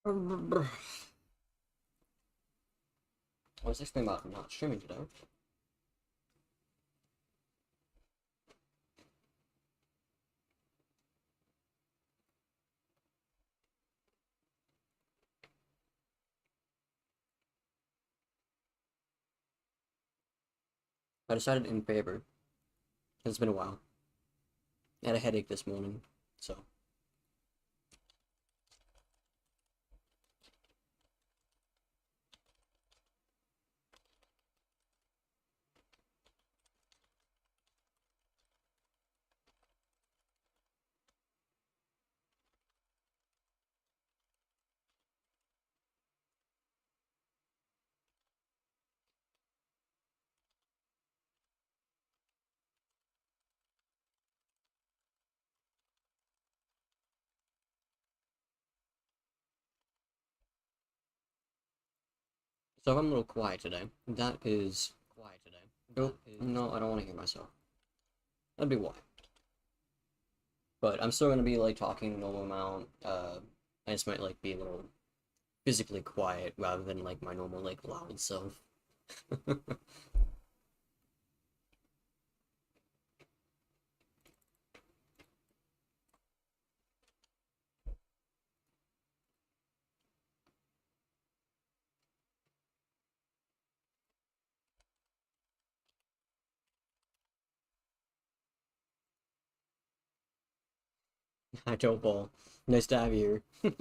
I was just thinking about not streaming today. I decided in favor. It's been a while. I had a headache this morning, so. So I'm a little quiet today. That is quiet today. Nope. No, I don't want to hear myself. That'd be why. But I'm still gonna be like talking a normal amount. I just might like be a little physically quiet rather than like my normal like loud self. Hi, Joe Paul. Nice to have you here.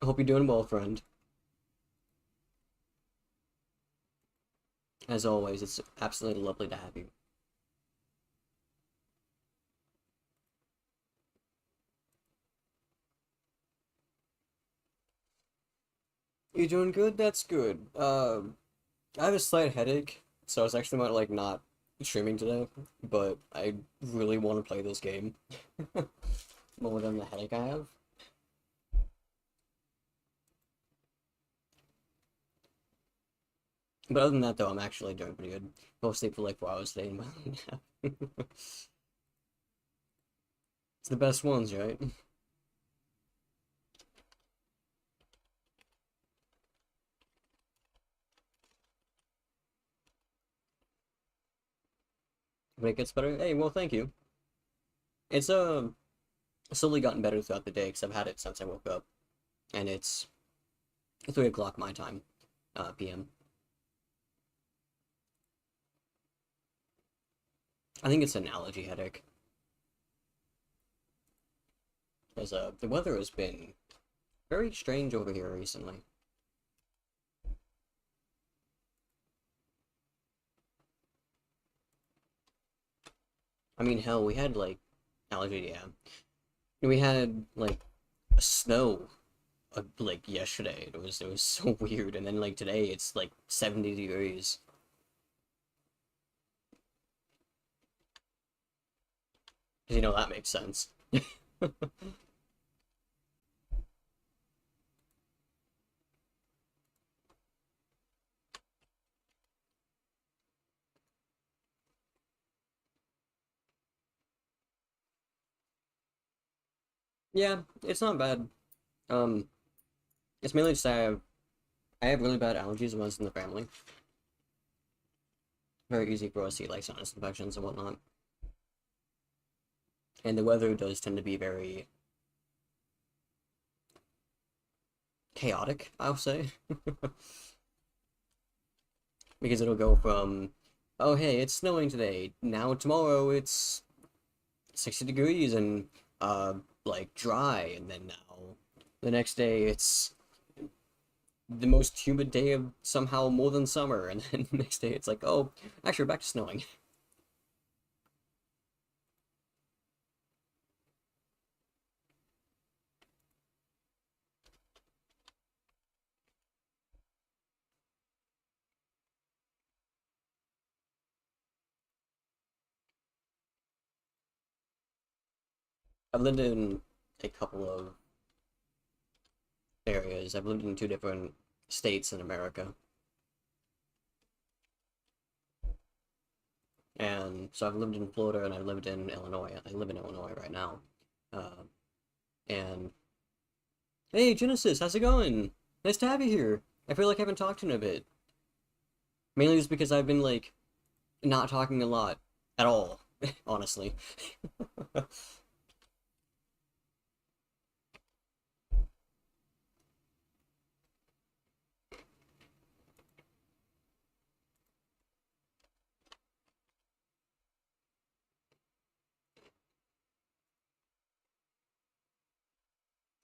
I hope you're doing well, friend. As always, it's absolutely lovely to have you. You doing good? That's good. I have a slight headache, so I was actually about like not streaming today, but I really want to play this game more than the headache I have. But other than that, though, I'm actually doing pretty good. Fell asleep for like 4 hours today in my nap. It's the best ones, right? When it gets better, hey, well, thank you. It's slowly gotten better throughout the day because I've had it since I woke up, and it's 3 o'clock my time, p.m. I think it's an allergy headache because the weather has been very strange over here recently. I mean, hell, we had like allergy, yeah. We had like snow like yesterday. It was so weird, and then like today it's like 70 degrees. 'Cause you know that makes sense. Yeah, it's not bad. Um, it's mainly just I have really bad allergies when it's in the family. Very easy for us to get like sinus infections and whatnot. And the weather does tend to be very chaotic, I'll say. Because it'll go from, oh hey, it's snowing today. Now tomorrow it's 60 degrees and like dry, and then now the next day it's the most humid day of somehow more than summer, and then the next day it's like, oh, actually we're back to snowing. I've lived in a couple of areas. I've lived in 2 different states in America. And so I've lived in Florida and I've lived in Illinois. I live in Illinois right now. Uh, and hey, Genesis, how's it going? Nice to have you here. I feel like I haven't talked to you in a bit. Mainly just because I've been like not talking a lot at all, honestly.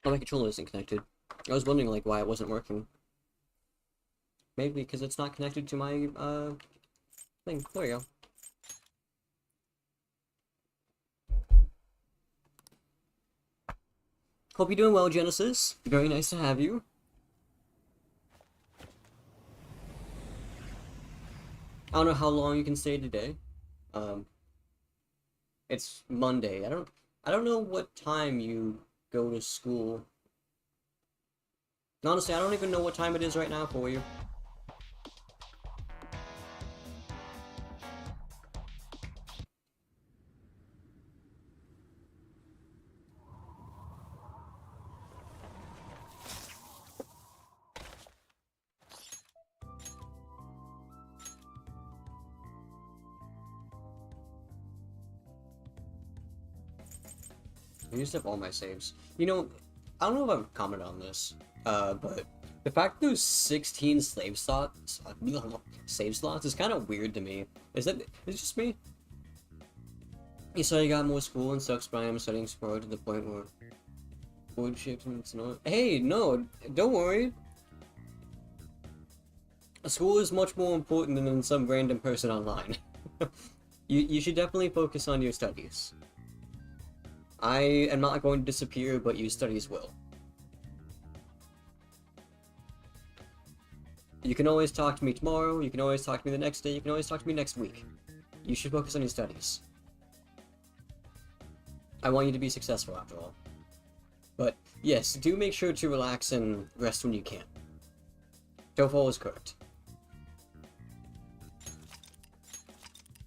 Oh, my controller isn't connected. I was wondering like why it wasn't working. Maybe because it's not connected to my thing. There you go. Hope you're doing well, Genesis. Very nice to have you. I don't know how long you can stay today. Um, it's Monday. I don't know what time you go to school. Honestly, I don't even know what time it is right now for you. I used up all my saves. You know, I don't know if I've commented on this, but the fact there's 16 save slots is kind of weird to me. Is it just me? You said you got more school and sucks, but I am studying sport to the point where wood chips and it's not. Hey, no, don't worry. School is much more important than some random person online. You should definitely focus on your studies. I am not going to disappear, but your studies will. You can always talk to me tomorrow, you can always talk to me the next day, you can always talk to me next week. You should focus on your studies. I want you to be successful after all. But yes, do make sure to relax and rest when you can. Tofol is correct.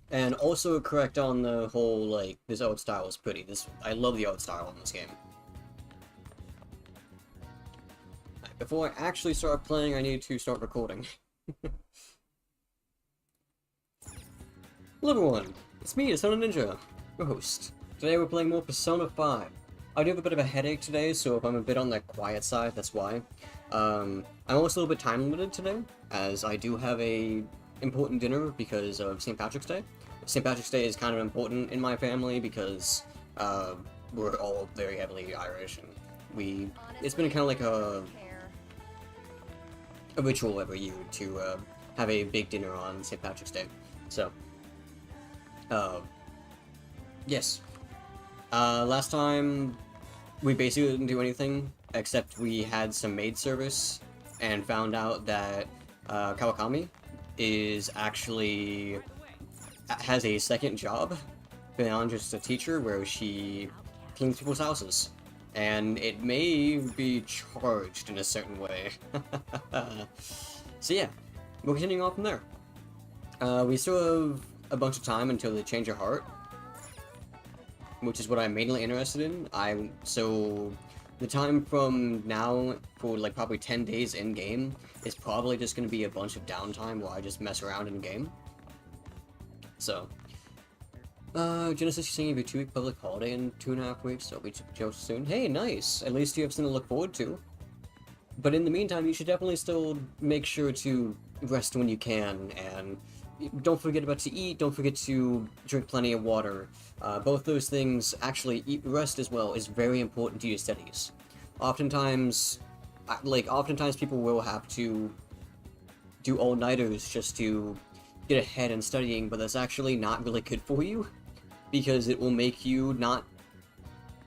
And also correct on the whole, like, this art style is pretty. I love the art style in this game. Before I actually start playing, I need to start recording. Hello everyone, it's me, the Son of Ninja, your host. Today we're playing more Persona 5. I do have a bit of a headache today, so if I'm a bit on the quiet side, that's why. I'm also a little bit time limited today, as I do have a important dinner because of St. Patrick's Day. St. Patrick's Day is kind of important in my family because we're all very heavily Irish, and it's been kind of like a ritual every year to have a big dinner on St. Patrick's Day. So, yes. Last time we basically didn't do anything except we had some maid service and found out that Kawakami is actually has a second job beyond just a teacher where she cleans people's houses. And it may be charged in a certain way. So yeah, we're continuing on from there. We still have a bunch of time until they change your heart, which is what I'm mainly interested in. So the time from now for like probably 10 days in game is probably just going to be a bunch of downtime while I just mess around in game. So, Genesis, you're saying you have a 2-week public holiday in 2.5 weeks, so we should soon. Hey, nice! At least you have something to look forward to. But in the meantime, you should definitely still make sure to rest when you can, and don't forget about to eat, don't forget to drink plenty of water. Both those things, actually, rest as well, is very important to your studies. Oftentimes people will have to do all-nighters just to get ahead in studying, but that's actually not really good for you, because it will make you not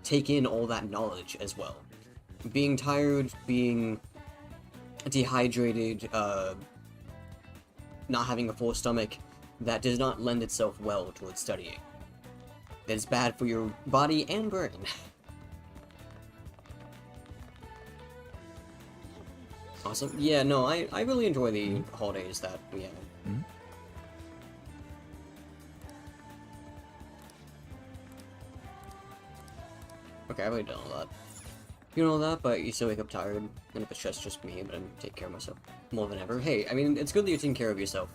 take in all that knowledge as well. Being tired, being dehydrated, not having a full stomach, that does not lend itself well towards studying. It's bad for your body and brain. Awesome. Yeah, no, I really enjoy the holidays that we have. Okay, I've already done all that. You know that, but you still wake up tired, and if it's just me, but I'm taking care of myself more than ever. Hey, I mean, it's good that you're taking care of yourself.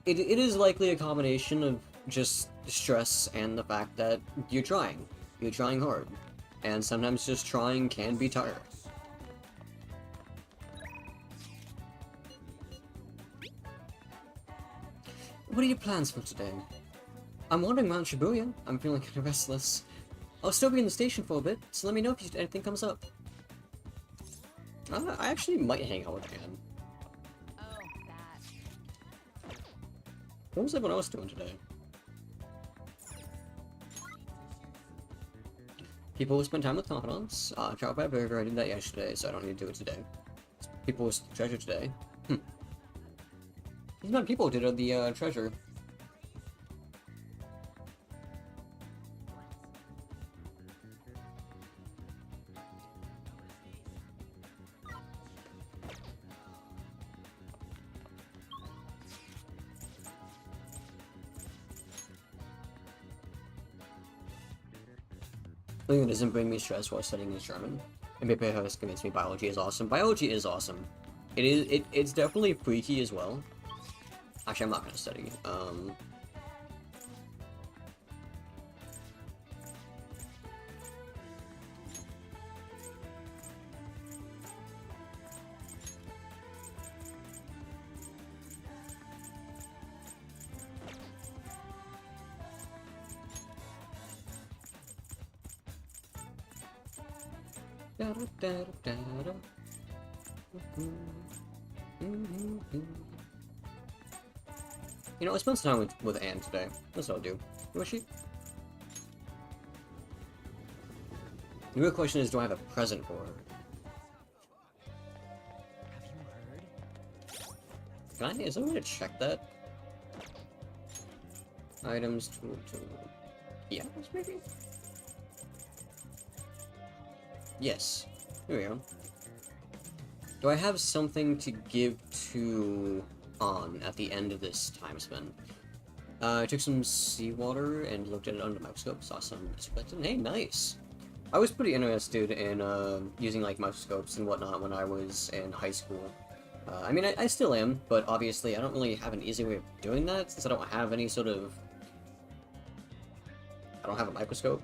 It is likely a combination of just stress and the fact that you're trying. You're trying hard. And sometimes just trying can be tiring. What are your plans for today? I'm wandering around Shibuya. I'm feeling kind of restless. I'll still be in the station for a bit, so let me know if anything comes up. I actually might hang out with Anne. What was everyone else doing today? People will spend time with confidants. Travel by burger, I did that yesterday, so I don't need to do it today. People will treasure today. These amount of people did the treasure. Something that doesn't bring me stress while studying is German. And maybe has convinced me biology is awesome. Biology is awesome. It's definitely freaky as well. Actually, I'm not gonna study. You know, I spent some time with Anne today. That's what I'll do. Who is she? The real question is, do I have a present for her? Can I? Is there a way to check that? Items, tool. Yes, maybe? Yes. Here we go. Do I have something to give to On at the end of this time spent? I took some seawater and looked at it under the microscope, saw some skeleton. Hey, nice! I was pretty interested in using like microscopes and whatnot when I was in high school. I mean, I still am, but obviously I don't really have an easy way of doing that since I don't have any sort of... I don't have a microscope.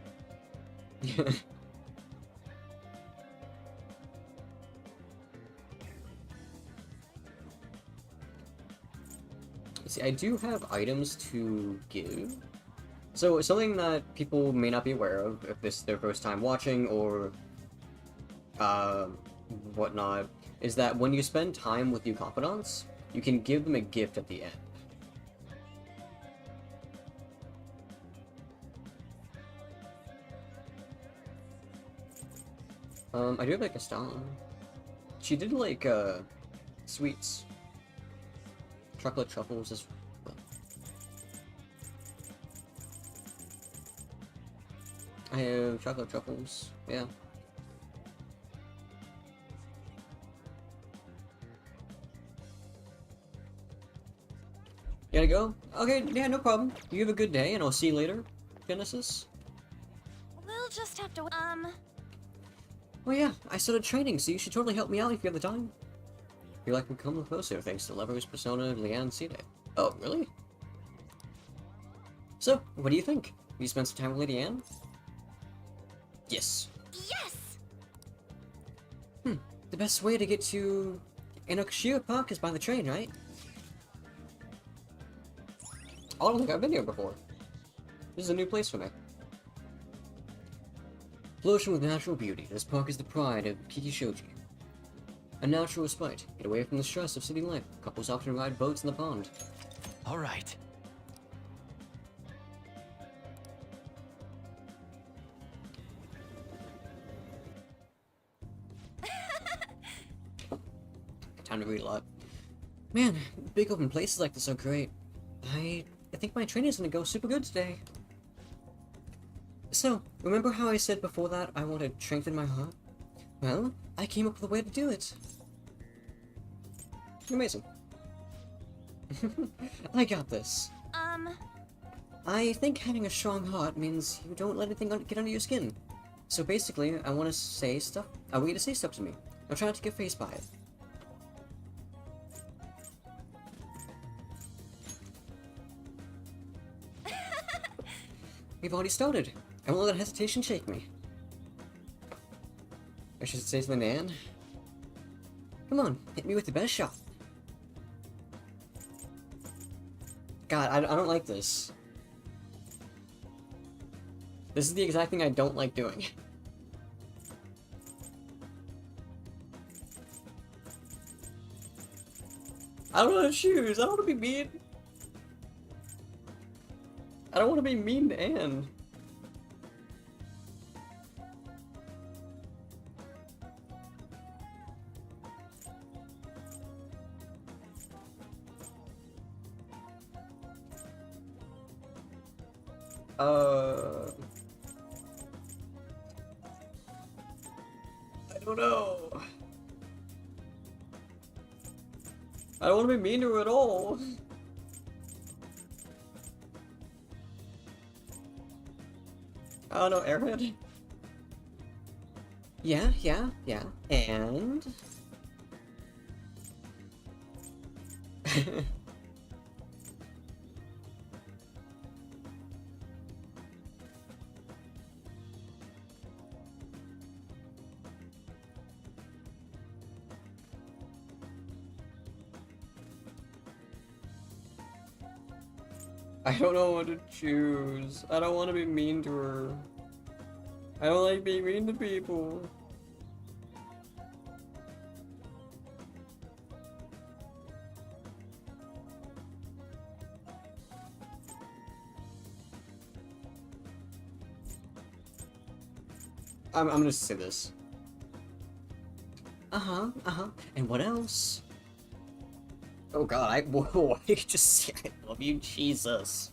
See, I do have items to give. So, something that people may not be aware of if this is their first time watching or whatnot, is that when you spend time with your confidants, you can give them a gift at the end. I do have like a style. She did like sweets. Chocolate truffles as well. I have chocolate truffles, yeah. You gotta go? Okay, yeah, no problem. You have a good day, and I'll see you later, Genesis. We'll just have to, Well, yeah, I started training, so you should totally help me out if you have the time. Feel like we've come closer thanks to Lever's persona Leanne Cide. Oh, really? So, what do you think? Have you spent some time with Lady Anne? Yes. yes! The best way to get to Inokashira Park is by the train, right? I don't think I've been here before. This is a new place for me. Flourishing with natural beauty, this park is the pride of Kikishoji. A natural respite. Get away from the stress of city life. Couples often ride boats in the pond. All right. Time to read a lot. Man, big open places like this are great. I think my training's gonna go super good today. So, remember how I said before that I want to strengthen my heart? Well, I came up with a way to do it. Amazing. I got this. I think having a strong heart means you don't let anything get under your skin. So basically, I want to say stuff. I want you to say stuff to me. I'm trying to get faced by it. We've already started. I won't let hesitation shake me. I should say something to Anne. Come on, hit me with the best shot. God, I don't like this. This is the exact thing I don't like doing. I don't want to choose. I don't want to be mean. I don't want to be mean to Anne. I don't know. I don't want to be mean to her at all. I don't know, Airhead? Yeah. And... I don't know what to choose. I don't want to be mean to her. I don't like being mean to people. I'm gonna say this. And what else? Oh god, whoa, I just, I love you, Jesus.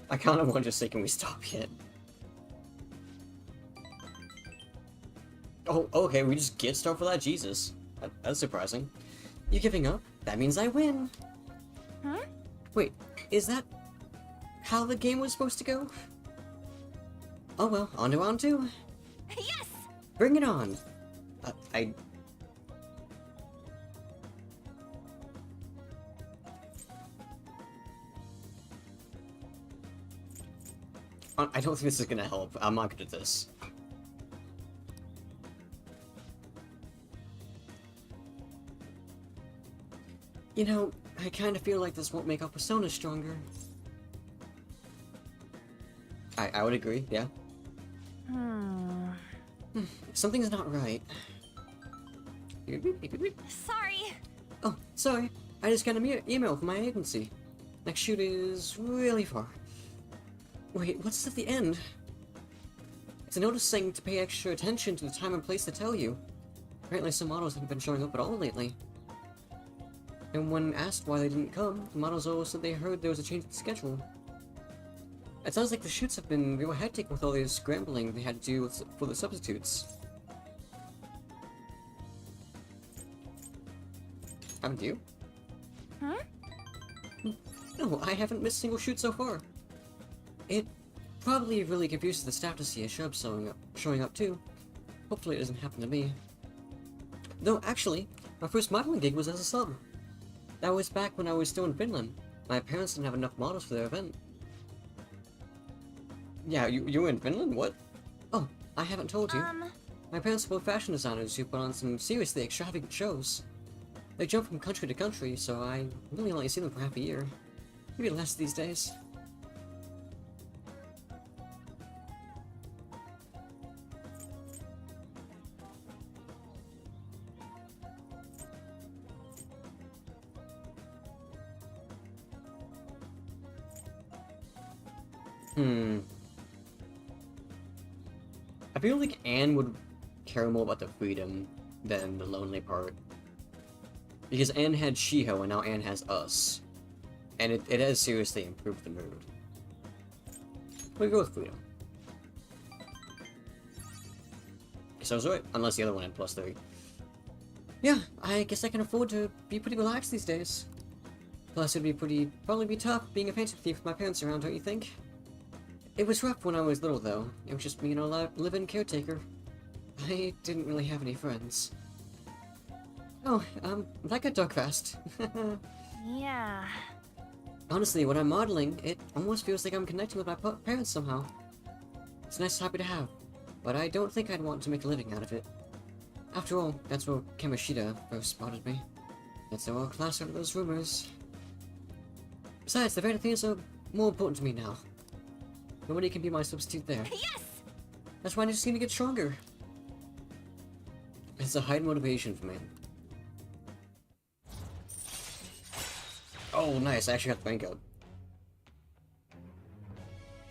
I kind of want to say, can we stop yet? Oh, okay, we just get stuff for that, Jesus. That's surprising. You giving up? That means I win. Huh? Wait, is that how the game was supposed to go? Oh well, on to round 2. Yes! Bring it on. I don't think this is gonna help. I'm not good at this. You know, I kind of feel like this won't make our persona stronger. I would agree, yeah. Something's not right. Sorry. Oh, sorry. I just got an email from my agency. Next shoot is really far. Wait, what's at the end? It's a notice saying to pay extra attention to the time and place to tell you. Apparently some models haven't been showing up at all lately. And when asked why they didn't come, the models all said they heard there was a change in schedule. It sounds like the shoots have been real hectic with all the scrambling they had to do for the substitutes. Haven't you? Huh? No, I haven't missed a single shoot so far. It probably really confuses the staff to see a shrub showing up too. Hopefully it doesn't happen to me. Though, actually, my first modeling gig was as a sub. That was back when I was still in Finland. My parents didn't have enough models for their event. Yeah, you were in Finland? What? Oh, I haven't told you. My parents are both fashion designers who put on some seriously extravagant shows. They jump from country to country, so I really only see them for half a year. Maybe less these days. I feel like Anne would care more about the freedom than the lonely part. Because Anne had Shiho and now Anne has us. And it has seriously improved the mood. We go with freedom. Guess I was right, unless the other one had +3. Yeah, I guess I can afford to be pretty relaxed these days. Plus, it'd probably be tough being a fancy thief with my parents around, don't you think? It was rough when I was little, though. It was just me and a live-in caretaker. I didn't really have any friends. Oh, that got dark fast. Yeah. Honestly, when I'm modeling, it almost feels like I'm connecting with my parents somehow. It's a nice hobby to have, but I don't think I'd want to make a living out of it. After all, that's where Kamoshida first spotted me. It's a world class out of those rumors. Besides, the very things are more important to me now. Nobody can be my substitute there. Yes! That's why I just need to get stronger. It's a high motivation for me. Oh, nice. I actually got the bank out.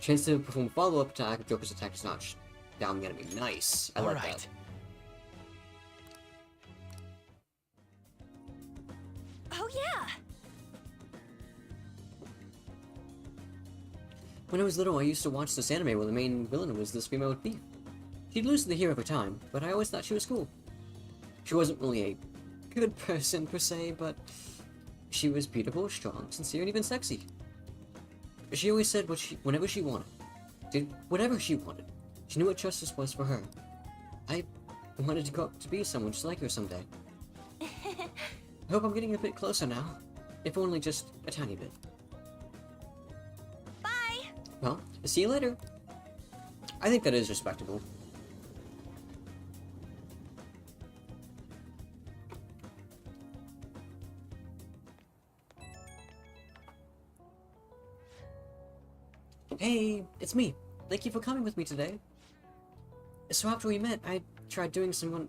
Chance to perform follow-up attack if Joker's attack is not down the enemy. Nice. I like that. Oh yeah! When I was little, I used to watch this anime where the main villain was this female thief. She'd lose to the hero every time, but I always thought she was cool. She wasn't really a good person per se, but she was beautiful, strong, sincere, and even sexy. She always said whenever she wanted. Did whatever she wanted. She knew what justice was for her. I wanted to grow up to be someone just like her someday. I hope I'm getting a bit closer now. If only just a tiny bit. Bye! Well, see you later. I think that is respectable. Hey, it's me. Thank you for coming with me today. So after we met, I tried doing some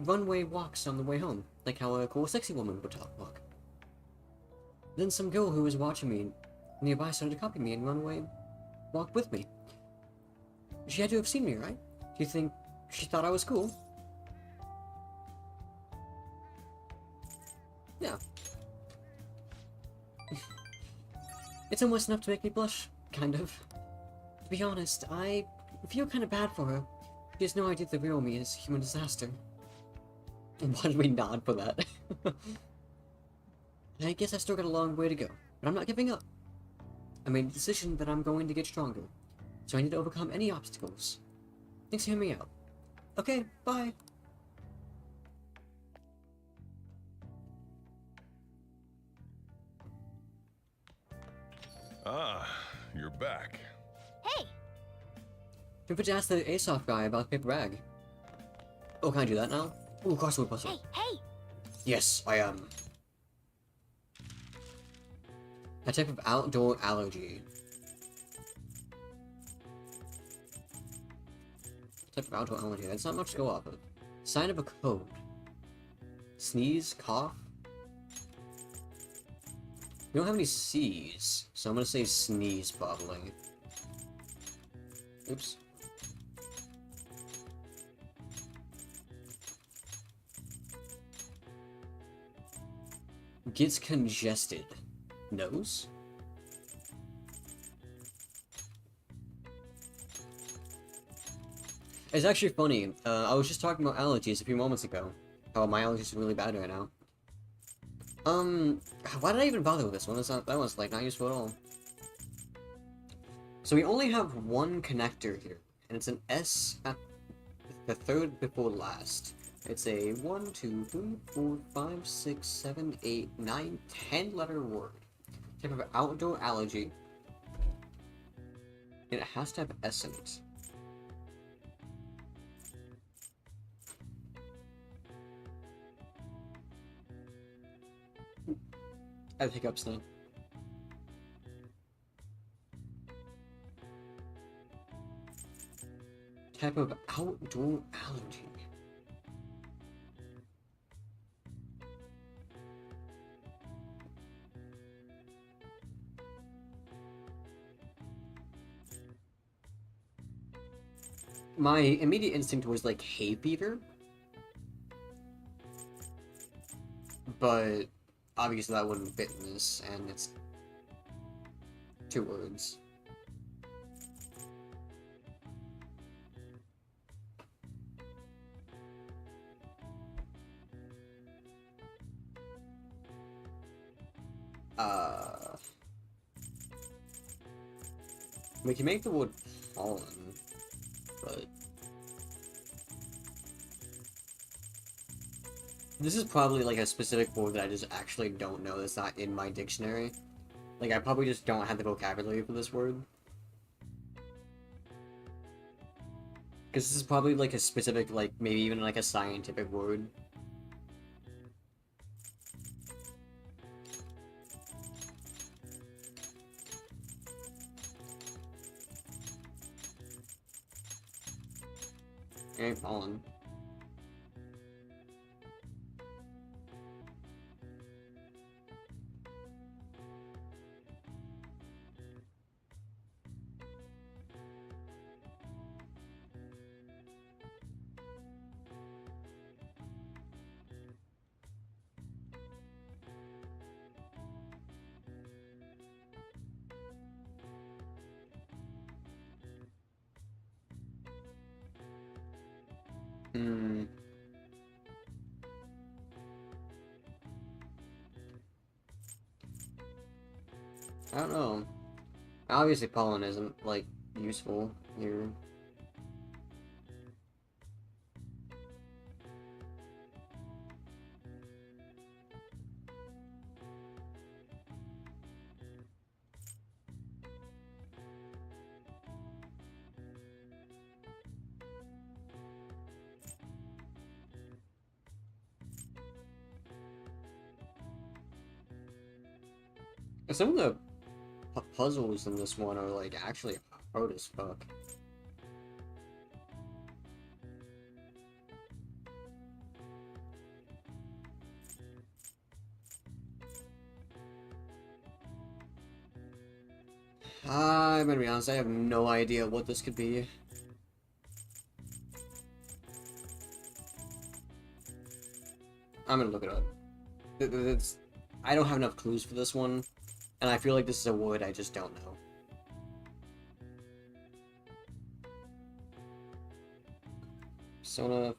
runway walks on the way home, like how a cool sexy woman would walk. Then some girl who was watching me nearby started to copy me and run away walk with me. She had to have seen me, right? Do you think she thought I was cool? Yeah. It's almost enough to make me blush, kind of. To be honest, I feel kind of bad for her. She has no idea the real me is a human disaster. And why did we nod for that? I guess I still got a long way to go, but I'm not giving up. I made a decision that I'm going to get stronger, so I need to overcome any obstacles. Thanks for hearing me out. Okay, bye. Ah, you're back. Hey! Don't forget to ask the Aesop guy about the paper bag. Oh, can I do that now? Ooh, crossword puzzle. Hey, hey! Yes, I am. A type of outdoor allergy. Type of outdoor allergy. That's not much to go off of. Sign of a code. Sneeze, cough. We don't have any C's, so I'm gonna say sneeze probably. Oops. Gets congested. Nose? It's actually funny. I was just talking about allergies a few moments ago. Oh, my allergies are really bad right now. Why did I even bother with this one? That was like not useful at all. So we only have one connector here, and it's an S at the third before last. It's a 1, 2, 3, 4, 5, 6, 7, 8, 9, 10 letter word. Type of outdoor allergy. And it has to have S in it. I have hiccups now. Type of outdoor allergy. My immediate instinct was like hay fever, but obviously that wouldn't fit in this, and it's 2 words. We can make the word pollen, but this is probably like a specific word that I just actually don't know that's not in my dictionary. Like, I probably just don't have the vocabulary for this word. Because this is probably like a specific, like, maybe even like a scientific word. Hey, pollen. Hmm. I don't know. Obviously, pollen isn't, like, useful here. Some of the puzzles in this one are, like, actually hard as fuck. I'm gonna be honest, I have no idea what this could be. I'm gonna look it up. I don't have enough clues for this one, and I feel like this is a word I just don't know. Persona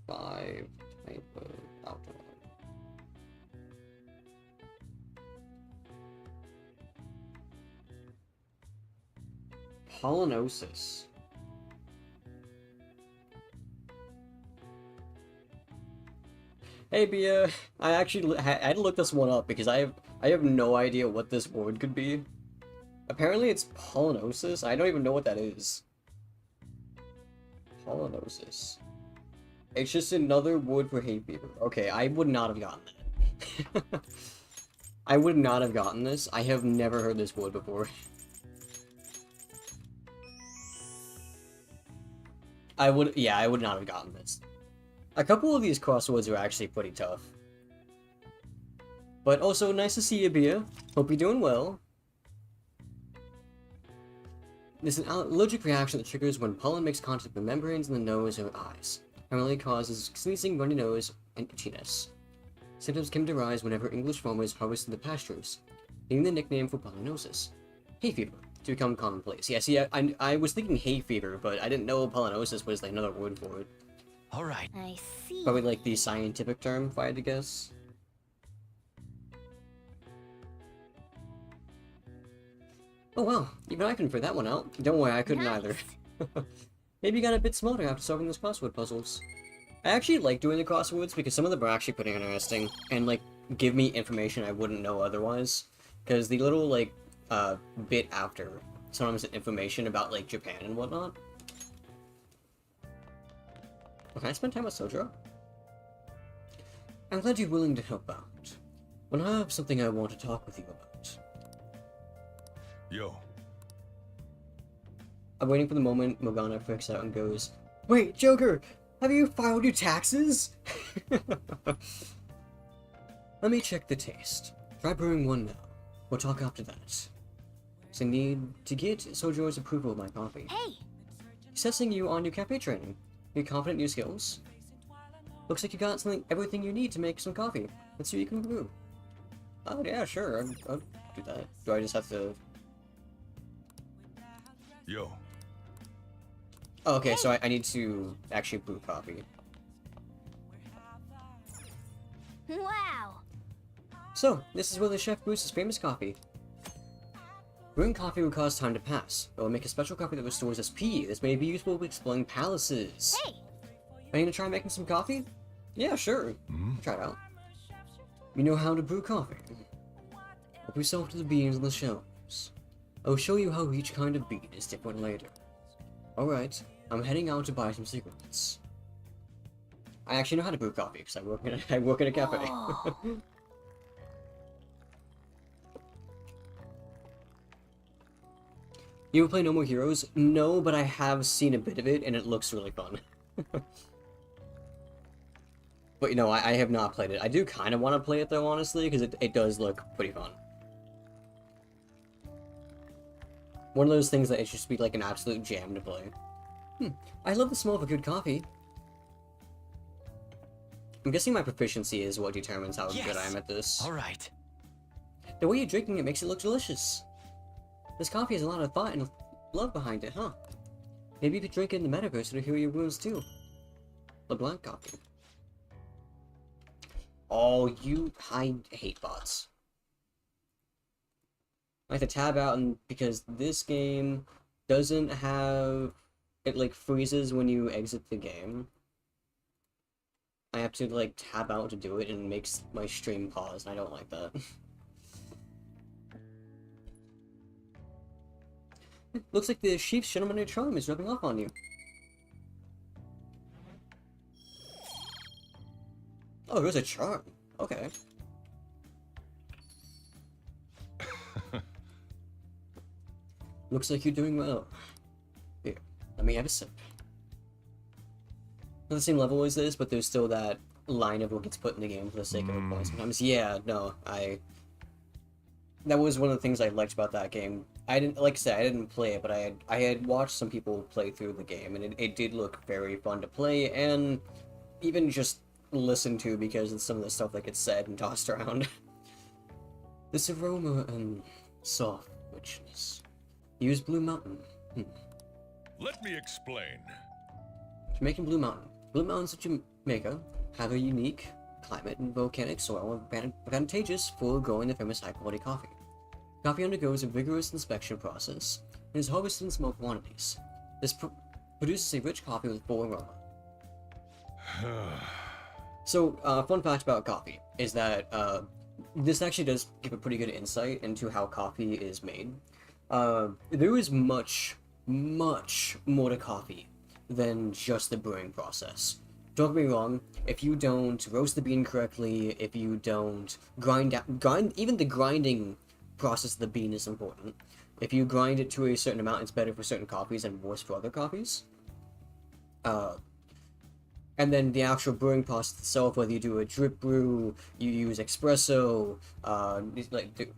5 type of outdoor. Pollinosis. Hey, Bia, I actually had to look this one up because I have no idea what this word could be. Apparently it's pollinosis. I don't even know what that is. Pollinosis. It's just another word for hay fever. Okay, I would not have gotten that. I would not have gotten this. I have never heard this word before. I would not have gotten this. A couple of these crosswords are actually pretty tough. But also, nice to see you, Bia. Hope you're doing well. There's an allergic reaction that triggers when pollen makes contact with membranes in the nose or eyes. Primarily causes sneezing, runny nose, and itchiness. Symptoms can arise whenever English farmers harvest in the pastures, getting the nickname for pollinosis. Hay fever, to become commonplace. Yeah, see, I was thinking hay fever, but I didn't know pollinosis was like another word for it. All right. I see. Probably like the scientific term, if I had to guess. Oh well, even I couldn't figure that one out. Don't worry, I couldn't either. Maybe you got a bit smarter after solving those crossword puzzles. I actually like doing the crosswords because some of them are actually pretty interesting and like give me information I wouldn't know otherwise. Because the little like bit after sometimes information about like Japan and whatnot. Can I spend time with Sojiro? I'm glad you're willing to help out. When I have something I want to talk with you about. Yo, I'm waiting for the moment Morgana freaks out and goes, "Wait, Joker! Have you filed your taxes?" Let me check the taste. Try brewing one now. We'll talk after that. So I need to get Sojiro's approval of my coffee. Hey! Assessing you on your cafe training. Are you confident in your skills? Looks like you got everything you need to make some coffee. Let's see what you can brew. Oh yeah, sure. I'll do that. Do I just have to... yo, Oh, okay, so I need to actually brew coffee. Wow! So, this is where the chef brews his famous coffee. Brewing coffee will cause time to pass. It will make a special coffee that restores SP. This may be useful with exploring palaces. Hey! Are you gonna try making some coffee? Yeah, sure. Try it out. You know how to brew coffee. Help yourself to the beans on the shelves. I'll show you how each kind of bean is different later. Alright, I'm heading out to buy some cigarettes. I actually know how to brew coffee because I work in a cafe. Oh. You ever play No More Heroes? No, but I have seen a bit of it and it looks really fun. But you know, I have not played it. I do kind of want to play it though, honestly, because it does look pretty fun. One of those things that it should just be like an absolute jam to play. I love the smell of a good coffee. I'm guessing my proficiency is what determines how good I am at this. Alright. The way you're drinking it makes it look delicious. This coffee has a lot of thought and love behind it, huh? Maybe if you drink it in the metaverse, it'll heal your wounds too. LeBlanc coffee. Oh, I hate bots. I have to tab out because this game doesn't have... It, like, freezes when you exit the game. I have to, like, tab out to do it, and it makes my stream pause, and I don't like that. Looks like the chief's gentleman charm is rubbing off on you. Oh, there's a charm. Okay. Looks like you're doing well. Here, let me have a sip. Not the same level as this, but there's still that line of what gets put in the game for the sake of a point sometimes. Yeah, no, that was one of the things I liked about that game. I didn't, like I said, I didn't play it, but I had watched some people play through the game, and it did look very fun to play, and even just listen to because of some of the stuff that gets said and tossed around. This aroma and soft richness. Use Blue Mountain. Let me explain. Jamaican Blue Mountain. Blue Mountains of Jamaica have a unique climate and volcanic soil advantageous for growing the famous high-quality coffee. Coffee undergoes a vigorous inspection process and is harvested in small quantities. This produces a rich coffee with full aroma. So, fun fact about coffee is that this actually does give a pretty good insight into how coffee is made. There is much more to coffee than just the brewing process. Don't get me wrong, if you don't roast the bean correctly, if you don't grind, even the grinding process of the bean is important. If you grind it to a certain amount, it's better for certain coffees and worse for other coffees. And then the actual brewing process itself, whether you do a drip brew, you use espresso,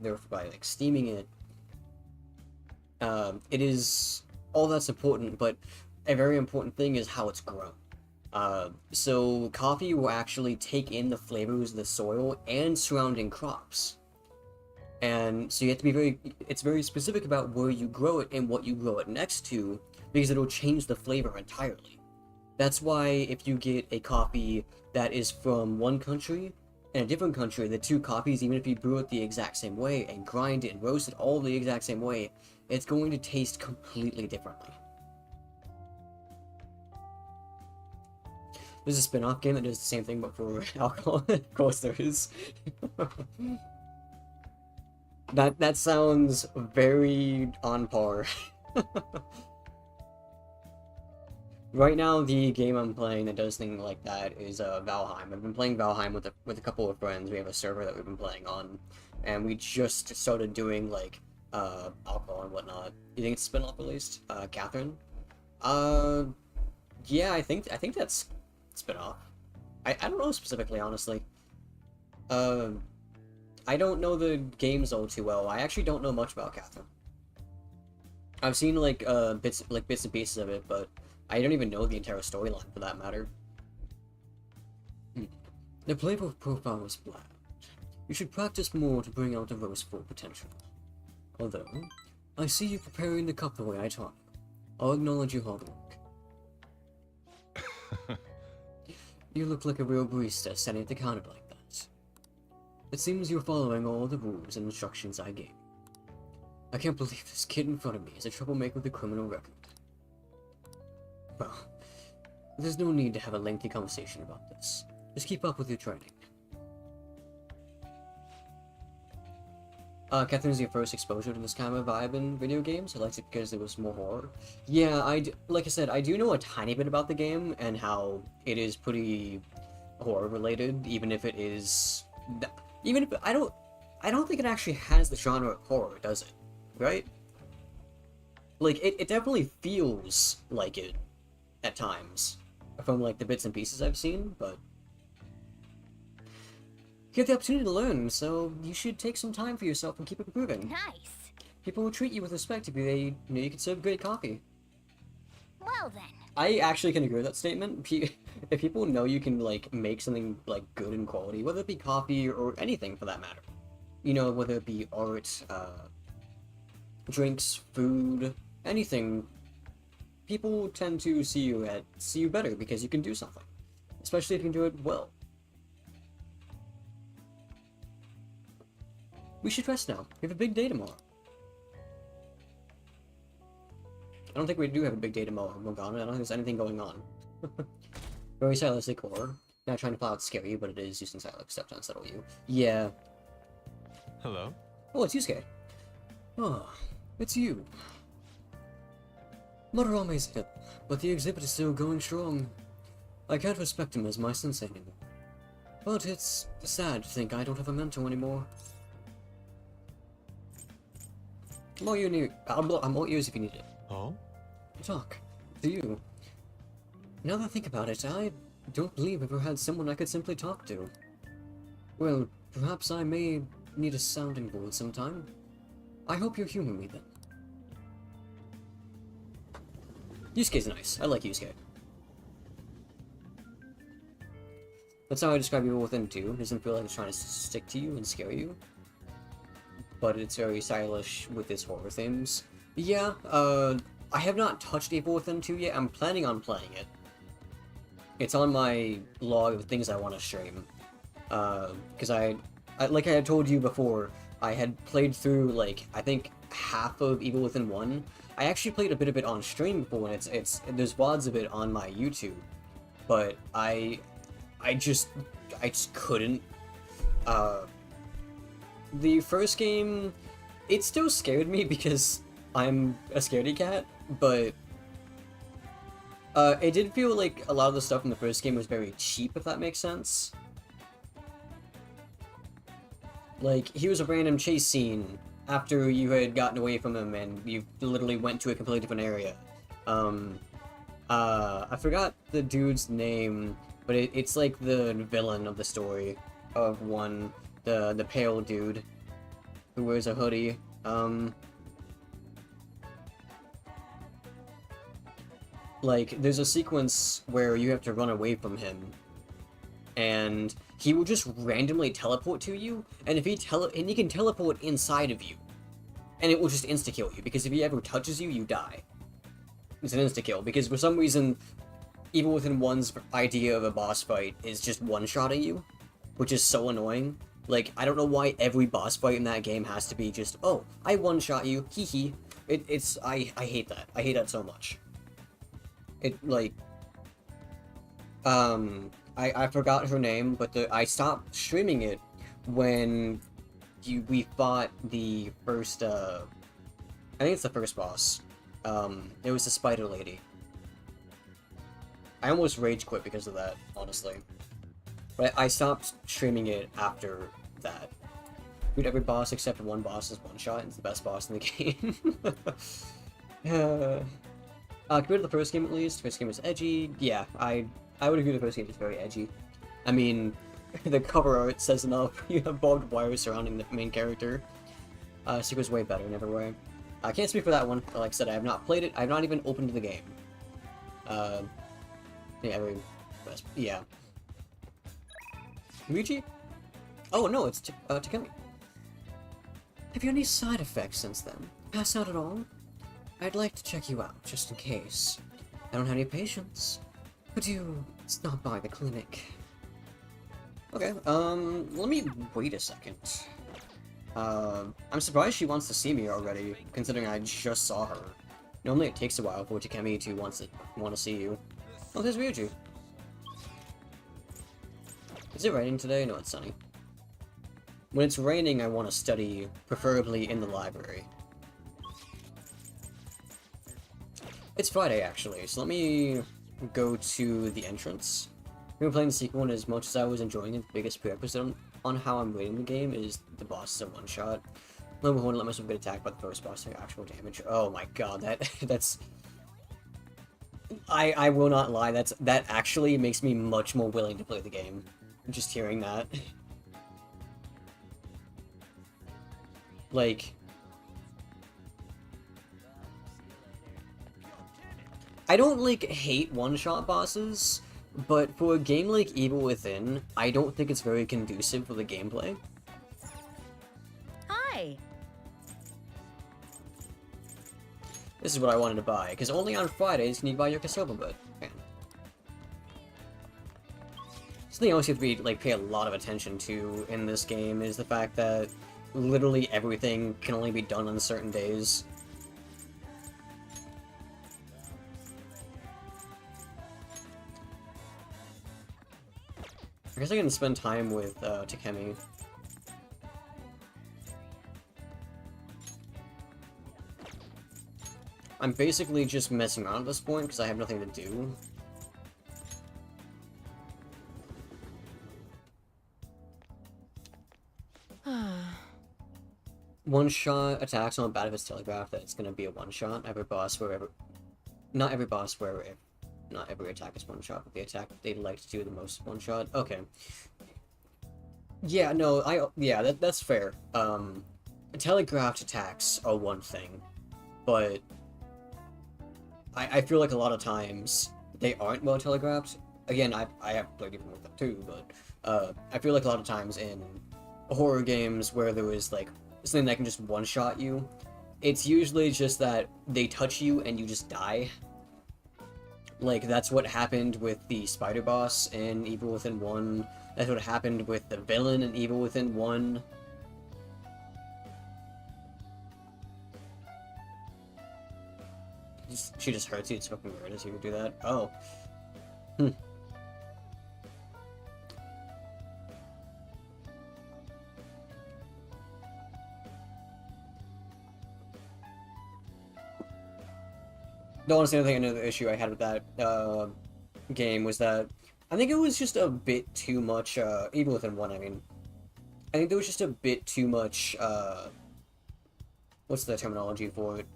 they're by like steaming it. It is all that's important, but a very important thing is how it's grown. So coffee will actually take in the flavors of the soil and surrounding crops. And so you have to be it's very specific about where you grow it and what you grow it next to, because it'll change the flavor entirely. That's why if you get a coffee that is from one country and a different country, the two coffees, even if you brew it the exact same way and grind it and roast it all the exact same way, it's going to taste completely differently. There's a spin-off game that does the same thing but for alcohol. Of course there is. That sounds very on par. Right now, the game I'm playing that does things like that is Valheim. I've been playing Valheim with a couple of friends. We have a server that we've been playing on, and we just started doing like alcohol and whatnot. You think it's a spin-off released? Catherine? Yeah, I think that's spin-off. I don't know specifically, honestly. I don't know the games all too well. I actually don't know much about Catherine. I've seen like bits and pieces of it, but I don't even know the entire storyline for that matter. The flavor profile is bland. You should practice more to bring out the roast's full potential. Although, I see you preparing the cup the way I taught you. I'll acknowledge your hard work. You look like a real barista standing at the counter like that. It seems you're following all the rules and instructions I gave. I can't believe this kid in front of me is a troublemaker with a criminal record. Well, there's no need to have a lengthy conversation about this. Just keep up with your training. Catherine's your first exposure to this kind of vibe in video games. I liked it because there was more horror. Yeah, like I said, I do know a tiny bit about the game and how it is pretty horror related, even if it is, even if I don't think it actually has the genre of horror, does it? Right? Like it definitely feels like it at times from like the bits and pieces I've seen, but you have the opportunity to learn, so you should take some time for yourself and keep improving. Nice. People will treat you with respect if they know you can serve great coffee. Well then. I actually can agree with that statement. If people know you can like make something like good in quality, whether it be coffee or anything for that matter, you know, whether it be art, drinks, food, anything, people tend to see you better because you can do something, especially if you can do it well. We should rest now. We have a big day tomorrow. I don't think we do have a big day tomorrow, Morgana. I don't think there's anything going on. Very stylistic horror. Not trying to plot out scare you, but it is using stylistic stuff to unsettle you. Yeah. Hello? Oh, it's Yusuke. Oh, it's you. Murame's hit, but the exhibit is still going strong. I can't respect him as my sensei anymore. But it's sad to think I don't have a mentor anymore. I'm all ears if you need it. Oh? Talk. To you. Now that I think about it, I don't believe I've ever had someone I could simply talk to. Well, perhaps I may need a sounding board sometime. I hope you'll humor me then. Yusuke's nice. I like Yusuke. That's how I describe Evil Within 2. It doesn't feel like it's trying to stick to you and scare you. But it's very stylish with its horror themes. Yeah, I have not touched Evil Within 2 yet. I'm planning on playing it. It's on my log of things I want to stream. Because I like I had told you before, I had played through, like, I think half of Evil Within 1. I actually played a bit of it on stream before, and there's VODs of it on my YouTube. But I just couldn't. The first game, it still scared me because I'm a scaredy cat, but it did feel like a lot of the stuff in the first game was very cheap, if that makes sense. Like, here's a random chase scene after you had gotten away from him and you literally went to a completely different area. I forgot the dude's name, but it's like the villain of the story of one, the pale dude who wears a hoodie. Like, there's a sequence where you have to run away from him, and he will just randomly teleport to you, and if he can teleport inside of you, and it will just insta-kill you, because if he ever touches you, you die. It's an insta-kill, because for some reason, Evil Within 1's idea of a boss fight is just one-shotting you, which is so annoying. Like, I don't know why every boss fight in that game has to be just, oh, I one-shot you, hee-hee. I hate that. I hate that so much. I forgot her name, but I stopped streaming it when we fought the first, I think it's the first boss. It was the spider lady. I almost rage quit because of that, honestly. But I stopped streaming it after that. Dude, every boss except one boss is one shot, and it's the best boss in the game. Compared to the first game at least, the first game was edgy. Yeah, I would agree the first game is very edgy. I mean, the cover art says enough. You have barbed wire surrounding the main character. Secret's way better in every way. I can't speak for that one. Like I said, I have not played it. I have not even opened the game. Yeah. Ryuji? Oh no, it's Takemi. Have you any side effects since then? Passed out at all? I'd like to check you out, just in case. I don't have any patients. Could you stop by the clinic? Okay, let me wait a second. I'm surprised she wants to see me already, considering I just saw her. Normally it takes a while for Takemi to want to see you. Oh, there's Ryuji. Is it raining today? No, it's sunny. When it's raining, I want to study, preferably in the library. It's Friday, actually, so let me go to the entrance. I've been playing the sequel, and as much as I was enjoying it, the biggest prerequisite on how I'm rating the game is the boss is a one-shot. Number one, let myself get attacked by the first boss to actual damage. Oh my god, that's... I will not lie, that actually makes me much more willing to play the game. Just hearing that. Like... I don't, like, hate one-shot bosses, but for a game like Evil Within, I don't think it's very conducive for the gameplay. Hi. This is what I wanted to buy, because only on Fridays can you buy your Casoba Bud. Man. Something else you have to pay a lot of attention to in this game is the fact that literally everything can only be done on certain days. I guess I can spend time with Takemi. I'm basically just messing around at this point because I have nothing to do. One-shot attacks on the bat of his telegraph that it's gonna be a one-shot. Every boss wherever... Not every boss where... Not every attack is one-shot, but the attack they like to do the most one-shot. Okay. Yeah, no, yeah, that's fair. Telegraphed attacks are one thing, but I feel like a lot of times they aren't well telegraphed. Again, I have played even with them too, but I feel like a lot of times in horror games where there is like something that can just one-shot you, it's usually just that they touch you and you just die. Like, that's what happened with the spider boss in Evil Within 1. That's what happened with the villain in Evil Within 1. She just hurts you. It's fucking weird as you would do that. Oh. The honestly, I think another issue I had with that game was that I think it was just a bit too much, even within one, I mean, I think there was just a bit too much, what's the terminology for it?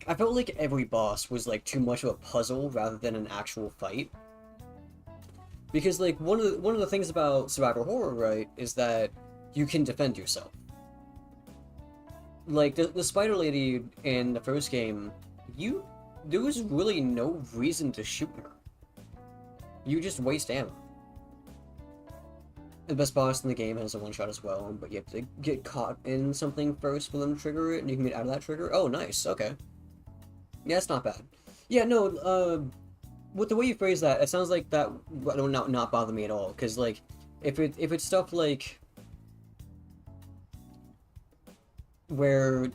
I felt like every boss was, like, too much of a puzzle rather than an actual fight. Because, like, one of the things about survival horror, right, is that you can defend yourself. Like, the spider lady in the first game, there was really no reason to shoot her. You just waste ammo. The best boss in the game has a one-shot as well, but you have to get caught in something first for them to trigger it, and you can get out of that trigger. Oh, nice, okay. Yeah, it's not bad. Yeah, no, with the way you phrase that, it sounds like that would not bother me at all, because, like, if it's stuff like where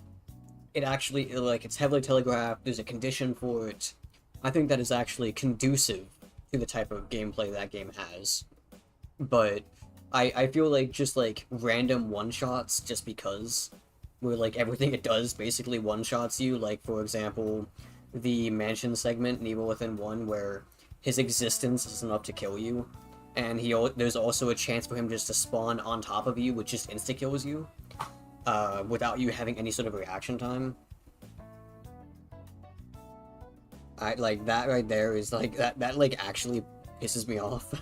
it actually, like, it's heavily telegraphed, there's a condition for it, I think that is actually conducive to the type of gameplay that game has. But I feel like just, like, random one-shots just because, where, like, everything it does basically one-shots you, like, for example, the mansion segment in Evil Within 1, where his existence is enough to kill you, and there's also a chance for him just to spawn on top of you, which just insta-kills you. Without you having any sort of reaction time. Like, that right there is, like, that like, actually pisses me off.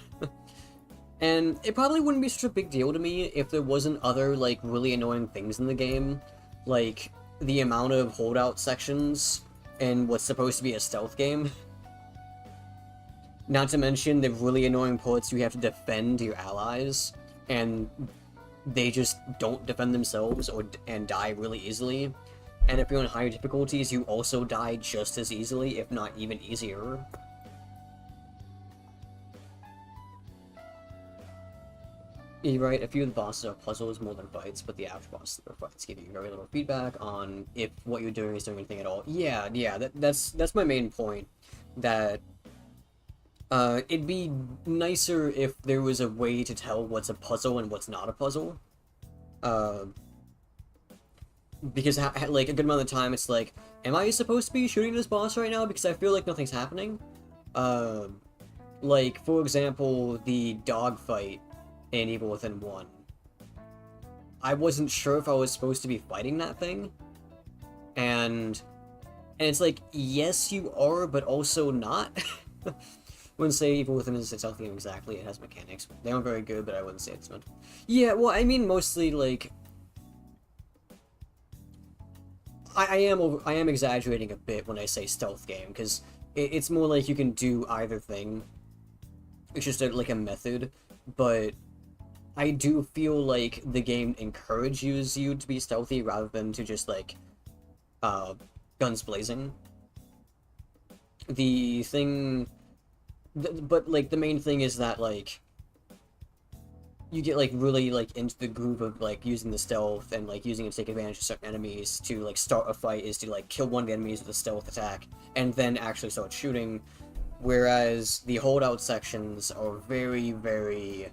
And it probably wouldn't be such a big deal to me if there wasn't other, like, really annoying things in the game. Like, the amount of holdout sections in what's supposed to be a stealth game. Not to mention the really annoying parts you have to defend your allies, and they just don't defend themselves and die really easily. And if you're on higher difficulties, you also die just as easily, if not even easier. You're right, a few of the bosses are puzzles more than fights, but the actual bosses that are fights give you very little feedback on if what you're doing is doing anything at all. Yeah, that's my main point. That it'd be nicer if there was a way to tell what's a puzzle and what's not a puzzle. Uh, because like a good amount of the time, it's like, am I supposed to be shooting this boss right now? Because I feel like nothing's happening. Uh, like for example, the dog fight in Evil Within 1. I wasn't sure if I was supposed to be fighting that thing, and it's like, yes, you are, but also not. Wouldn't say Evil Within is a stealth game exactly. It has mechanics. They aren't very good, but I wouldn't say it's meant. Yeah, well, I mean, mostly like I am exaggerating a bit when I say stealth game because it's more like you can do either thing. It's just like a method, but I do feel like the game encourages you to be stealthy rather than to just like guns blazing. The thing, but like the main thing is that like you get like really like into the groove of like using the stealth and like using it to take advantage of certain enemies to like start a fight is to like kill one of the enemies with a stealth attack and then actually start shooting, whereas the holdout sections are very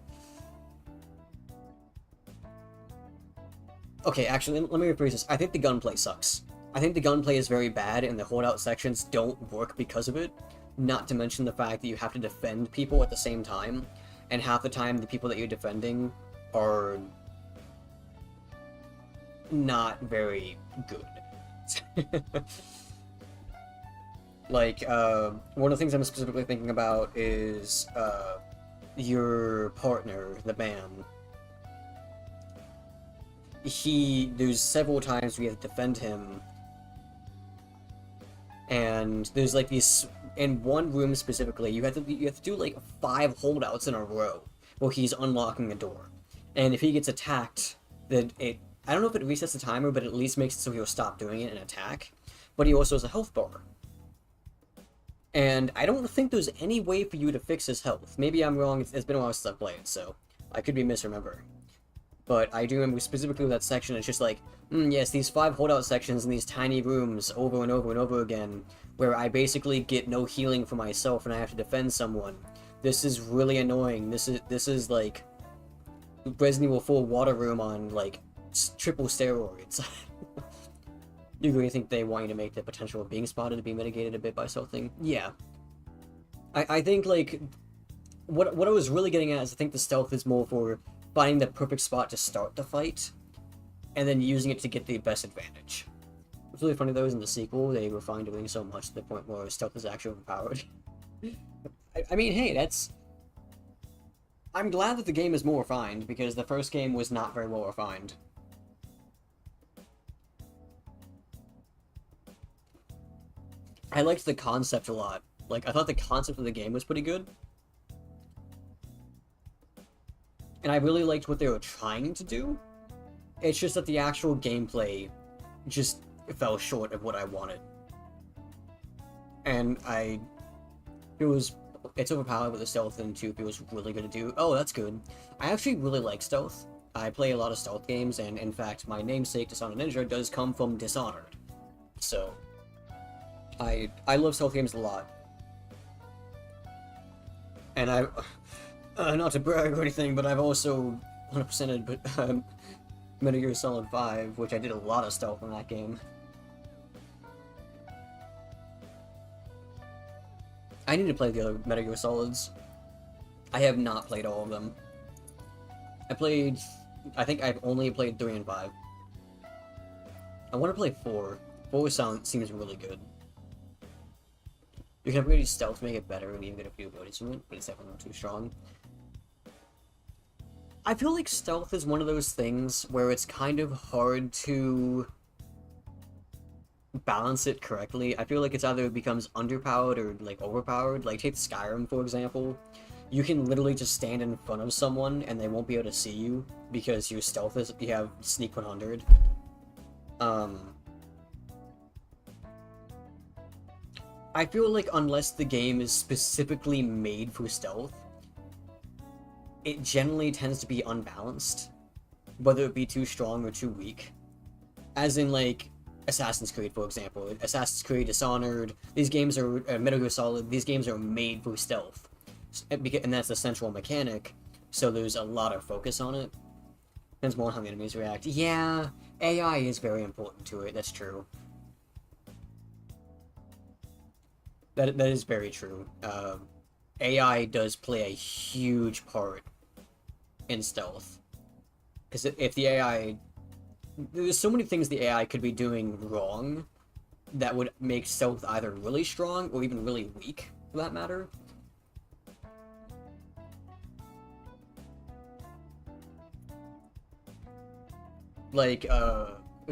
okay, actually let me rephrase this. I think the gunplay sucks. I think the gunplay is very bad and the holdout sections don't work because of it, not to mention the fact that you have to defend people at the same time. And half the time, the people that you're defending are not very good. Like, one of the things I'm specifically thinking about is, your partner, the man. There's several times we have to defend him, and there's like these in one room specifically, you have to do like 5 holdouts in a row while he's unlocking a door. And if he gets attacked, then I don't know if it resets the timer, but it at least makes it so he'll stop doing it and attack. But he also has a health bar. And I don't think there's any way for you to fix his health. Maybe I'm wrong, it's been a while since I've played, so I could be misremembering. But I do remember specifically that section, it's just like, yes, these 5 holdout sections in these tiny rooms over and over and over again, where I basically get no healing for myself and I have to defend someone. This is really annoying. This is like Resident Evil 4 water room on like triple steroids. You really think they want you to make the potential of being spotted to be mitigated a bit by something? Yeah. I think like what I was really getting at is I think the stealth is more for finding the perfect spot to start the fight, and then using it to get the best advantage. It's really funny though, in the sequel, they refined doing so much to the point where stealth is actually overpowered. I mean, hey, that's... I'm glad that the game is more refined, because the first game was not very well refined. I liked the concept a lot. Like, I thought the concept of the game was pretty good. And I really liked what they were trying to do. It's just that the actual gameplay just fell short of what I wanted. And it's overpowered with the stealth, and 2 feels really good to do. Oh, that's good. I actually really like stealth. I play a lot of stealth games, and in fact, my namesake, Dishonored Ninja, does come from Dishonored. So, I love stealth games a lot. And not to brag or anything, but I've also 100%ed Metal Gear Solid 5, which I did a lot of stealth in that game. I need to play the other Metal Gear Solids. I have not played all of them. I think I've only played 3 and 5. I want to play 4. 4 seems really good. You can upgrade your stealth to make it better and even get a few abilities from it, but it's definitely not too strong. I feel like stealth is one of those things where it's kind of hard to balance it correctly. I feel like it's either becomes underpowered or like overpowered. Like take Skyrim for example. You can literally just stand in front of someone and they won't be able to see you because your stealth is you have sneak 100. I feel like unless the game is specifically made for stealth, it generally tends to be unbalanced, whether it be too strong or too weak. As in, like, Assassin's Creed, for example. Assassin's Creed, Dishonored, these games are, Metal Gear Solid, these games are made for stealth. And that's the central mechanic, so there's a lot of focus on it. Depends more on how the enemies react. Yeah, AI is very important to it, that's true. That is very true. AI does play a huge part in stealth. Because if the AI... There's so many things the AI could be doing wrong that would make stealth either really strong or even really weak, for that matter. Like,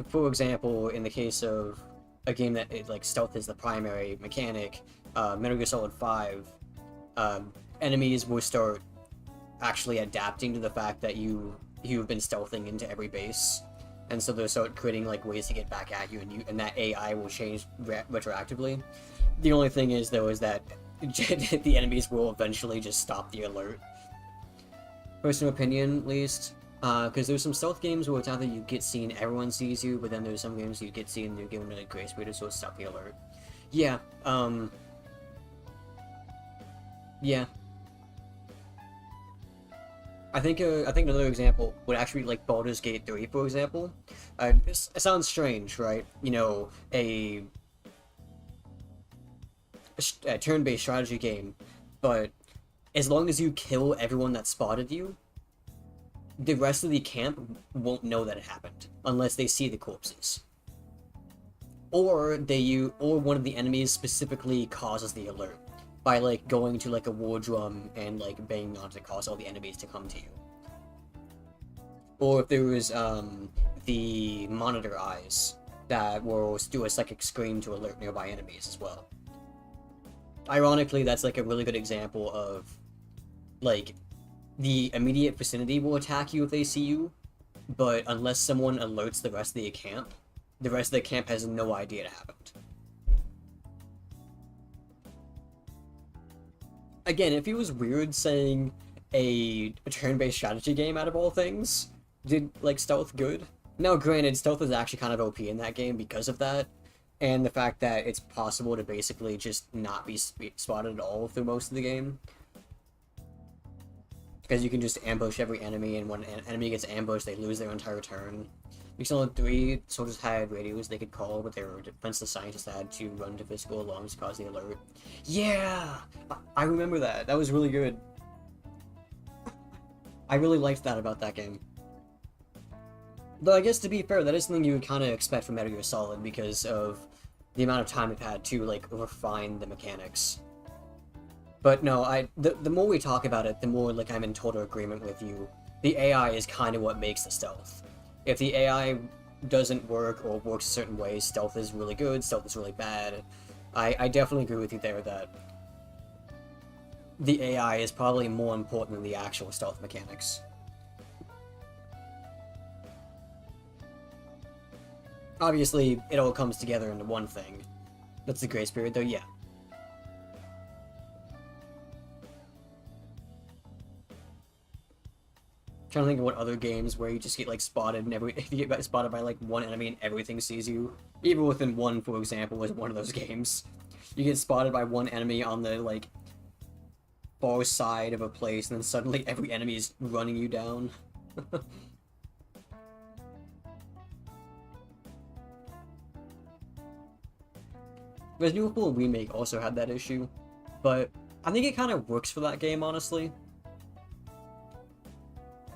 for example, in the case of a game that, like, stealth is the primary mechanic, Metal Gear Solid 5, enemies will start actually adapting to the fact that you've been stealthing into every base, and so they'll start creating, like, ways to get back at you, and that AI will change retroactively. The only thing is, though, is that the enemies will eventually just stop the alert. Personal opinion, at least. Because there's some stealth games where it's either you get seen, everyone sees you, but then there's some games you get seen and you're given a grace period, so it's stop the alert. Yeah, yeah. I think another example would actually be, like, Baldur's Gate 3, for example. It sounds strange, right? You know, a turn-based strategy game, but as long as you kill everyone that spotted you, the rest of the camp won't know that it happened unless they see the corpses, or one of the enemies specifically causes the alert by, like, going to, like, a war drum and, like, banging on to cause all the enemies to come to you. Or if there was the monitor eyes that will do a psychic scream to alert nearby enemies as well. Ironically, that's, like, a really good example of, like, the immediate vicinity will attack you if they see you, but unless someone alerts the rest of the camp has no idea it happened. Again, it feels weird saying a turn-based strategy game out of all things did, like, stealth good. Now, granted, stealth is actually kind of OP in that game because of that, and the fact that it's possible to basically just not be spotted at all through most of the game. Because you can just ambush every enemy, and when an enemy gets ambushed, they lose their entire turn. Solid 3 soldiers had radios they could call, but their defenseless scientists had to run to physical alarms to cause the alert. Yeah! I remember that. That was really good. I really liked that about that game. Though I guess, to be fair, that is something you would kind of expect from Metal Gear Solid because of the amount of time they've had to, like, refine the mechanics. But no, the more we talk about it, the more, like, I'm in total agreement with you. The AI is kind of what makes the stealth. If the AI doesn't work or works a certain way, stealth is really good, stealth is really bad. I definitely agree with you there that the AI is probably more important than the actual stealth mechanics. Obviously, it all comes together into one thing. That's the grace period, though, yeah. Trying to think of what other games where you just get, like, spotted and if you get spotted by, like, one enemy and everything sees you. Evil Within 1, for example, is one of those games. You get spotted by one enemy on the, like, far side of a place, and then suddenly every enemy is running you down. Resident Evil Remake also had that issue, but I think it kind of works for that game, honestly.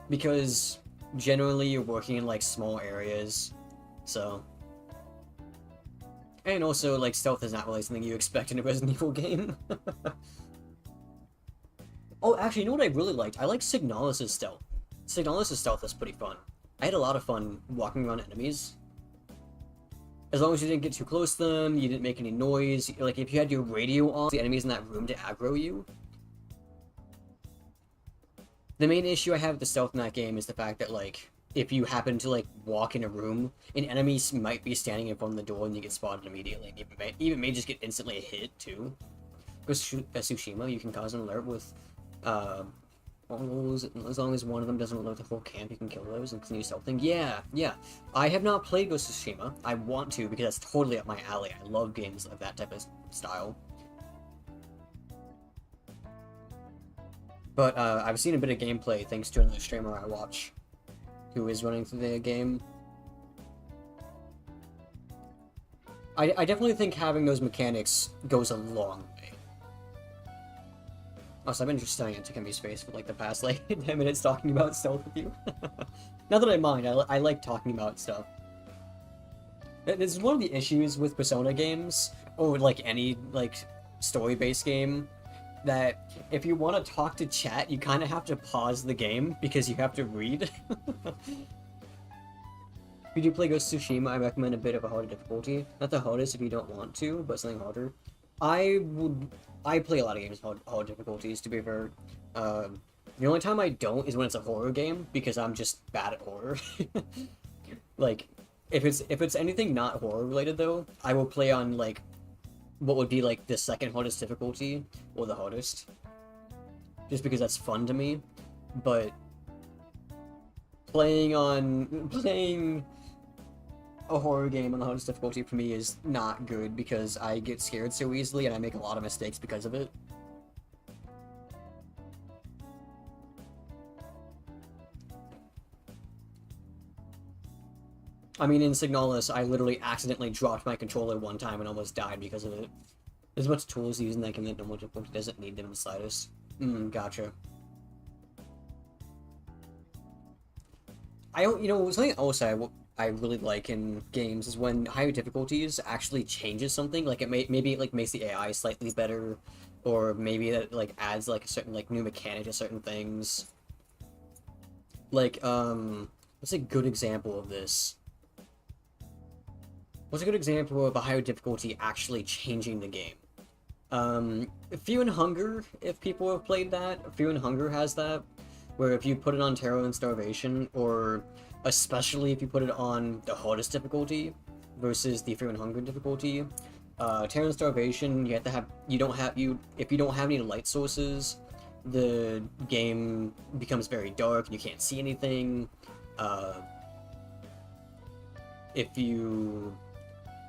Because generally you're working in, like, small areas, so... And also, like, stealth is not really something you expect in a Resident Evil game. Oh, actually, you know what I really liked? I liked Signalis' stealth. Signalis' stealth is pretty fun. I had a lot of fun walking around enemies. As long as you didn't get too close to them, you didn't make any noise, like, if you had your radio on, the enemies in that room to aggro you. The main issue I have with the stealth in that game is the fact that, like, if you happen to, like, walk in a room, an enemy might be standing in front of the door and you get spotted immediately. And you even may just get instantly hit, too. Because Tsushima, you can cause an alert with, as long as one of them doesn't load the whole camp, you can kill those and continue stealthing. Yeah, yeah. I have not played Ghost of Tsushima. I want to because that's totally up my alley. I love games of that type of style. But I've seen a bit of gameplay thanks to another streamer I watch who is running through the game. I definitely think having those mechanics goes a long way. Also, I've been just staring into Kimmy's face for like the past like 10 minutes talking about stealth with you. Not that I mind, I like talking about stuff. This is one of the issues with Persona games, or like any like story-based game, that if you want to talk to chat, you kind of have to pause the game because you have to read. If you do play Ghost of Tsushima, I recommend a bit of a harder difficulty. Not the hardest if you don't want to, but something harder. I play a lot of games with hard difficulties, to be fair. The only time I don't is when it's a horror game, because I'm just bad at horror. Like, if it's anything not horror related though, I will play on like what would be like the second hardest difficulty, or the hardest. Just because that's fun to me. But playing a horror game on the hardest difficulty for me is not good because I get scared so easily and I make a lot of mistakes because of it. I mean, in Signalis, I literally accidentally dropped my controller one time and almost died because of it. There's a bunch of tools using that game that normal difficulty doesn't need them in the slightest. Gotcha. Something else I really like in games is when higher difficulties actually changes something. Like maybe it like makes the AI slightly better, or maybe that like adds like a certain like new mechanic to certain things. Like what's a good example of this? What's a good example of a higher difficulty actually changing the game? Fear and Hunger, if people have played that, Fear and Hunger has that, where if you put it on Terror and Starvation, or especially if you put it on the hardest difficulty versus the Fear and Hunger difficulty, Terror and Starvation, if you don't have any light sources, the game becomes very dark and you can't see anything.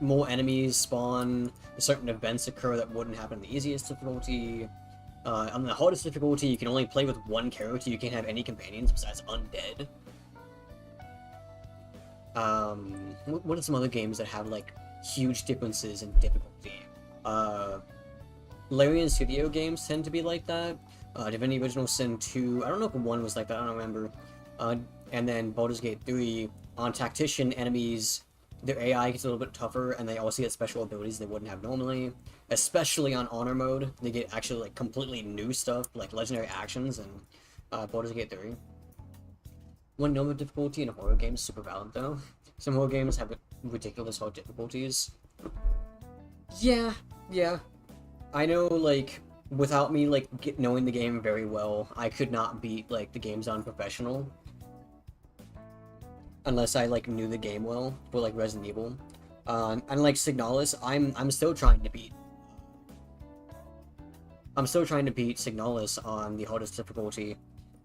More enemies spawn, certain events occur that wouldn't happen in the easiest difficulty. On the hardest difficulty, you can only play with one character, you can't have any companions besides undead. What are some other games that have, like, huge differences in difficulty? Larian Studio games tend to be like that. Divinity Original Sin 2, I don't know if 1 was like that, I don't remember. And then Baldur's Gate 3, on Tactician, enemies, their AI gets a little bit tougher, and they also get special abilities they wouldn't have normally. Especially on Honor Mode, they get actually, like, completely new stuff, like legendary actions, and Baldur's Gate 3. One normal difficulty in a horror game is super valid, though. Some horror games have ridiculous hard difficulties. Yeah. I know, like, without me, like, knowing the game very well, I could not beat, like, the games on Professional. Unless I, like, knew the game well, for, like, Resident Evil. And, like, Signalis, I'm still trying to beat. I'm still trying to beat Signalis on the hardest difficulty.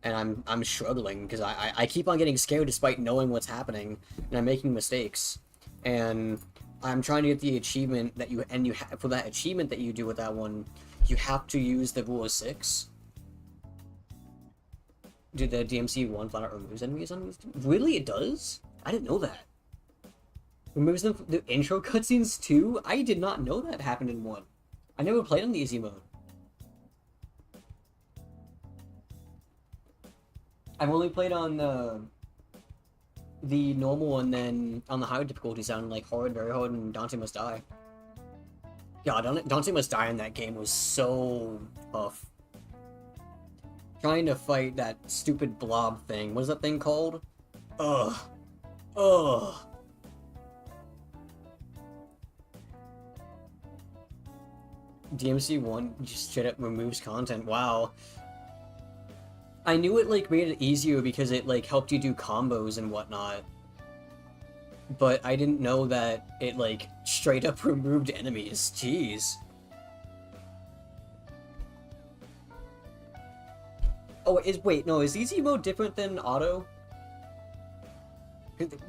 And I'm struggling, because I keep on getting scared despite knowing what's happening, and I'm making mistakes. And I'm trying to get the achievement that for that achievement that you do with that one, you have to use the rule of 6. Dude, the DMC 1 flat out removes enemies on these? Really? It does? I didn't know that. Removes them from the intro cutscenes too? I did not know that happened in 1. I never played on the easy mode. I've only played on the normal, and then on the higher difficulty sound like hard, very hard, and Dante Must Die. Yeah, Dante Must Die in that game was so tough. Trying to fight that stupid blob thing. What is that thing called? Ugh. DMC 1 just straight up removes content. Wow. I knew it, like, made it easier because it, like, helped you do combos and whatnot. But I didn't know that it, like, straight up removed enemies. Jeez. Oh, wait, no, is easy mode different than auto?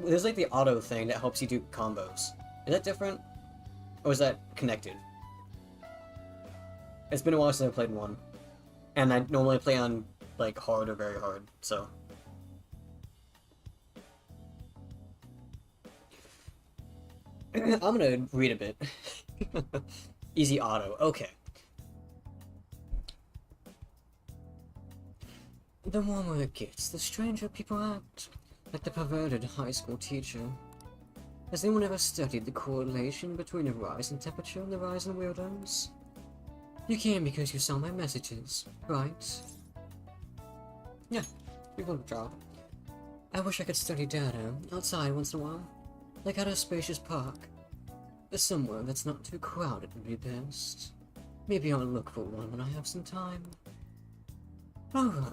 There's like the auto thing that helps you do combos. Is that different? Or is that connected? It's been a while since I played one. And I normally play on, like, hard or very hard, so... I'm gonna read a bit. Easy auto, okay. The warmer it gets, the stranger people act. Like the perverted high school teacher. Has anyone ever studied the correlation between the rise in temperature and the rise in weirdos? You can because you saw my messages, right? Yeah, you got a job. I wish I could study data outside once in a while, like at a spacious park. Somewhere that's not too crowded would be best. Maybe I'll look for one when I have some time. Alright,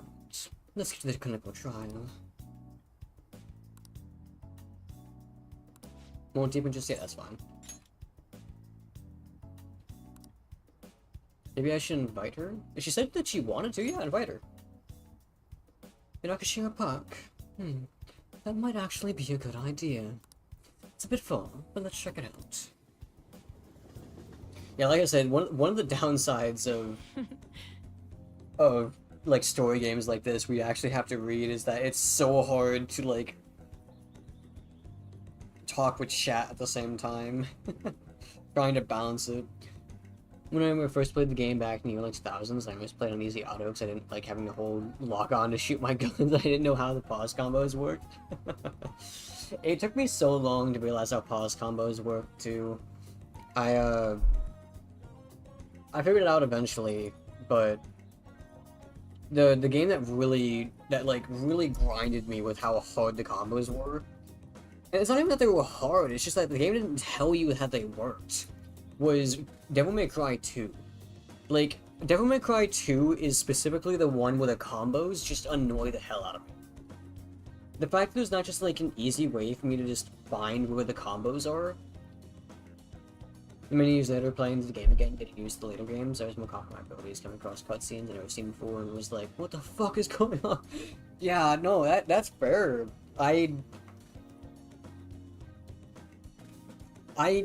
let's get to the clinical trial. Won't even just say that's fine. Maybe I should invite her? She said that she wanted to, yeah, invite her. In Akashira Park. That might actually be a good idea. It's a bit far, but let's check it out. Yeah, like I said, one of the downsides of like story games like this where you actually have to read is that it's so hard to like talk with chat at the same time. Trying to balance it. When I first played the game back in the early 2000s, I always played on easy auto because I didn't like having to hold lock on to shoot my guns. I didn't know how the pause combos worked. It took me so long to realize how pause combos work too. I figured it out eventually, but the game that really grinded me with how hard the combos were. And it's not even that they were hard, it's just that the game didn't tell you how they worked. Was Devil May Cry 2. Like, Devil May Cry 2 is specifically the one where the combos just annoy the hell out of me. The fact that there's not just like an easy way for me to just find where the combos are. Many years later, playing the game again, getting used to the later games, I was more confident in my abilities, coming across cutscenes I've never seen before, and was like, what the fuck is going on? Yeah, no, that's fair. I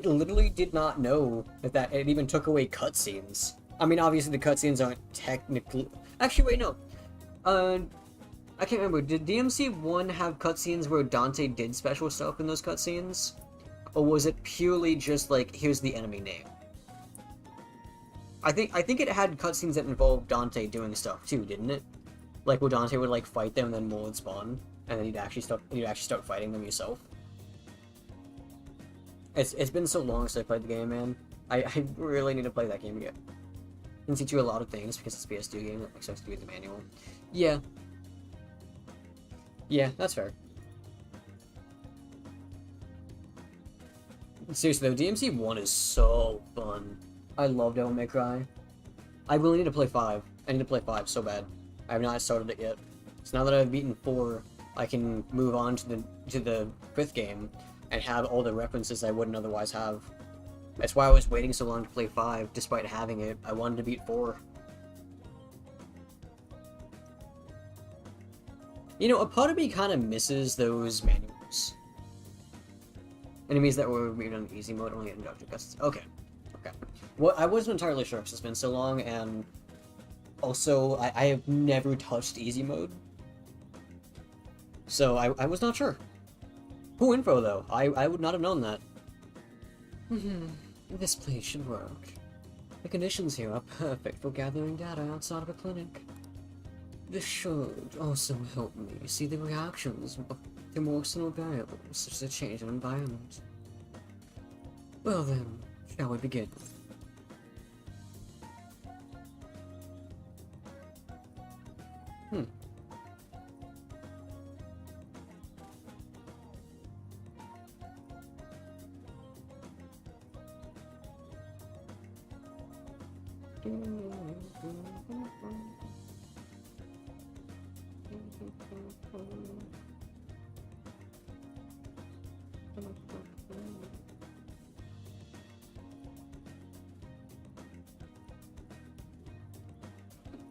literally did not know that it even took away cutscenes. I mean, obviously the cutscenes aren't technically... Actually, wait, no. I can't remember. Did DMC1 have cutscenes where Dante did special stuff in those cutscenes? Or was it purely just like, here's the enemy name? I think it had cutscenes that involved Dante doing stuff too, didn't it? Like where Dante would like fight them and then more would spawn, and then you'd actually start fighting them yourself. It's been so long since I played the game, man. I really need to play that game again. It can teach you a lot of things because it's a PS2 game that expects to do the manual. Yeah. Yeah, that's fair. Seriously though, DMC 1 is so fun. I love Devil May Cry. I really need to play 5. I need to play 5 so bad. I have not started it yet. So now that I've beaten 4, I can move on to the 5th game and have all the references I wouldn't otherwise have. That's why I was waiting so long to play 5, despite having it. I wanted to beat 4. You know, a part of me kind of misses those manuals. Enemies that were read on easy mode only get inducted cutscenes. Okay. Okay. Well, I wasn't entirely sure because it's been so long, and also, I have never touched easy mode. So, I was not sure. Cool info, though. I would not have known that. This place should work. The conditions here are perfect for gathering data outside of a clinic. This should also help me see the reactions to more external variables, such as a change in environment. Well then, shall we begin?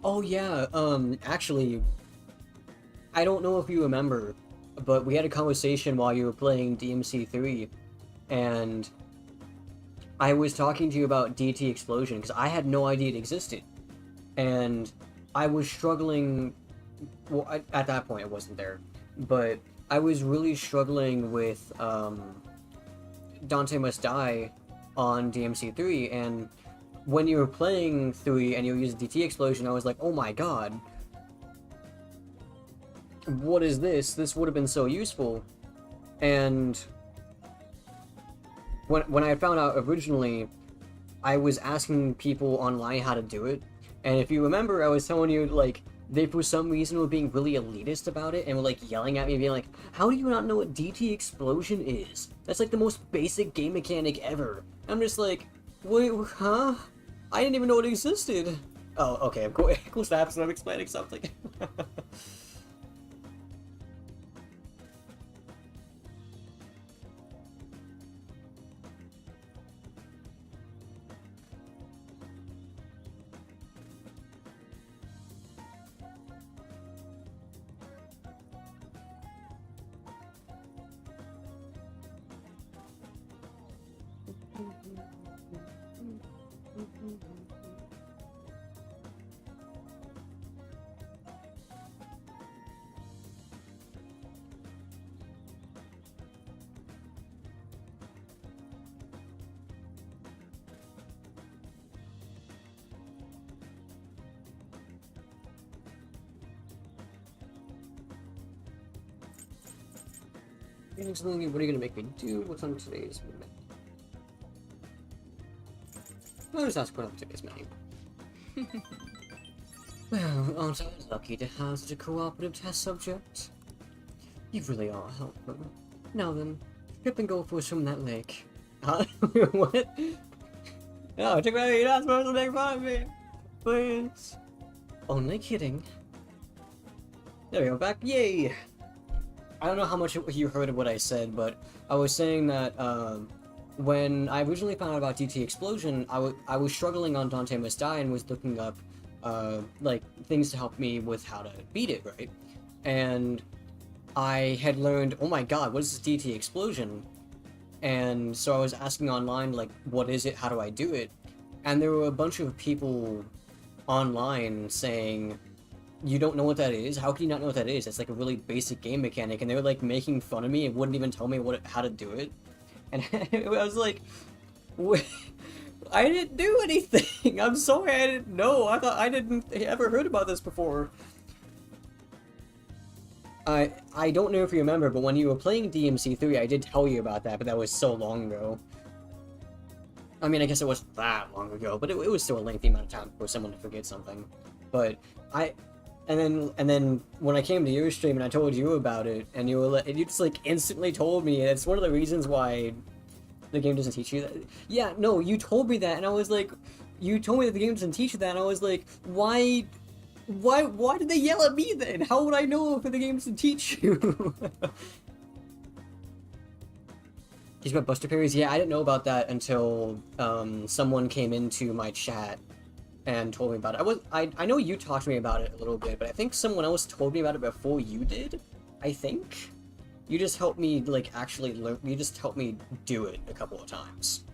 Oh yeah, actually, I don't know if you remember, but we had a conversation while you were playing DMC3, and I was talking to you about DT Explosion, because I had no idea it existed. And I was struggling, well, at that point it wasn't there, but I was really struggling with Dante Must Die on DMC3, and when you were playing 3 and you were using DT Explosion, I was like, oh my god, what is this? This would have been so useful. And when I found out originally, I was asking people online how to do it, and if you remember, I was telling you, like, they for some reason were being really elitist about it, and were like yelling at me, being like, how do you not know what DT Explosion is? That's like the most basic game mechanic ever. I'm just like, wait, huh? I didn't even know it existed. Oh, okay, of course that happens when I'm explaining something. What are you gonna make me do? What's on today's menu? I'll just ask what on today's menu. Well, aren't I lucky to have such a cooperative test subject? You really are helpful. Now then, skip and go for a swim in that lake. Huh? What? No, take me, you're not supposed to make fun of me! Please! Only kidding. There we go, back, yay! I don't know how much you heard of what I said, but I was saying that, when I originally found out about DT Explosion, I was struggling on Dante Must Die and was looking up, like, things to help me with how to beat it, right? And I had learned, oh my god, what is this DT Explosion? And so I was asking online, like, what is it, how do I do it? And there were a bunch of people online saying, you don't know what that is? How can you not know what that is? It's like a really basic game mechanic, and they were like making fun of me and wouldn't even tell me how to do it. And I was like, I didn't do anything. I'm sorry, I didn't know. I thought I didn't ever heard about this before. I don't know if you remember, but when you were playing DMC3, I did tell you about that, but that was so long ago. I mean, I guess it wasn't that long ago, but it was still a lengthy amount of time for someone to forget something. But and then when I came to your stream and I told you about it, and you just like instantly told me, and it's one of the reasons why the game doesn't teach you that. Yeah, no, you told me that, and I was like, you told me that the game doesn't teach you that, and I was like, why did they yell at me then? How would I know if the game doesn't teach you? He's got Buster Parries? Yeah, I didn't know about that until someone came into my chat and told me about it. I know you talked to me about it a little bit, but I think someone else told me about it before you did. I think you just helped me like actually learn. You just helped me do it a couple of times.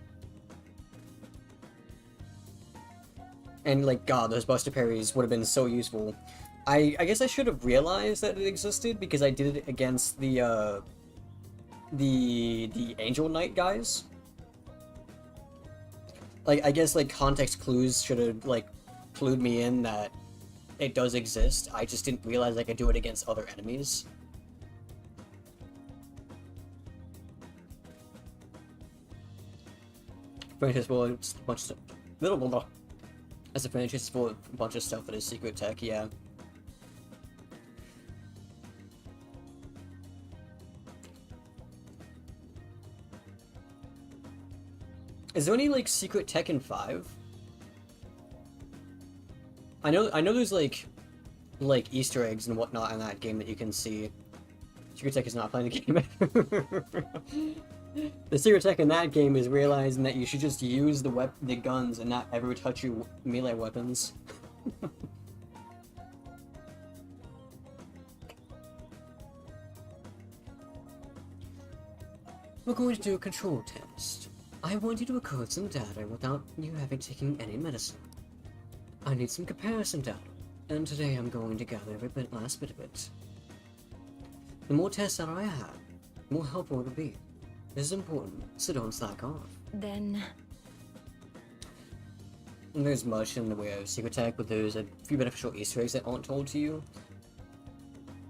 And like, god, those Buster Parries would have been so useful. I guess I should have realized that it existed because I did it against the Angel Knight guys. Like, I guess, like, context clues should have, like, clued me in that it does exist. I just didn't realize I could do it against other enemies. Franchise full of a bunch of stuff. As a franchise full of a bunch of stuff that is secret tech, yeah. Is there any, like, secret tech in 5? I know there's, like, Easter eggs and whatnot in that game that you can see. Secret tech is not playing the game. The secret tech in that game is realizing that you should just use the guns and not ever touch your melee weapons. We're going to do a control test. I want you to record some data without you having taken any medicine. I need some comparison data, and today I'm going to gather every last bit of it. The more test data I have, the more helpful it'll be. This is important, so don't slack off. Then... And there's much in the way of secret tech, but there's a few beneficial Easter eggs that aren't told to you.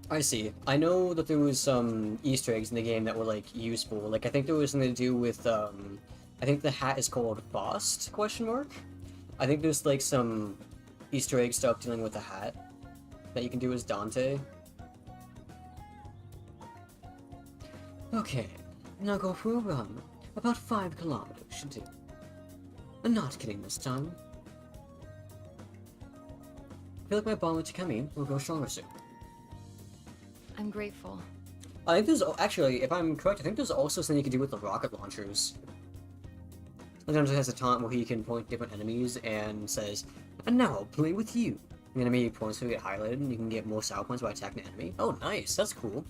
I see. I know that there was some Easter eggs in the game that were, like, useful. Like, I think there was something to do with, I think the hat is called Faust, question mark? I think there's, like, some Easter egg stuff dealing with the hat that you can do as Dante. Okay, now go for a run. About 5 kilometers should do. I'm not kidding this time. I feel like my bond with Takemi will grow stronger soon. I'm grateful. I think there's, actually, if I'm correct, I think there's also something you can do with the rocket launchers. Sometimes it has a taunt where he can point different enemies and says, and now I'll play with you. The enemy points will get highlighted and you can get more style points by attacking the enemy. Oh, nice, that's cool.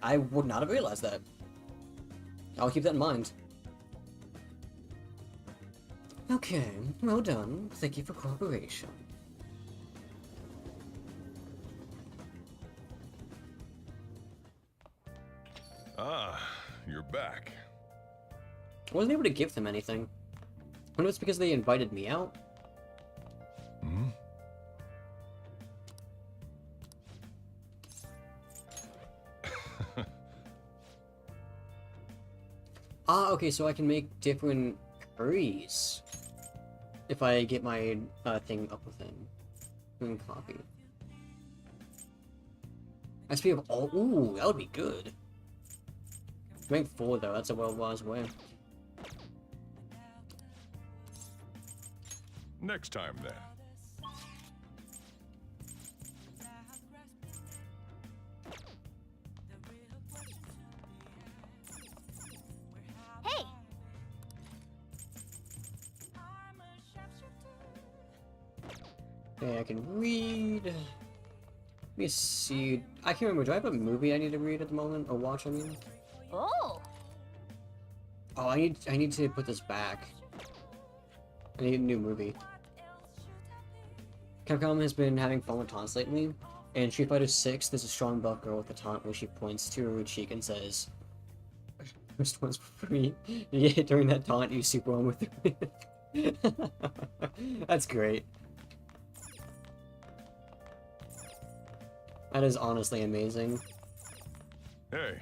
I would not have realized that. I'll keep that in mind. Okay, well done. Thank you for cooperation. Ah, you're back. I wasn't able to give them anything. I wonder if it's because they invited me out. Hmm? Ah, okay, so I can make different curries. If I get my thing up with him. And copy. SP of all. Ooh, that would be good. Make 4 though, that's a well-wise way. Next time, then. Hey! Okay, I can read. Let me see. I can't remember. Do I have a movie I need to read at the moment? Or watch, I mean? Oh! Oh, I need to put this back. I need a new movie. Capcom has been having fun with taunts lately. In Street Fighter 6, there's a strong buff girl with a taunt where she points to her cheek and says, "First one's for free." You get during that taunt, you super on with her. That's great. That is honestly amazing. Hey.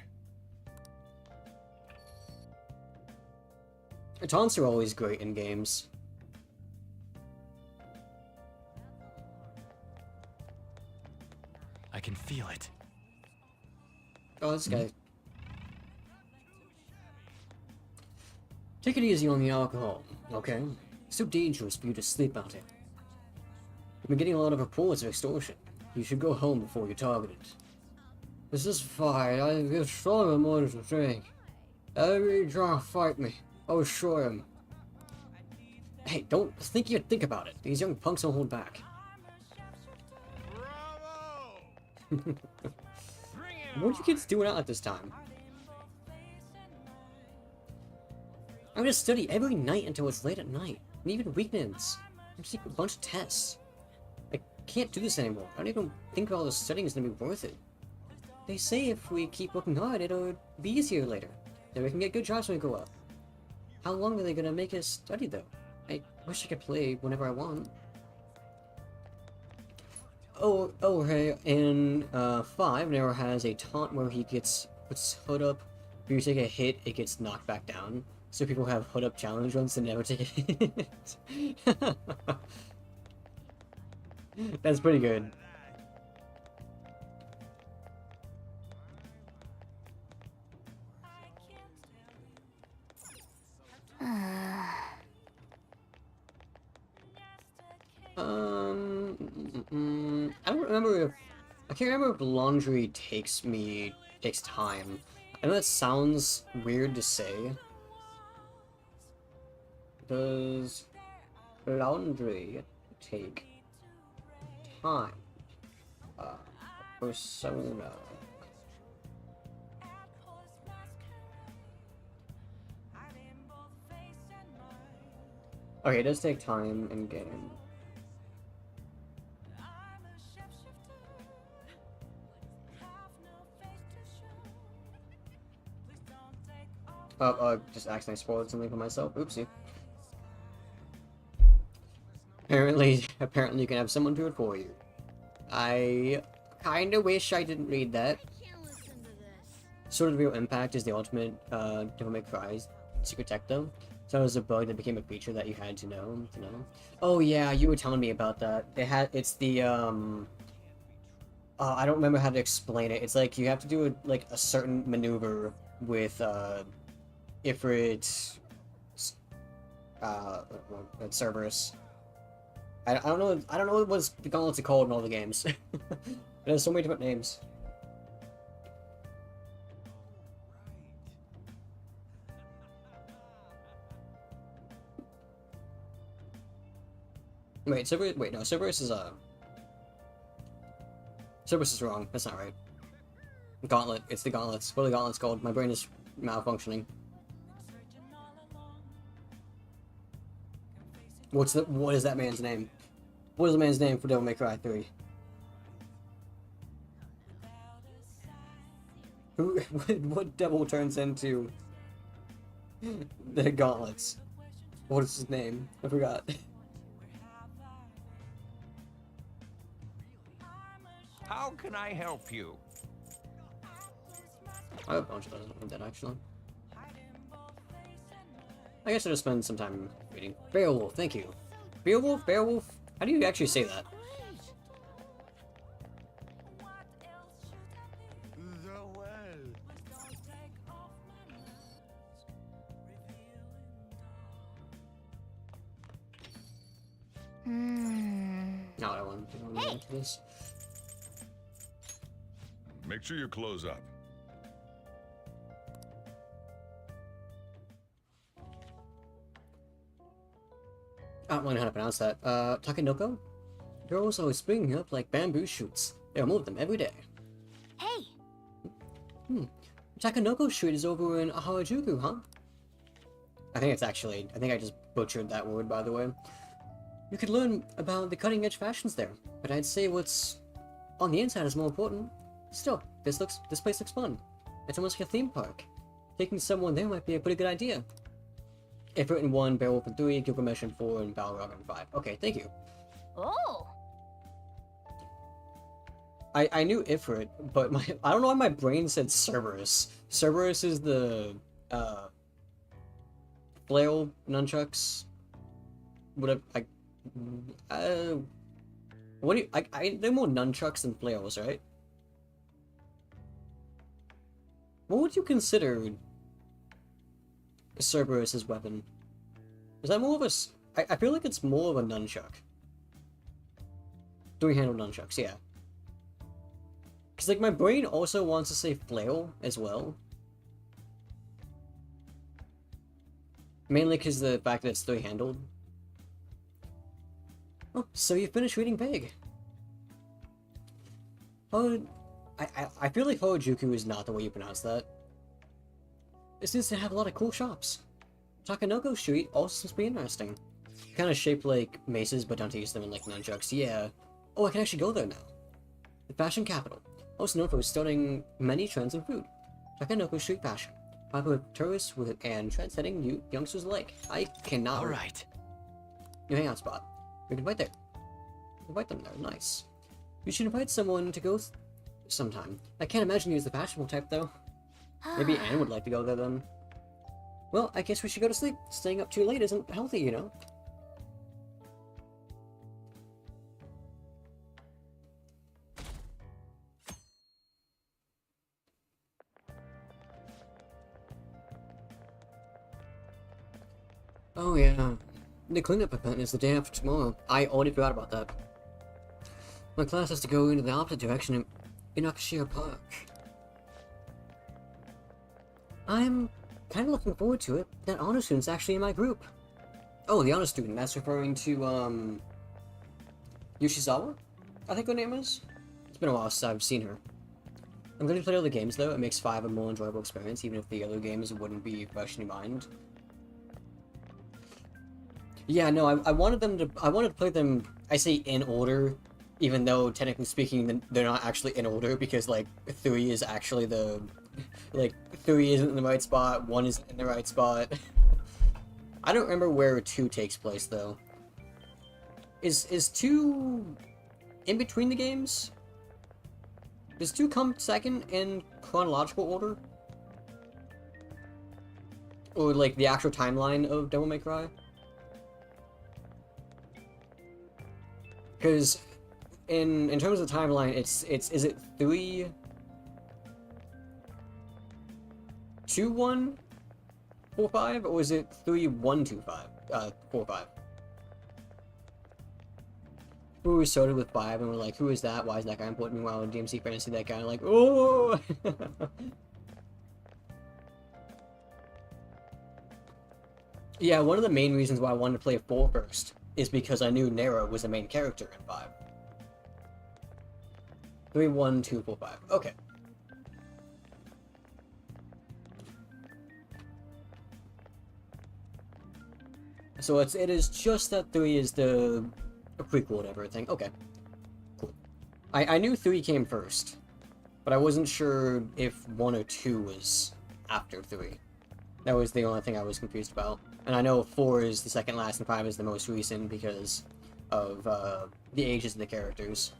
Taunts are always great in games. I can feel it. Oh, this guy. Take it easy on the alcohol, okay? It's too dangerous for you to sleep out here. I've been getting a lot of reports of extortion. You should go home before you're targeted. This is fine. I get stronger more than a drink. Every try to fight me. I'll show him. Hey, don't think you think about it. These young punks don't hold back. What are you kids doing out at this time? I'm gonna study every night until it's late at night, and even weekends. I'm just taking a bunch of tests. I can't do this anymore. I don't even think all the studying is gonna be worth it. They say if we keep working hard, it'll be easier later. Then we can get good jobs when we grow up. How long are they gonna make us study, though? I wish I could play whenever I want. Oh, hey, in 5, Nero has a taunt where he puts hood up. If you take a hit, it gets knocked back down. So people have hood up challenge runs to never take a hit. That's pretty good. I don't remember if... I can't remember if laundry takes time. I know that sounds weird to say. Does laundry take time? Persona. Okay, it does take time in game. Just accidentally spoiled something for myself. Oopsie. Apparently you can have someone do it for you. I kinda wish I didn't read that. I can't listen to this. Sort of Real Impact is the ultimate Devil May Cry secret tech though. So it was a bug that became a feature that you had to know. Oh yeah, you were telling me about that. It's the I don't remember how to explain it. It's like you have to do a certain maneuver with Ifrit Cerberus. I don't know what the gauntlets are called in all the games. There's so many different names. Wait, Cerberus. Wait, no, Cerberus is Cerberus is wrong. That's not right. Gauntlet. It's the gauntlets. What are the gauntlets called? My brain is malfunctioning. What is that man's name? What is the man's name for Devil May Cry 3? What devil turns into the gauntlets? What is his name? I forgot. How can I help you? I have a bunch of those on that actually. I guess I'll just spend some time reading. Beowulf, thank you. Beowulf? Beowulf? How do you actually say that? No, I don't want to go into this. Make sure you close up. I don't know how to pronounce that. Takenoko? Girls always springing up like bamboo shoots. They remove them every day. Hey! Takenoko Street is over in Harajuku, huh? I think I just butchered that word, by the way. You could learn about the cutting-edge fashions there, but I'd say what's on the inside is more important. Still, this place looks fun. It's almost like a theme park. Taking someone there might be a pretty good idea. Ifrit in 1, Beowulf in 3, Gilgamesh in 4, and Balrog in 5. Okay, thank you. Oh! I knew Ifrit, but I don't know why my brain said Cerberus. Cerberus is the flail nunchucks. What do you they're more nunchucks than flails, right? What would you consider Cerberus's weapon? Is that more of a... I feel like it's more of a nunchuck. Three-handled nunchucks, yeah. Because, like, my brain also wants to say flail as well. Mainly because the fact that it's three-handled. Oh, so you finished reading Pig. Oh, I feel like Harajuku is not the way you pronounce that. It seems to have a lot of cool shops. Takenoko Street also seems to be interesting. Kind of shaped like maces, but don't use them in like nunchucks. Yeah. Oh, I can actually go there now. The fashion capital, also known for starting many trends in food. Takenoko Street fashion, popular with tourists and trend-setting youngsters alike. I cannot. All right. New hangout spot. We can invite there. Invite them there. Nice. You should invite someone to go sometime. I can't imagine you as the fashionable type though. Maybe Anne would like to go there then. Well, I guess we should go to sleep. Staying up too late isn't healthy, you know. Oh yeah. The cleanup event is the day after tomorrow. I already forgot about that. My class has to go into the opposite direction in Akashira Park. I'm kind of looking forward to it. That honor student's actually in my group. Oh, the honor student. That's referring to, Yoshizawa? I think her name is? It's been a while since I've seen her. I'm going to play other games, though. It makes 5 a more enjoyable experience, even if the other games wouldn't be fresh in your mind. Yeah, no, I wanted them to. I wanted to play them. I say in order, even though technically speaking, they're not actually in order because like 3 is actually the like 3 isn't in the right spot, 1 isn't in the right spot. I don't remember where 2 takes place though. Is 2 in between the games? Does 2 come second in chronological order? Or like the actual timeline of Devil May Cry? Because in terms of timeline, it's is it 3 2 1 4 5 or is it 3 1 2 5 4 5? We started with 5 and we're like, who is that? Why is that guy important? Meanwhile, in DMC Fantasy, that guy like, oh. Yeah, one of the main reasons why I wanted to play 4 first is because I knew Nero was the main character in 5. 3 1 2 4 5. Okay. So it is just that 3 is the prequel to everything. Okay. Cool. I knew 3 came first, but I wasn't sure if 1 or 2 was after 3. That was the only thing I was confused about. And I know 4 is the second last and 5 is the most recent because of the ages of the characters.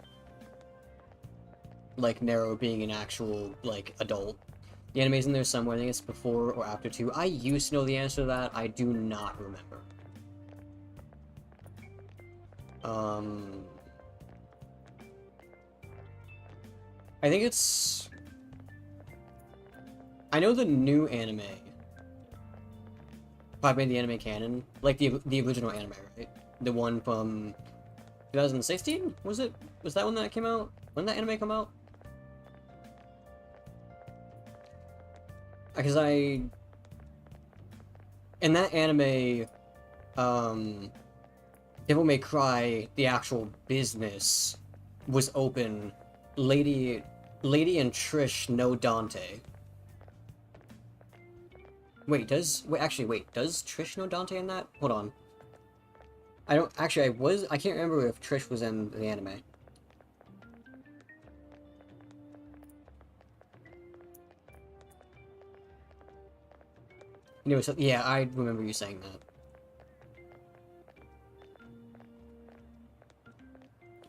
Like Nero being an actual, like, adult. The anime's in there somewhere. I think it's before or after 2. I used to know the answer to that. I do not remember. I think it's... I know the new anime probably made the anime canon. Like the original anime, right? The one from 2016? Was it? Was that when that came out? When did that anime come out? Because in that anime, Devil May Cry, the actual business, was open. Lady and Trish know Dante. Wait, does Trish know Dante in that? Hold on. I can't remember if Trish was in the anime. Anyway, so, yeah, I remember you saying that.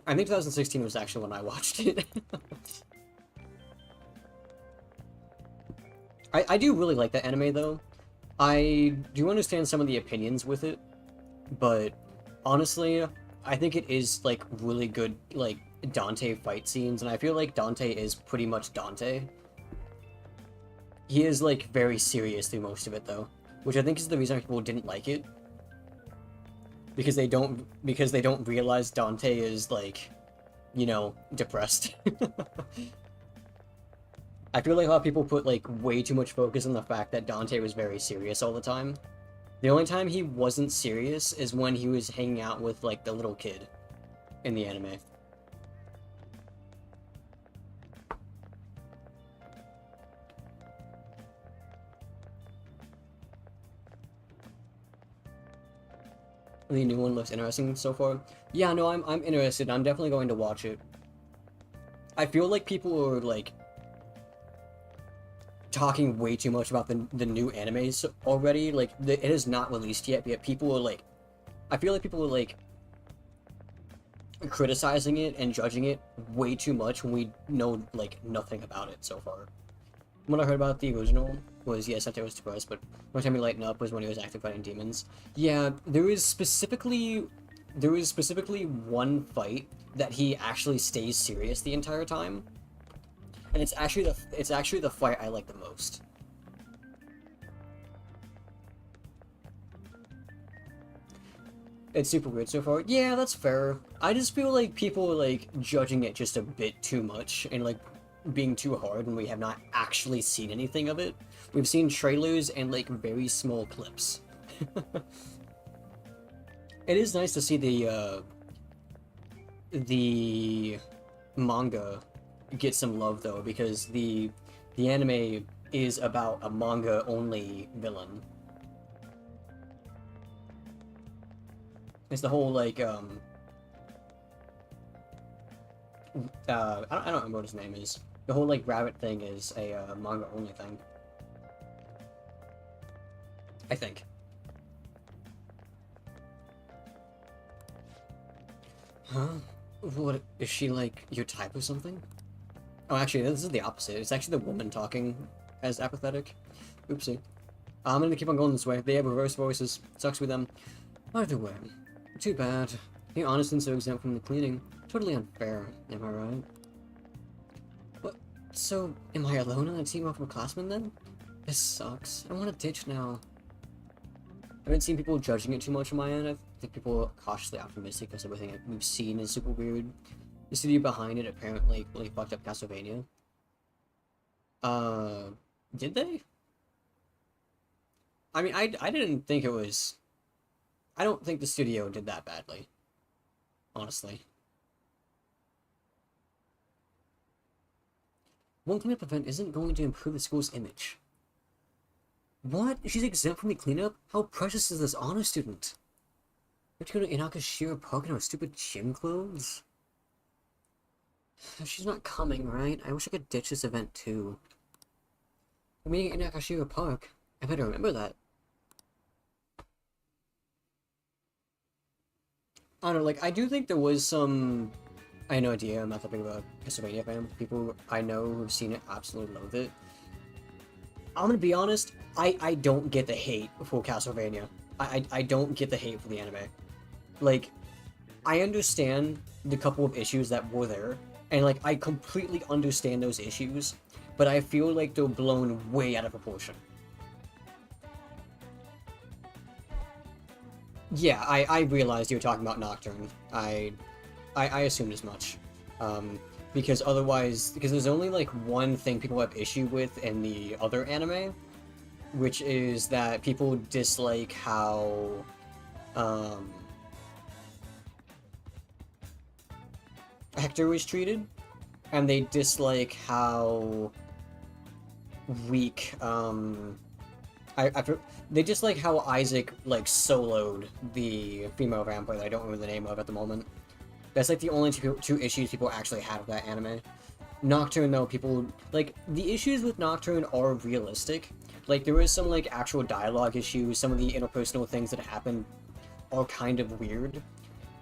I think 2016 was actually when I watched it. I do really like that anime, though. I do understand some of the opinions with it, but honestly, I think it is, like, really good, like, Dante fight scenes, and I feel like Dante is pretty much Dante. He is, like, very serious through most of it, though, which I think is the reason people didn't like it. Because they don't realize Dante is, like, you know, depressed. I feel like a lot of people put, like, way too much focus on the fact that Dante was very serious all the time. The only time he wasn't serious is when he was hanging out with, like, the little kid in the anime. The new one looks interesting so far. Yeah, no, I'm interested. I'm definitely going to watch it. I feel like people are, like, talking way too much about the new animes already. Like, it is not released yet people are, like... I feel like people are, like, criticizing it and judging it way too much when we know, like, nothing about it so far. What I heard about the original was, yes, Sente was depressed, but one time he lightened up was when he was active fighting demons. Yeah, there was specifically one fight that he actually stays serious the entire time. And it's actually the fight I like the most. It's super weird so far. Yeah, that's fair. I just feel like people are, like, judging it just a bit too much and, like, being too hard when we have not actually seen anything of it. We've seen trailers and, like, very small clips. It is nice to see the manga get some love, though, because the anime is about a manga-only villain. It's the whole, like, I don't remember what his name is. The whole, like, rabbit thing is a, manga-only thing. I think. Huh? What, is she, like, your type or something? Oh, actually, this is the opposite. It's actually the woman talking as apathetic. Oopsie. I'm gonna keep on going this way. They have reverse voices. Sucks with them. Either way. Too bad. Being honest and so exempt from the cleaning. Totally unfair, am I right? What? So, am I alone on a team of upperclassmen then? This sucks. I want to ditch now. I haven't seen people judging it too much on my end. I think people are cautiously optimistic because everything we've seen is super weird. The studio behind it apparently really fucked up Castlevania. Did they? I mean, I didn't think it was... I don't think the studio did that badly. Honestly. One cleanup event isn't going to improve the school's image. What? She's exempt from the cleanup? How precious is this honor student? You have to go to Inakashira Park in her stupid gym clothes? She's not coming, right? I wish I could ditch this event too. We're meeting at Inakashira Park. I better remember that. I don't know, like, I do think there was some... I have no idea, I'm not that big of a Castlevania fan. People I know who've seen it absolutely loathe it. I'm gonna be honest, I don't get the hate for Castlevania. I don't get the hate for the anime. Like, I understand the couple of issues that were there, and, like, I completely understand those issues, but I feel like they're blown way out of proportion. Yeah, I realized you were talking about Nocturne. I assumed as much. Because otherwise, because there's only like one thing people have issue with in the other anime, which is that people dislike how, Hector was treated, and they dislike how weak, they just like how Isaac, like, soloed the female vampire that I don't remember the name of at the moment. That's, like, the only two issues people actually had with that anime. Nocturne, though, people... Like, the issues with Nocturne are realistic. Like, there is some, like, actual dialogue issues. Some of the interpersonal things that happen are kind of weird.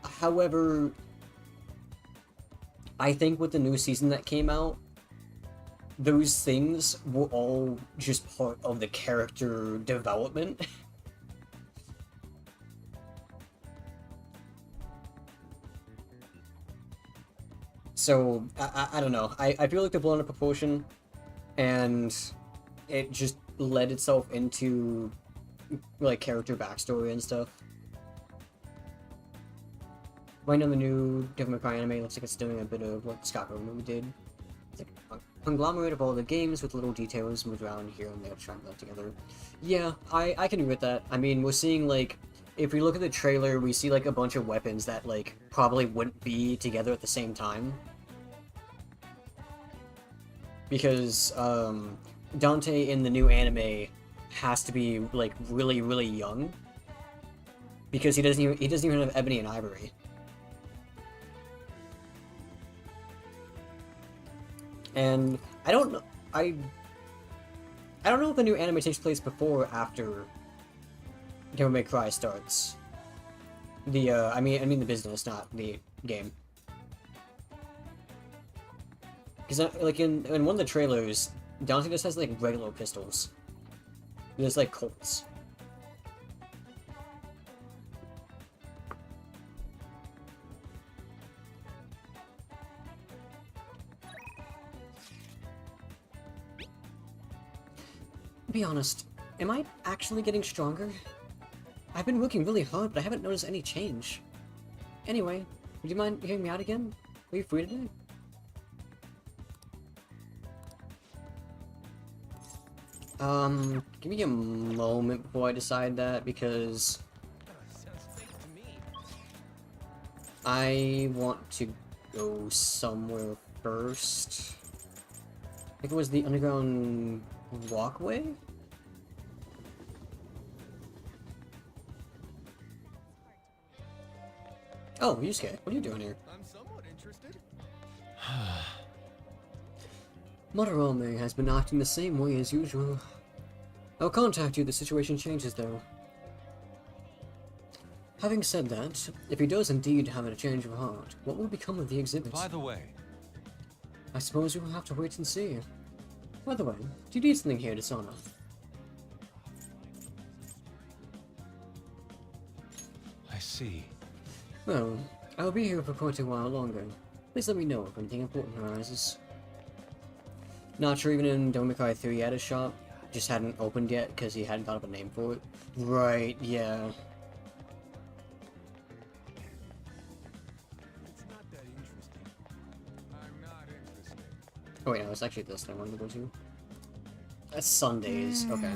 However, I think with the new season that came out, those things were all just part of the character development. So, I don't know. I feel like they're blown out of proportion, and it just led itself into, like, character backstory and stuff. Right now, the new Devil May Cry anime looks like it's doing a bit of what Scott Pilgrim did. It's like a conglomerate of all the games with little details moved around here and there to try and blend together. Yeah, I can agree with that. I mean, we're seeing, like, if we look at the trailer, we see, like, a bunch of weapons that, like, probably wouldn't be together at the same time. Because, Dante in the new anime has to be, like, really, really young. Because he doesn't even have Ebony and Ivory. And I don't know, I don't know if the new anime takes place before or after Devil May Cry starts. The, I mean the business, not the game. Because, like, in one of the trailers, Dante just has, like, regular pistols. There's, like, Colts. Be honest, am I actually getting stronger? I've been working really hard, but I haven't noticed any change. Anyway, would you mind hearing me out again? Are you free today? Give me a moment before I decide that, because I want to go somewhere first. I think it was the underground walkway? Oh, Yusuke, what are you doing here? I'm somewhat interested. Madarame has been acting the same way as usual. I'll contact you if the situation changes, though. Having said that, if he does indeed have a change of heart, what will become of the exhibit? By the way, I suppose we will have to wait and see. By the way, do you need something here, Dishonor? I see. Well, I will be here for quite a while longer. Please let me know if anything important arises. Not sure even in Devil May Cry 3 he had a shop, just hadn't opened yet because he hadn't thought of a name for it. Right, yeah. It's not that interesting. I'm not interested. Oh wait, no, it's actually this that I wanted to go to. That's Sundays, okay.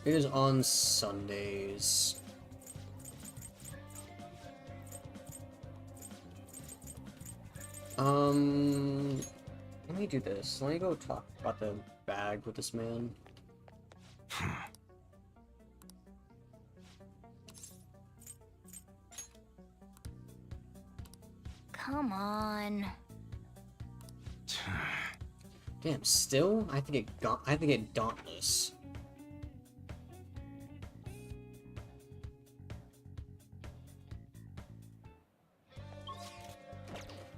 It is on Sundays. Let me do this. Let me go talk about the bag with this man. Come on. Damn, still? I think it Dauntless.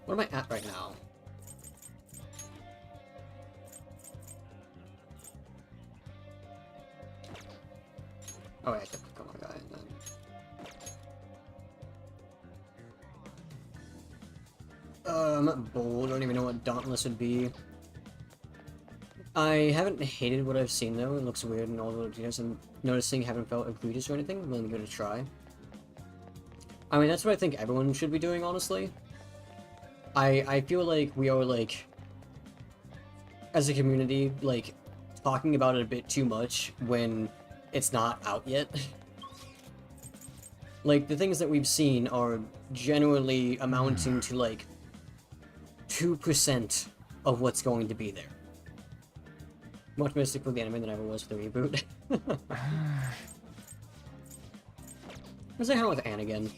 What am I at right now? Oh wait, I can click on my guy and then... I'm at bold, I don't even know what Dauntless would be. I haven't hated what I've seen though, it looks weird and all the details I'm noticing haven't felt egregious or anything. I'm willing to give it a try. I mean, that's what I think everyone should be doing, honestly. I feel like we are, like, as a community, like, talking about it a bit too much when it's not out yet. Like, the things that we've seen are generally amounting to, like, 2% of what's going to be there. More optimistic for the anime than I ever was for the reboot. Let's say how with Anne again.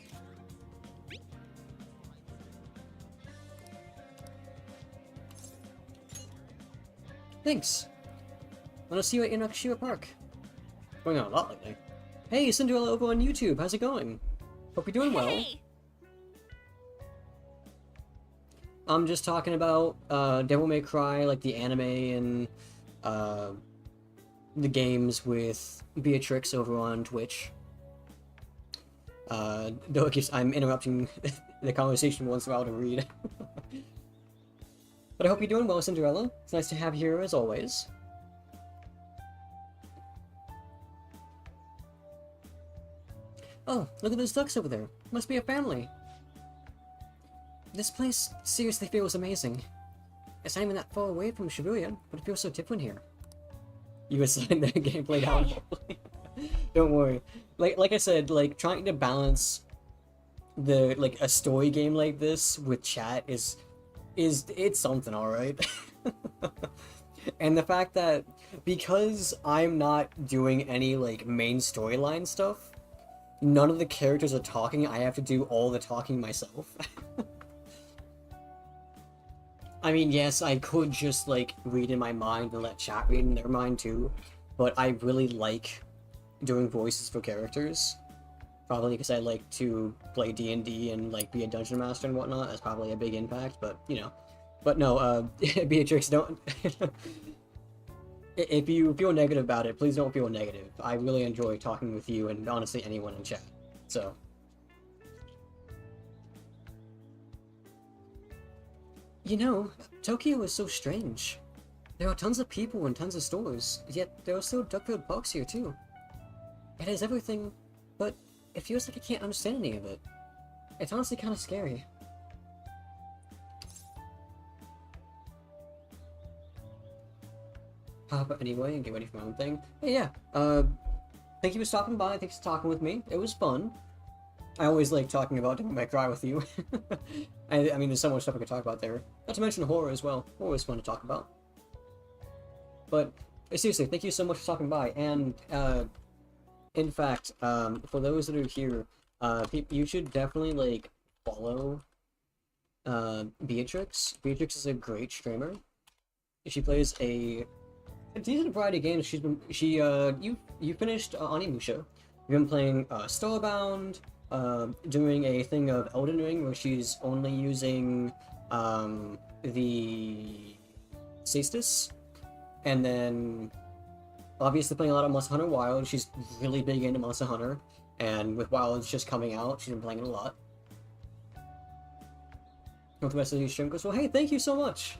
Thanks. Wanna see you at Inokashira Park. Going on a lot lately. Hey, Cinderella over on YouTube, how's it going? Hope you're doing well. Hey! I'm just talking about Devil May Cry, like the anime and the games with Beatrix over on Twitch. Though I'm interrupting the conversation once in a while to read. But I hope you're doing well, Cinderella. It's nice to have you here as always. Oh, look at those ducks over there. Must be a family. This place seriously feels amazing. It's not even that far away from Shibuya, but it feels so different here. You were saying that gameplay down. Don't worry. Like I said, like trying to balance the a story game like this with chat is it's something, alright. And the fact that because I'm not doing any like main storyline stuff, none of the characters are talking, I have to do all the talking myself. I mean, yes, I could just like read in my mind and let chat read in their mind too, but I really like doing voices for characters. Probably because I like to play D&D and like be a dungeon master and whatnot. That's probably a big impact, but you know. But no, Beatrix, don't. If you feel negative about it, please don't feel negative. I really enjoy talking with you and honestly anyone in chat. So. You know, Tokyo is so strange. There are tons of people and tons of stores, yet there are still duck-filled parks here too. It has everything, but it feels like I can't understand any of it. It's honestly kind of scary. Pop up anyway and get ready for my own thing. Hey, yeah, thank you for stopping by, thanks for talking with me. It was fun. I always like talking about Devil May Cry with you. I mean, there's so much stuff I could talk about there. Not to mention horror as well. Always fun to talk about. But Seriously, thank you so much for stopping by. And in fact, for those that are here, you should definitely like follow Beatrix. Beatrix is a great streamer. She plays a decent variety of games. You finished Onimusha. You've been playing Starbound, doing a thing of Elden Ring where she's only using the Cestus, and then obviously playing a lot of Monster Hunter Wild. She's really big into Monster Hunter, and with Wild just coming out, she's been playing it a lot. Hope the rest of your stream goes well. Hey, thank you so much.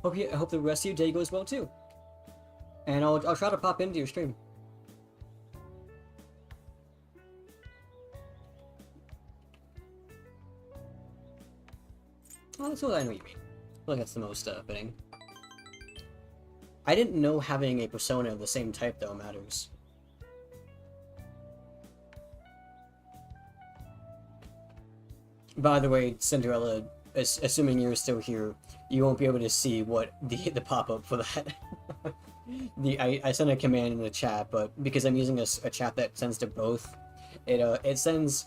I hope the rest of your day goes well too. And I'll try to pop into your stream. Oh, that's what I know what you mean. I feel like that's the most fitting. I didn't know having a persona of the same type though matters. By the way, Cinderella, assuming you're still here, you won't be able to see what the pop-up for that. I sent a command in the chat, but because I'm using a chat that sends to both, it sends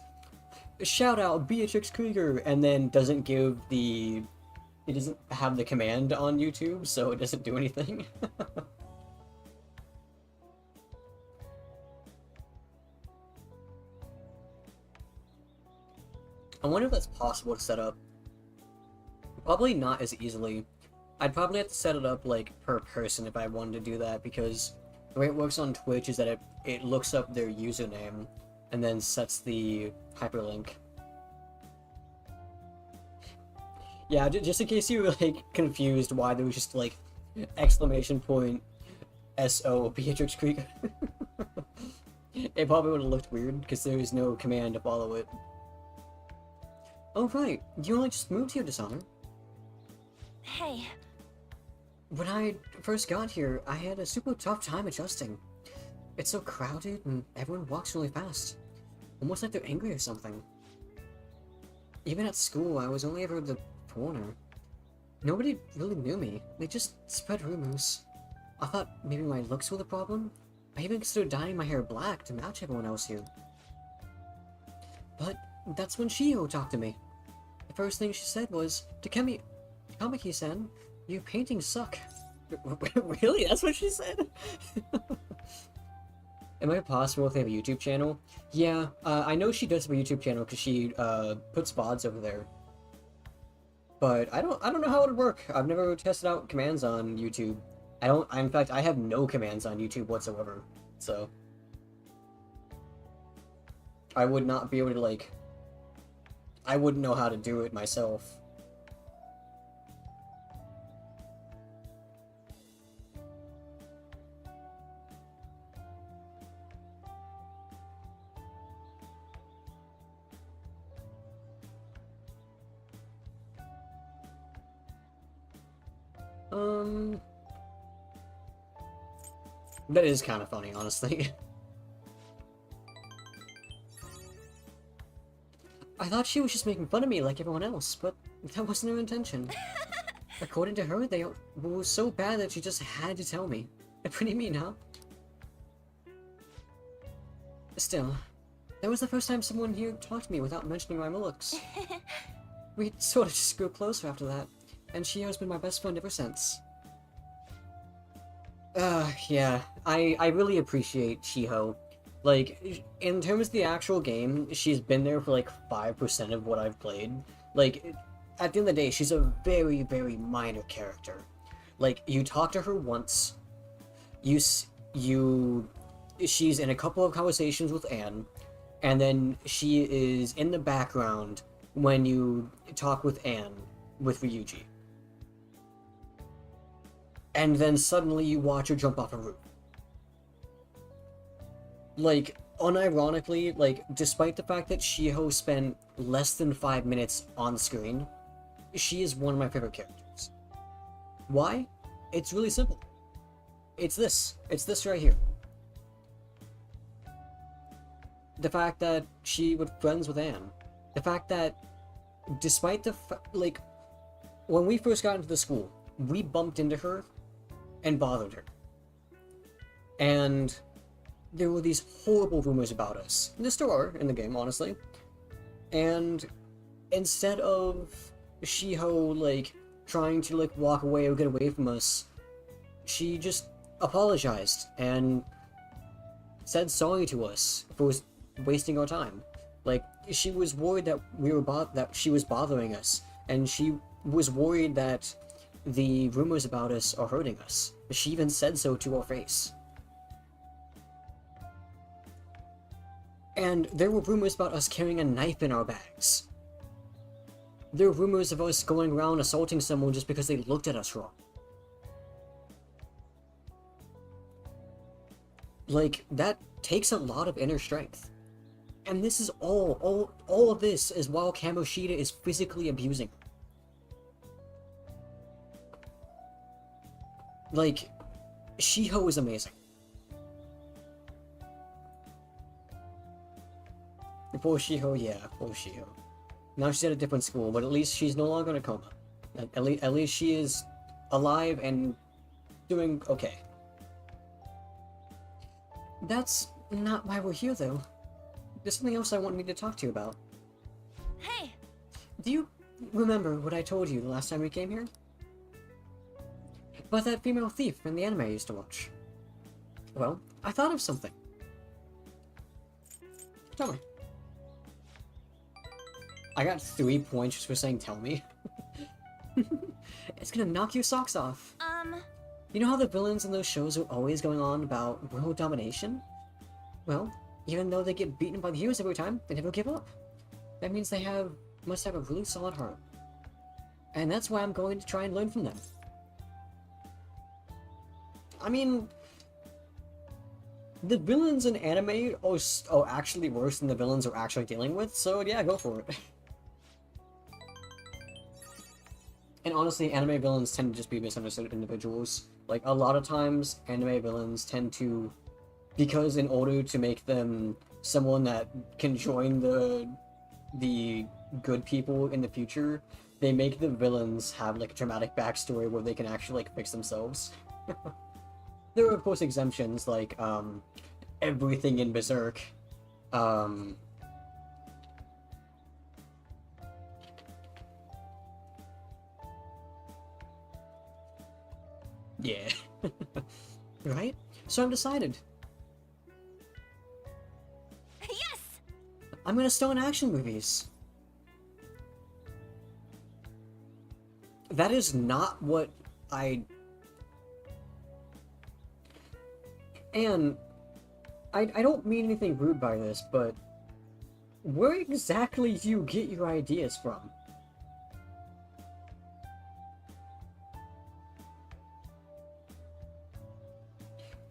shout out Beatrix Krieger and then doesn't give it doesn't have the command on YouTube, so it doesn't do anything. I wonder if that's possible to set up. Probably not as easily. I'd probably have to set it up like per person if I wanted to do that, because the way it works on Twitch is that it looks up their username and then sets the hyperlink. Yeah, just in case you were like confused why there was just like exclamation point SO Beatrix Creek. It probably would have looked weird because there was no command to follow it. Oh right, you only just moved here, Dishonor. Hey, When I first got here, I had a super tough time adjusting. It's so crowded and everyone walks really fast. Almost like they're angry or something. Even at school, I was only ever the foreigner. Nobody really knew me. They just spread rumors. I thought maybe my looks were the problem. I even considered dyeing my hair black to match everyone else here. But that's when Shiho talked to me. The first thing she said was, Kamiki-san, your paintings suck. Really? That's what she said? Am I possible if they have a YouTube channel? Yeah, I know she does have a YouTube channel because she puts VODs over there. But I don't know how it would work. I've never tested out commands on YouTube. In fact, I have no commands on YouTube whatsoever. So I would not be able to like. I wouldn't know how to do it myself. That is kind of funny, honestly. I thought she was just making fun of me like everyone else, but that wasn't her intention. According to her, they were so bad that she just had to tell me. Pretty mean, huh? Still, that was the first time someone here talked to me without mentioning my looks. We sort of just grew closer after that, and Shiho's been my best friend ever since. Yeah, I really appreciate Shiho. Like, in terms of the actual game, she's been there for like 5% of what I've played. Like, at the end of the day, she's a very, very minor character. Like, you talk to her once, she's in a couple of conversations with Anne, and then she is in the background when you talk with Anne, with Ryuji. And then suddenly you watch her jump off a roof. Like, unironically, like, despite the fact that Shiho spent less than 5 minutes on screen, she is one of my favorite characters. Why? It's really simple. It's this right here. The fact that she was friends with Anne. The fact that, despite the when we first got into the school, we bumped into her and bothered her. And there were these horrible rumors about us. There still are in the game, honestly. And instead of Shiho, like, trying to, like, walk away or get away from us, she just apologized and said sorry to us for wasting our time. Like, she was worried that that she was bothering us, and she was worried that the rumors about us are hurting us. She even said so to our face. And there were rumors about us carrying a knife in our bags. There were rumors of us going around assaulting someone just because they looked at us wrong. Like, that takes a lot of inner strength. And this is all of this is while Kamoshida is physically abusing her. Like, Shiho is amazing. Poor Shiho, yeah, poor Shiho. Now she's at a different school, but at least she's no longer in a coma. At least she is alive and doing okay. That's not why we're here, though. There's something else I wanted me to talk to you about. Hey! Do you remember what I told you the last time we came here? About that female thief in the anime I used to watch. Well, I thought of something. Tell me. I got 3 points just for saying tell me. It's gonna knock your socks off. You know how the villains in those shows are always going on about world domination? Well, even though they get beaten by the heroes every time, they never give up. That means they must have a really solid heart. And that's why I'm going to try and learn from them. I mean, the villains in anime are actually worse than the villains we're actually dealing with, so yeah, go for it. And honestly, anime villains tend to just be misunderstood individuals. Like, a lot of times, anime villains tend to, because in order to make them someone that can join the good people in the future, they make the villains have, like, a dramatic backstory where they can actually, like, fix themselves. There are, of course, exemptions, like, everything in Berserk. Yeah. Right? So I'm decided. Yes! I'm gonna star in action movies. That is not what And I don't mean anything rude by this, but where exactly do you get your ideas from?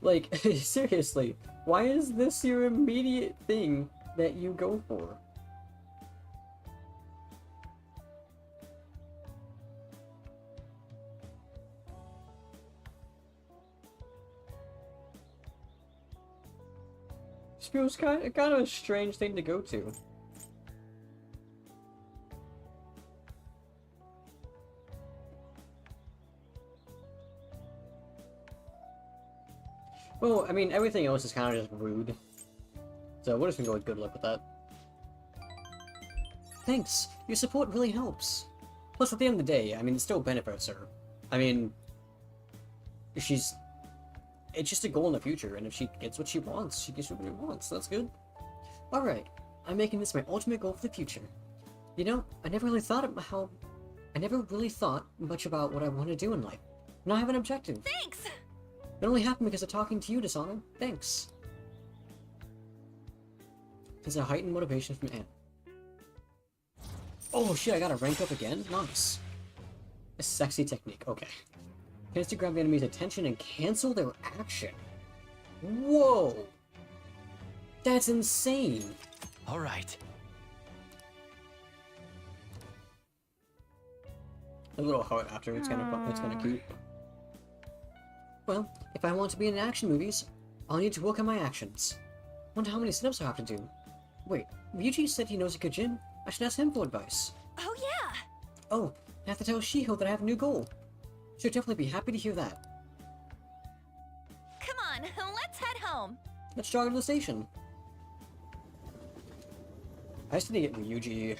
Like, seriously, why is this your immediate thing that you go for? This feels kind of a strange thing to go to. Well, I mean, everything else is kind of just rude. So we're just gonna go with good luck with that. Thanks! Your support really helps. Plus, at the end of the day, I mean, it still benefits her. I mean, it's just a goal in the future, and if she gets what she wants, she gets what she wants. That's good. Alright, I'm making this my ultimate goal for the future. You know, I never really thought much about what I want to do in life. Now I have an objective. Thanks! It only happened because of talking to you, Dishonor. Thanks. There's a heightened motivation from Anne. Oh shit, I gotta rank up again? Nice. A sexy technique, okay. Tends to grab the enemy's attention and cancel their action. Whoa! That's insane! Alright. A little heart after, it's kind of cute. Well, if I want to be in action movies, I'll need to work on my actions. Wonder how many sit-ups I have to do. Wait, Ryuji said he knows a good gym. I should ask him for advice. Oh yeah! Oh, I have to tell Shiho that I have a new goal. She'll definitely be happy to hear that. Come on, let's home. Let's jog to the station. I just need to get Ryuji.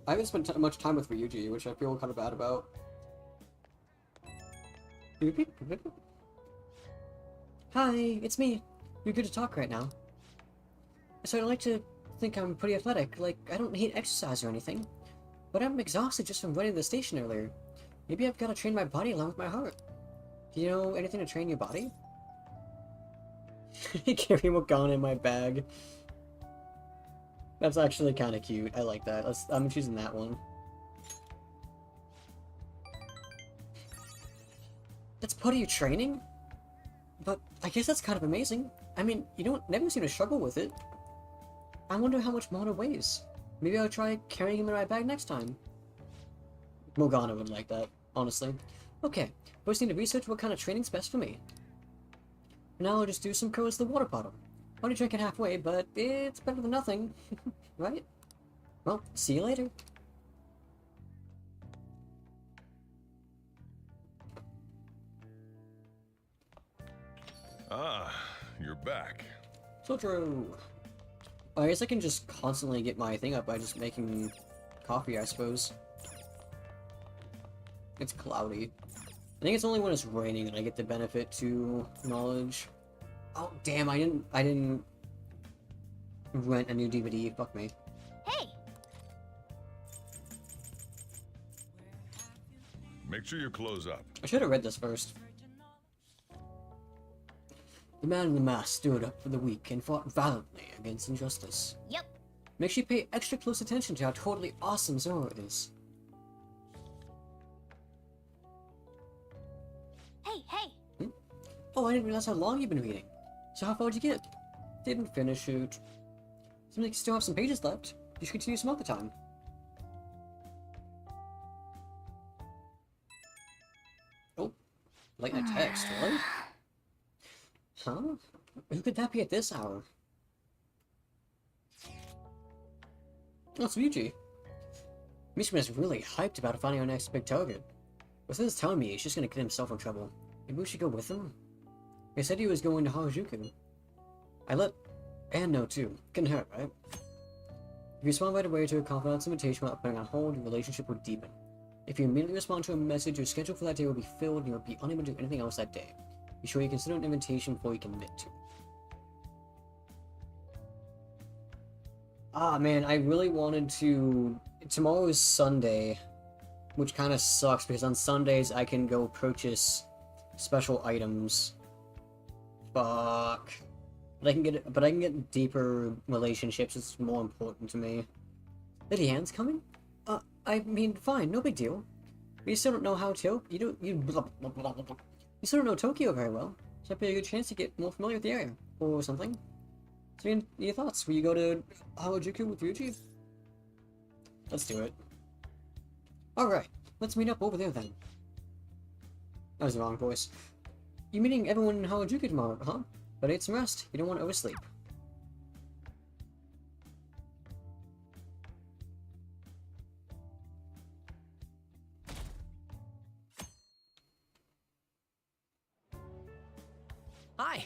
I haven't spent much time with Ryuji, which I feel kind of bad about. Hi, it's me. You're good to talk right now. So I'd like to think I'm pretty athletic. Like, I don't hate exercise or anything. But I'm exhausted just from running to the station earlier. Maybe I've got to train my body along with my heart. Do you know anything to train your body? Carry Morgana in my bag. That's actually kind of cute. I like that. I'm choosing that one. That's part of your training? But I guess that's kind of amazing. I mean, you don't never seem to struggle with it. I wonder how much Mona weighs. Maybe I'll try carrying him in my bag next time. Morgana would like that, honestly. Okay, first need to research what kind of training's best for me. Now I'll just do some curls to the water bottle. Only drink it halfway, but it's better than nothing. Right? Well, see you later. Ah, you're back. So true. I guess I can just constantly get my thing up by just making coffee, I suppose. It's cloudy. I think it's only when it's raining that I get the benefit to knowledge. Oh damn, I didn't rent a new DVD. Fuck me. Hey, Make sure you close up. I should have read this first. The man in the mask stood up for the weak and fought valiantly against injustice. yep. Make sure you pay extra close attention to how totally awesome Zoro is. Hey. Oh, I didn't realize how long you've been reading. So how far did you get? Didn't finish it. Seems like you still have some pages left. You should continue some other time. Oh, late night text, really? Huh? Who could that be at this hour? Oh, it's Ryuji. Mishima is really hyped about finding our next big target. But since telling me he's just gonna get himself in trouble, maybe we should go with him? He said he was going to Harajuku. I let Anne know too. Couldn't hurt, right? If you respond right away to a confidant's invitation without putting on hold, your relationship will deepen. If you immediately respond to a message, your schedule for that day will be filled and you'll be unable to do anything else that day. Be sure you consider an invitation before you commit to. Ah man, I really wanted to... Tomorrow is Sunday, which kind of sucks because on Sundays I can go purchase special items. Fuck. But I can get deeper relationships. It's more important to me. Lady Anne's coming? I mean, fine, no big deal. But you still don't know how to. You still don't know Tokyo very well. So it'd be a good chance to get more familiar with the area or something. So, your thoughts? Will you go to Harajuku with Ryuji? Let's do it. All right, let's meet up over there then. That was the wrong voice. You're meeting everyone in Harajuku tomorrow, huh? But get some rest. You don't want to oversleep. Hi.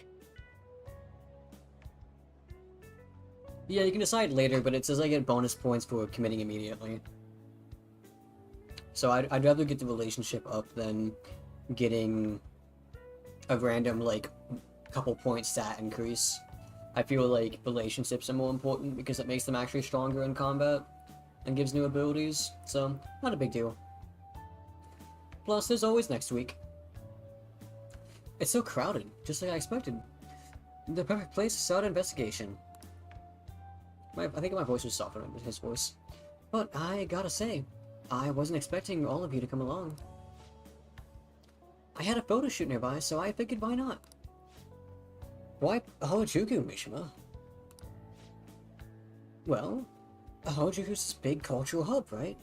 Yeah, you can decide later, but it says I get bonus points for committing immediately. So I'd rather get the relationship up than getting a random, like, couple point stat increase. I feel like relationships are more important because it makes them actually stronger in combat and gives new abilities, so not a big deal. Plus, there's always next week. It's so crowded, just like I expected. The perfect place to start an investigation. I think my voice was softer than his voice. But I gotta say, I wasn't expecting all of you to come along. I had a photo shoot nearby, so I figured why not? Why Harajuku, Mishima? Well, Harajuku's this big cultural hub, right?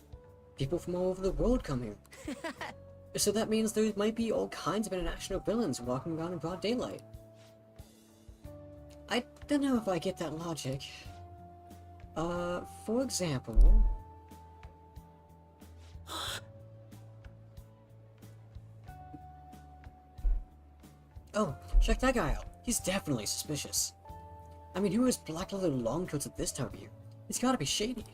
People from all over the world come here. So that means there might be all kinds of international villains walking around in broad daylight. I don't know if I get that logic. For example... Oh, check that guy out. He's definitely suspicious. I mean, who wears black leather long coats at this time of year? He's gotta be shady.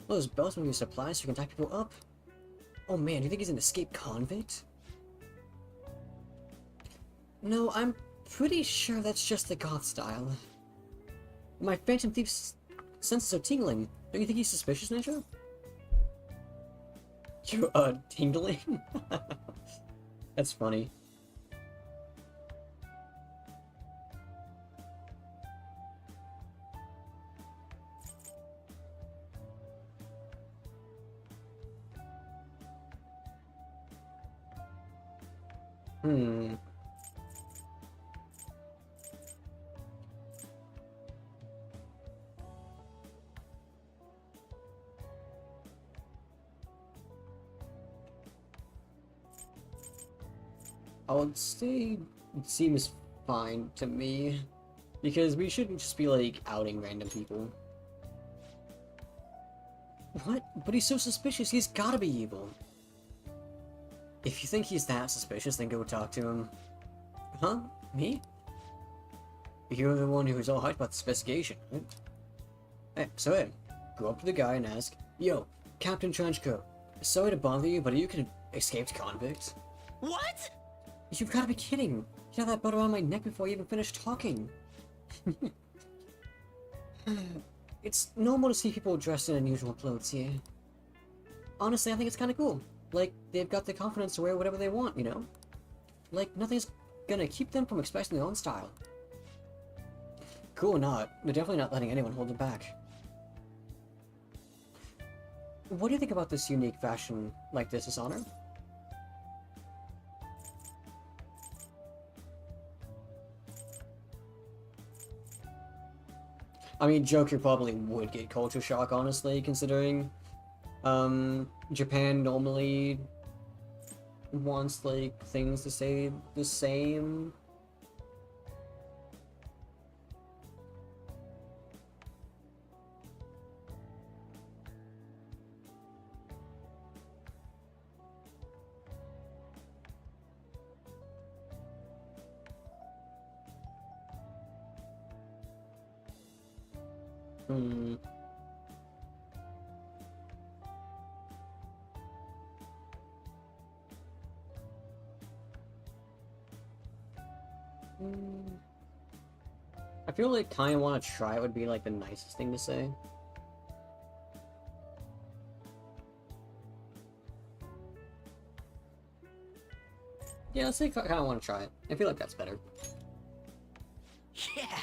All those belts will be supplies so you can tie people up. Oh man, do you think he's an escaped convict? No, I'm pretty sure that's just the goth style. My Phantom Thief's senses are tingling. Don't you think he's suspicious, Ninja? You, tingling? That's funny. Hmm. I would say it seems fine to me, because we shouldn't just be like outing random people. What? But he's so suspicious, he's gotta be evil. If you think he's that suspicious, then go talk to him. Huh? Me? You're the one who's all hyped about this investigation, right? Hey, go up to the guy and ask, Yo, Captain Trenchcoat, sorry to bother you, but are you an escaped convict? What? You've gotta be kidding! You had that butter on my neck before I even finished talking. It's normal to see people dressed in unusual clothes here. Honestly, I think it's kinda cool. Like, they've got the confidence to wear whatever they want, you know? Like, nothing's gonna keep them from expressing their own style. Cool or not, they're definitely not letting anyone hold them back. What do you think about this unique fashion like this, Dishonor? I mean, Joker probably would get culture shock, honestly, considering Japan normally wants, like, things to stay the same. Hmm. I feel like kinda wanna try it would be like the nicest thing to say. Yeah, let's say kinda wanna try it. I feel like that's better. Yeah.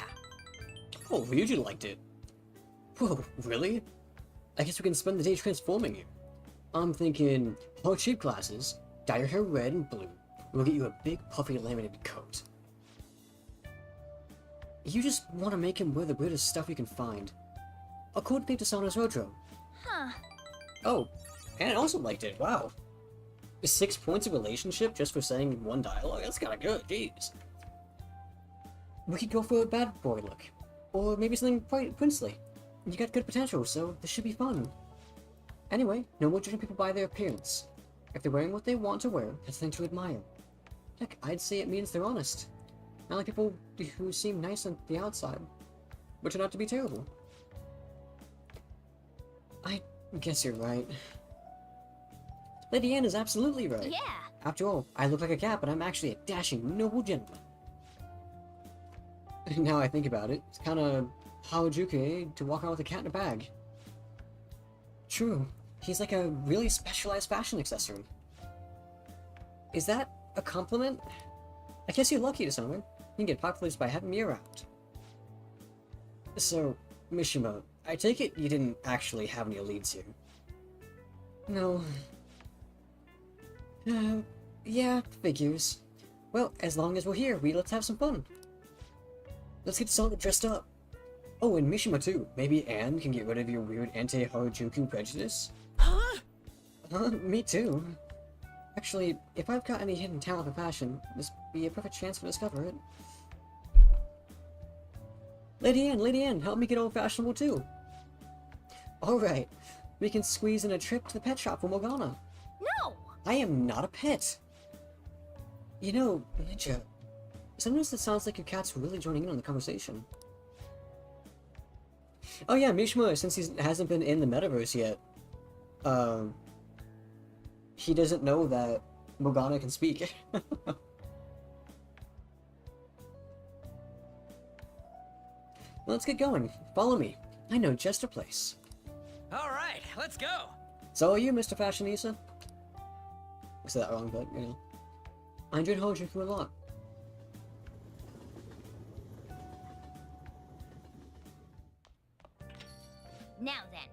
Oh, Ryuji liked it. Whoa, really? I guess we can spend the day transforming you. I'm thinking, heart shape glasses, dye your hair red and blue, and we'll get you a big puffy laminated coat. You just want to make him wear the weirdest stuff you can find. I'll coordinate to Sana's wardrobe. Huh. Oh, and also liked it, wow. 6 points of relationship just for saying one dialogue? That's kinda good, jeez. We could go for a bad boy look. Or maybe something quite princely. You got good potential, so this should be fun. Anyway, no more judging people by their appearance. If they're wearing what they want to wear, that's something to admire. Heck, I'd say it means they're honest. Not like people who seem nice on the outside, but turn out to be terrible. I guess you're right. Lady Anne is absolutely right. Yeah. After all, I look like a cat, but I'm actually a dashing, noble gentleman. Now I think about it, it's kinda Harajuku to walk around with a cat in a bag. True, he's like a really specialized fashion accessory. Is that a compliment? I guess you're lucky to someone. You can get popular by having me around. So, Mishima, I take it you didn't actually have any leads here? No. Yeah, figures. Well, as long as we're here, let's have some fun. Let's get Sonic dressed up. Oh, and Mishima too. Maybe Anne can get rid of your weird anti-Harajuku prejudice? Huh? Me too. Actually, if I've got any hidden talent for fashion, this would be a perfect chance to discover it. Lady Anne, help me get old fashionable too. Alright, we can squeeze in a trip to the pet shop for Morgana. No. I am not a pet. You know, Ninja, Sometimes it sounds like your cat's really joining in on the conversation. Oh yeah, Mishima, since he hasn't been in the metaverse yet, he doesn't know that Morgana can speak. Let's get going. Follow me. I know just a place. All right, let's go. So are you, Mr. Fashionista? I said that wrong, but, you know. I enjoyed Hojuku a lot. Now then.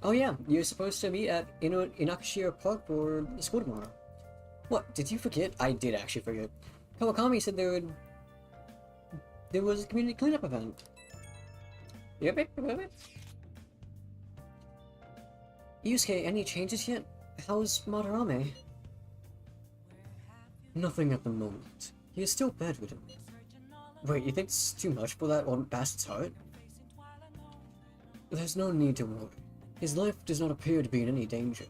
Oh yeah, you're supposed to meet at Inakashira Park for school tomorrow. What, did you forget? I did actually forget. Kawakami said there was a community cleanup event. Yep. Yusuke, any changes yet? How's Madarame? Nothing at the moment. He is still bedridden. Wait, you think it's too much for that old bastard's heart? There's no need to worry. His life does not appear to be in any danger.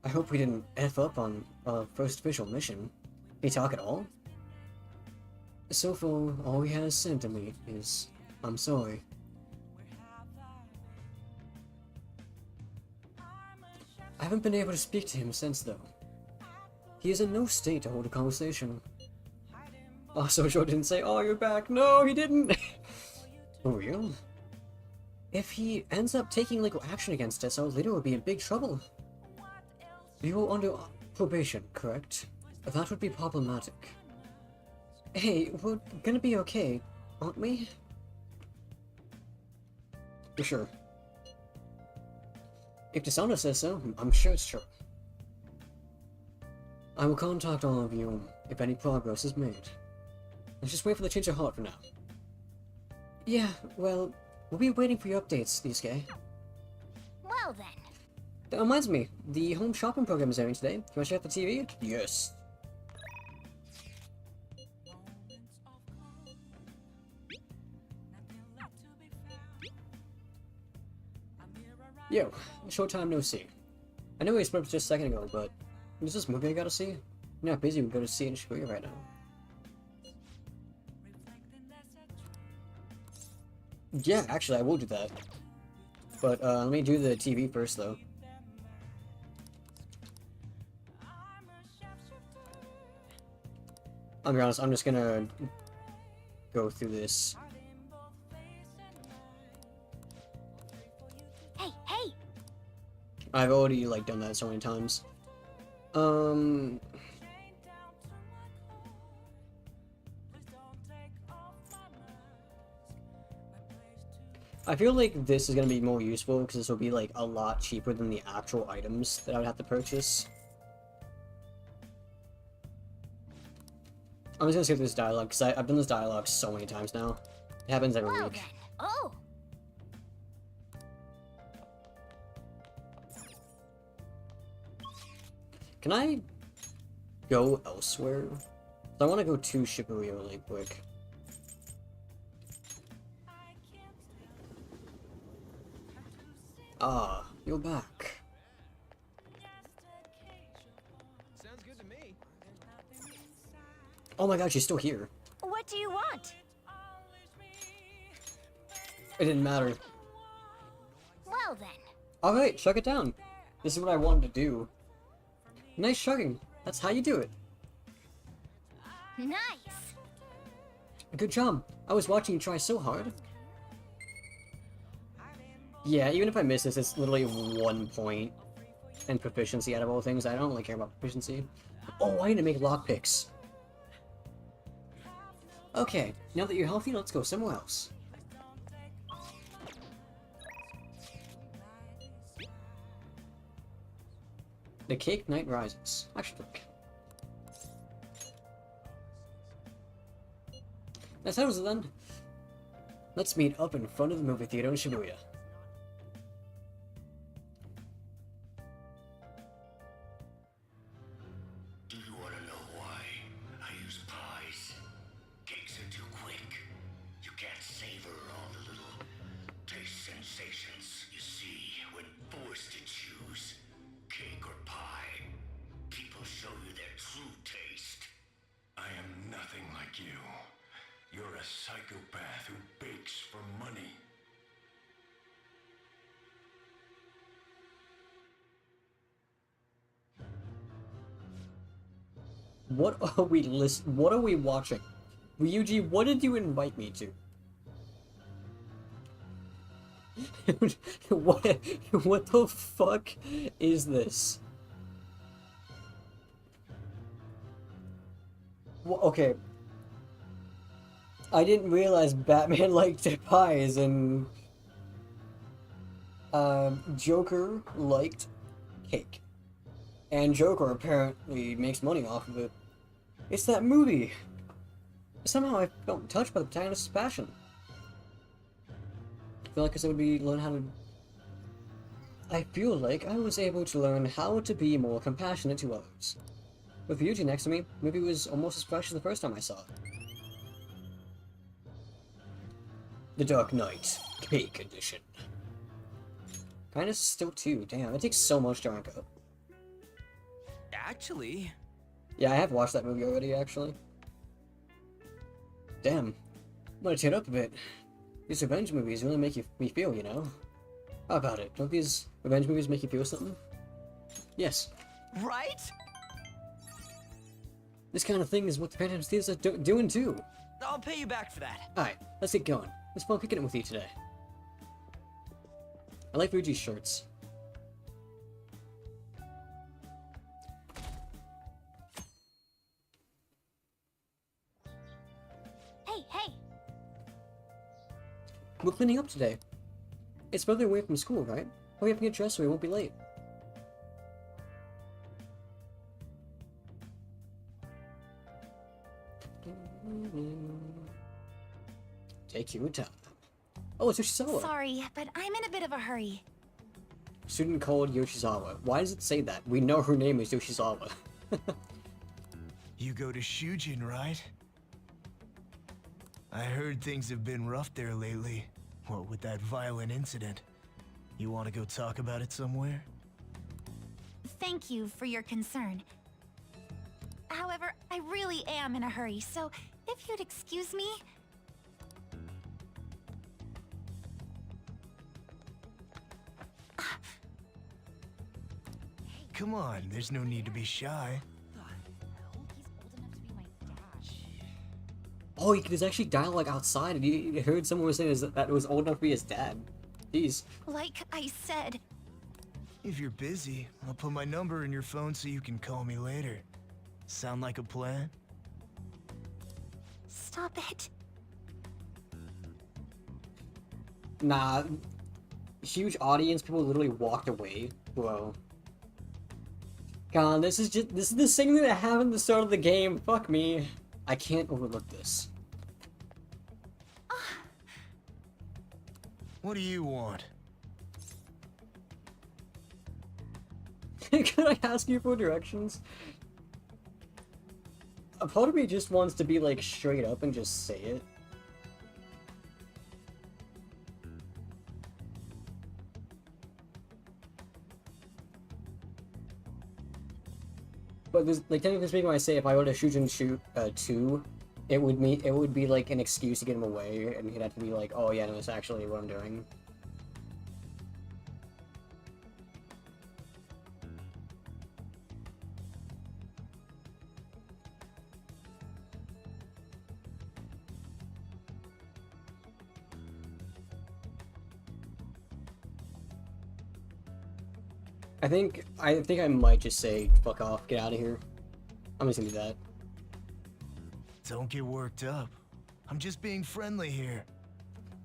I hope we didn't F up on our first official mission. Did he talk at all? So far, all he has said to me is, I'm sorry. I haven't been able to speak to him since though. He is in no state to hold a conversation. Oh, so Joe didn't say, oh, you're back. No, he didn't. For real? If he ends up taking legal action against us, our leader will be in big trouble. You're under probation, correct? That would be problematic. Hey, we're gonna be okay, aren't we? For sure. If Dishonored says so, I'm sure it's true. I will contact all of you if any progress is made. Let's just wait for the change of heart for now. Yeah, well, we'll be waiting for your updates, Yusuke. Well then. That reminds me, the home shopping program is airing today. You wanna check out the TV? Yes. Yo, short time no see. I know we spoke just a second ago, but is this movie I gotta see? I'm not busy, we go to see it in Shibuya right now. Yeah, actually I will do that. But let me do the TV first though. I'll be honest, I'm just gonna go through this. Hey! I've already like done that so many times. I feel like this is gonna be more useful because this will be like a lot cheaper than the actual items that I would have to purchase. I'm just gonna skip this dialogue because I've done this dialogue so many times now. It happens every Well week. then. Oh! Can I go elsewhere? I want to go to Shibuya really quick. Ah, you're back. Sounds good to me. Oh my god, she's still here. What do you want? It didn't matter. Well then. Alright, shut it down. This is what I wanted to do. Nice shrugging. That's how you do it. Nice. Good job. I was watching you try so hard. Yeah, even if I miss this, it's literally 1 point in proficiency out of all things. I don't really care about proficiency. Oh, I need to make lockpicks. Okay, now that you're healthy, let's go somewhere else. The Cake Night Rises. I should look. That settles it then. Let's meet up in front of the movie theater in Shibuya. Do you want to know why I use pies? Cakes are too quick. You can't savor all the little taste sensations you see when forced to choose cake or pie. People show you their true a psychopath who begs for money. What are we What are we watching? Ryuji, what did you invite me to? What the fuck is this? Well, okay. I didn't realize Batman liked pies and Joker liked cake. And Joker apparently makes money off of it. It's that movie. Somehow I felt touched by the protagonist's passion. I feel like I feel like I was able to learn how to be more compassionate to others. With Ryuji next to me, the movie was almost as fresh as the first time I saw it. The Dark Knight, Cake Edition. Kindness is still 2, damn, it takes so much to rank up. Actually, Yeah, I have watched that movie already, actually. Damn, I'm gonna tear up a bit. These revenge movies really make me feel, you know? How about it? Don't these revenge movies make you feel something? Yes. right? This kind of thing is what the Phantom Thieves are doing too. I'll pay you back for that. Alright, let's get going. It's fun kicking it with you today. I like Ryuji's shirts. Hey, hey! We're cleaning up today. It's further away from school, right? Hurry up and get dressed so we won't be late. Take your time. Oh, it's Yoshizawa. Sorry, but I'm in a bit of a hurry. Student called Yoshizawa. Why does it say that? We know her name is Yoshizawa. You go to Shujin, right? I heard things have been rough there lately. What with that violent incident? You want to go talk about it somewhere? Thank you for your concern. However, I really am in a hurry, so if you'd excuse me... Come on, there's no need to be shy. Oh, there's actually dialogue outside, and you heard someone was saying that it was old enough to be his dad. Jeez. Like I said, If you're busy, I'll put my number in your phone so you can call me later. Sound like a plan? stop it. Nah. Huge audience, people literally walked away. Whoa. God, this is the same thing that happened at the start of the game. Fuck me. I can't overlook this. What do you want? Could I ask you for directions? A part of me just wants to be like straight up and just say it. But there's, like, technically speaking, when I say if I were to Shujin shoot 2, it would be like an excuse to get him away, and he'd have to be like, oh yeah, no, that's actually what I'm doing. I think I might just say fuck off, get out of here. I'm just gonna do that. Don't get worked up. I'm just being friendly here.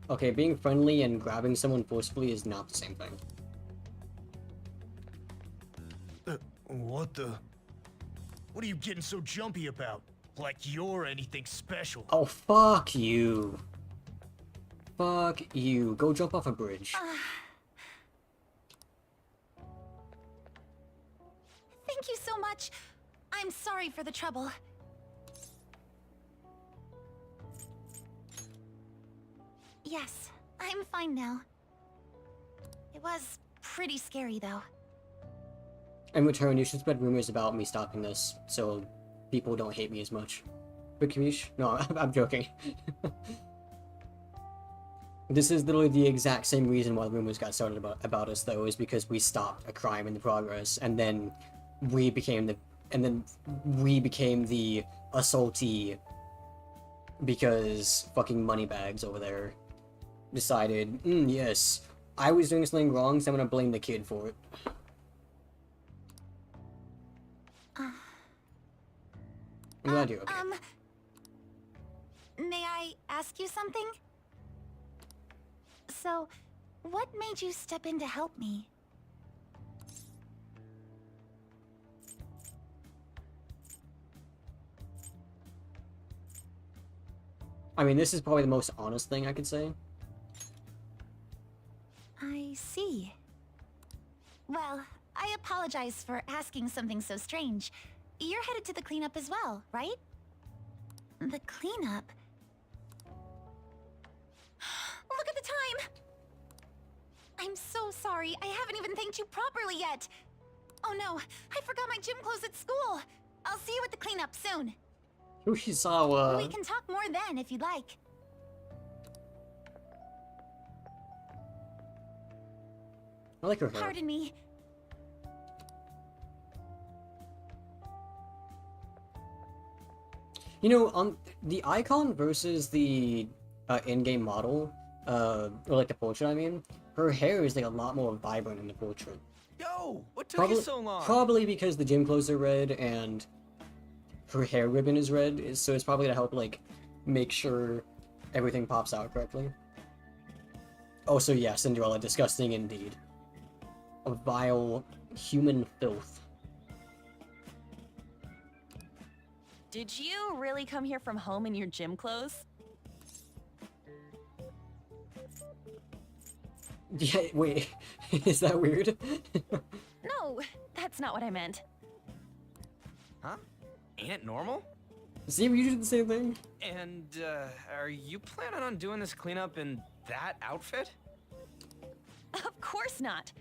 Okay, being friendly and grabbing someone forcefully is not the same thing. What the? What are you getting so jumpy about? Like you're anything special. Oh, fuck you. Fuck you. Go jump off a bridge. Thank you so much. I'm sorry for the trouble. Yes, I'm fine now. It was pretty scary, though. In return, you should spread rumors about me stopping this, so people don't hate me as much. Quick Kamish? No, I'm joking. This is literally the exact same reason why the rumors got started about us, though, is because we stopped a crime in the progress, and then we became the assaultee because fucking moneybags over there decided, yes, I was doing something wrong, so I'm gonna blame the kid for it. I'm glad you're okay. May I ask you something? So, what made you step in to help me? I mean, this is probably the most honest thing I could say. I see. Well, I apologize for asking something so strange. You're headed to the cleanup as well, right? The cleanup? Look at the time! I'm so sorry. I haven't even thanked you properly yet. Oh no, I forgot my gym clothes at school. I'll see you at the cleanup soon. Yoshizawa. We can talk more then if you'd like. I like her hair. Pardon me. You know, on the icon versus the in-game model, or like the portrait, I mean, her hair is like a lot more vibrant in the portrait. Yo, what took you so long? Probably because the gym clothes are red and her hair ribbon is red, so it's probably to help like make sure everything pops out correctly. Oh, so yeah, Cinderella, disgusting indeed. A vile human filth. Did you really come here from home in your gym clothes? Yeah, wait, is that weird? No, that's not what I meant. Huh? Ain't it normal? See, you did the same thing. And, are you planning on doing this cleanup in that outfit? Of course not.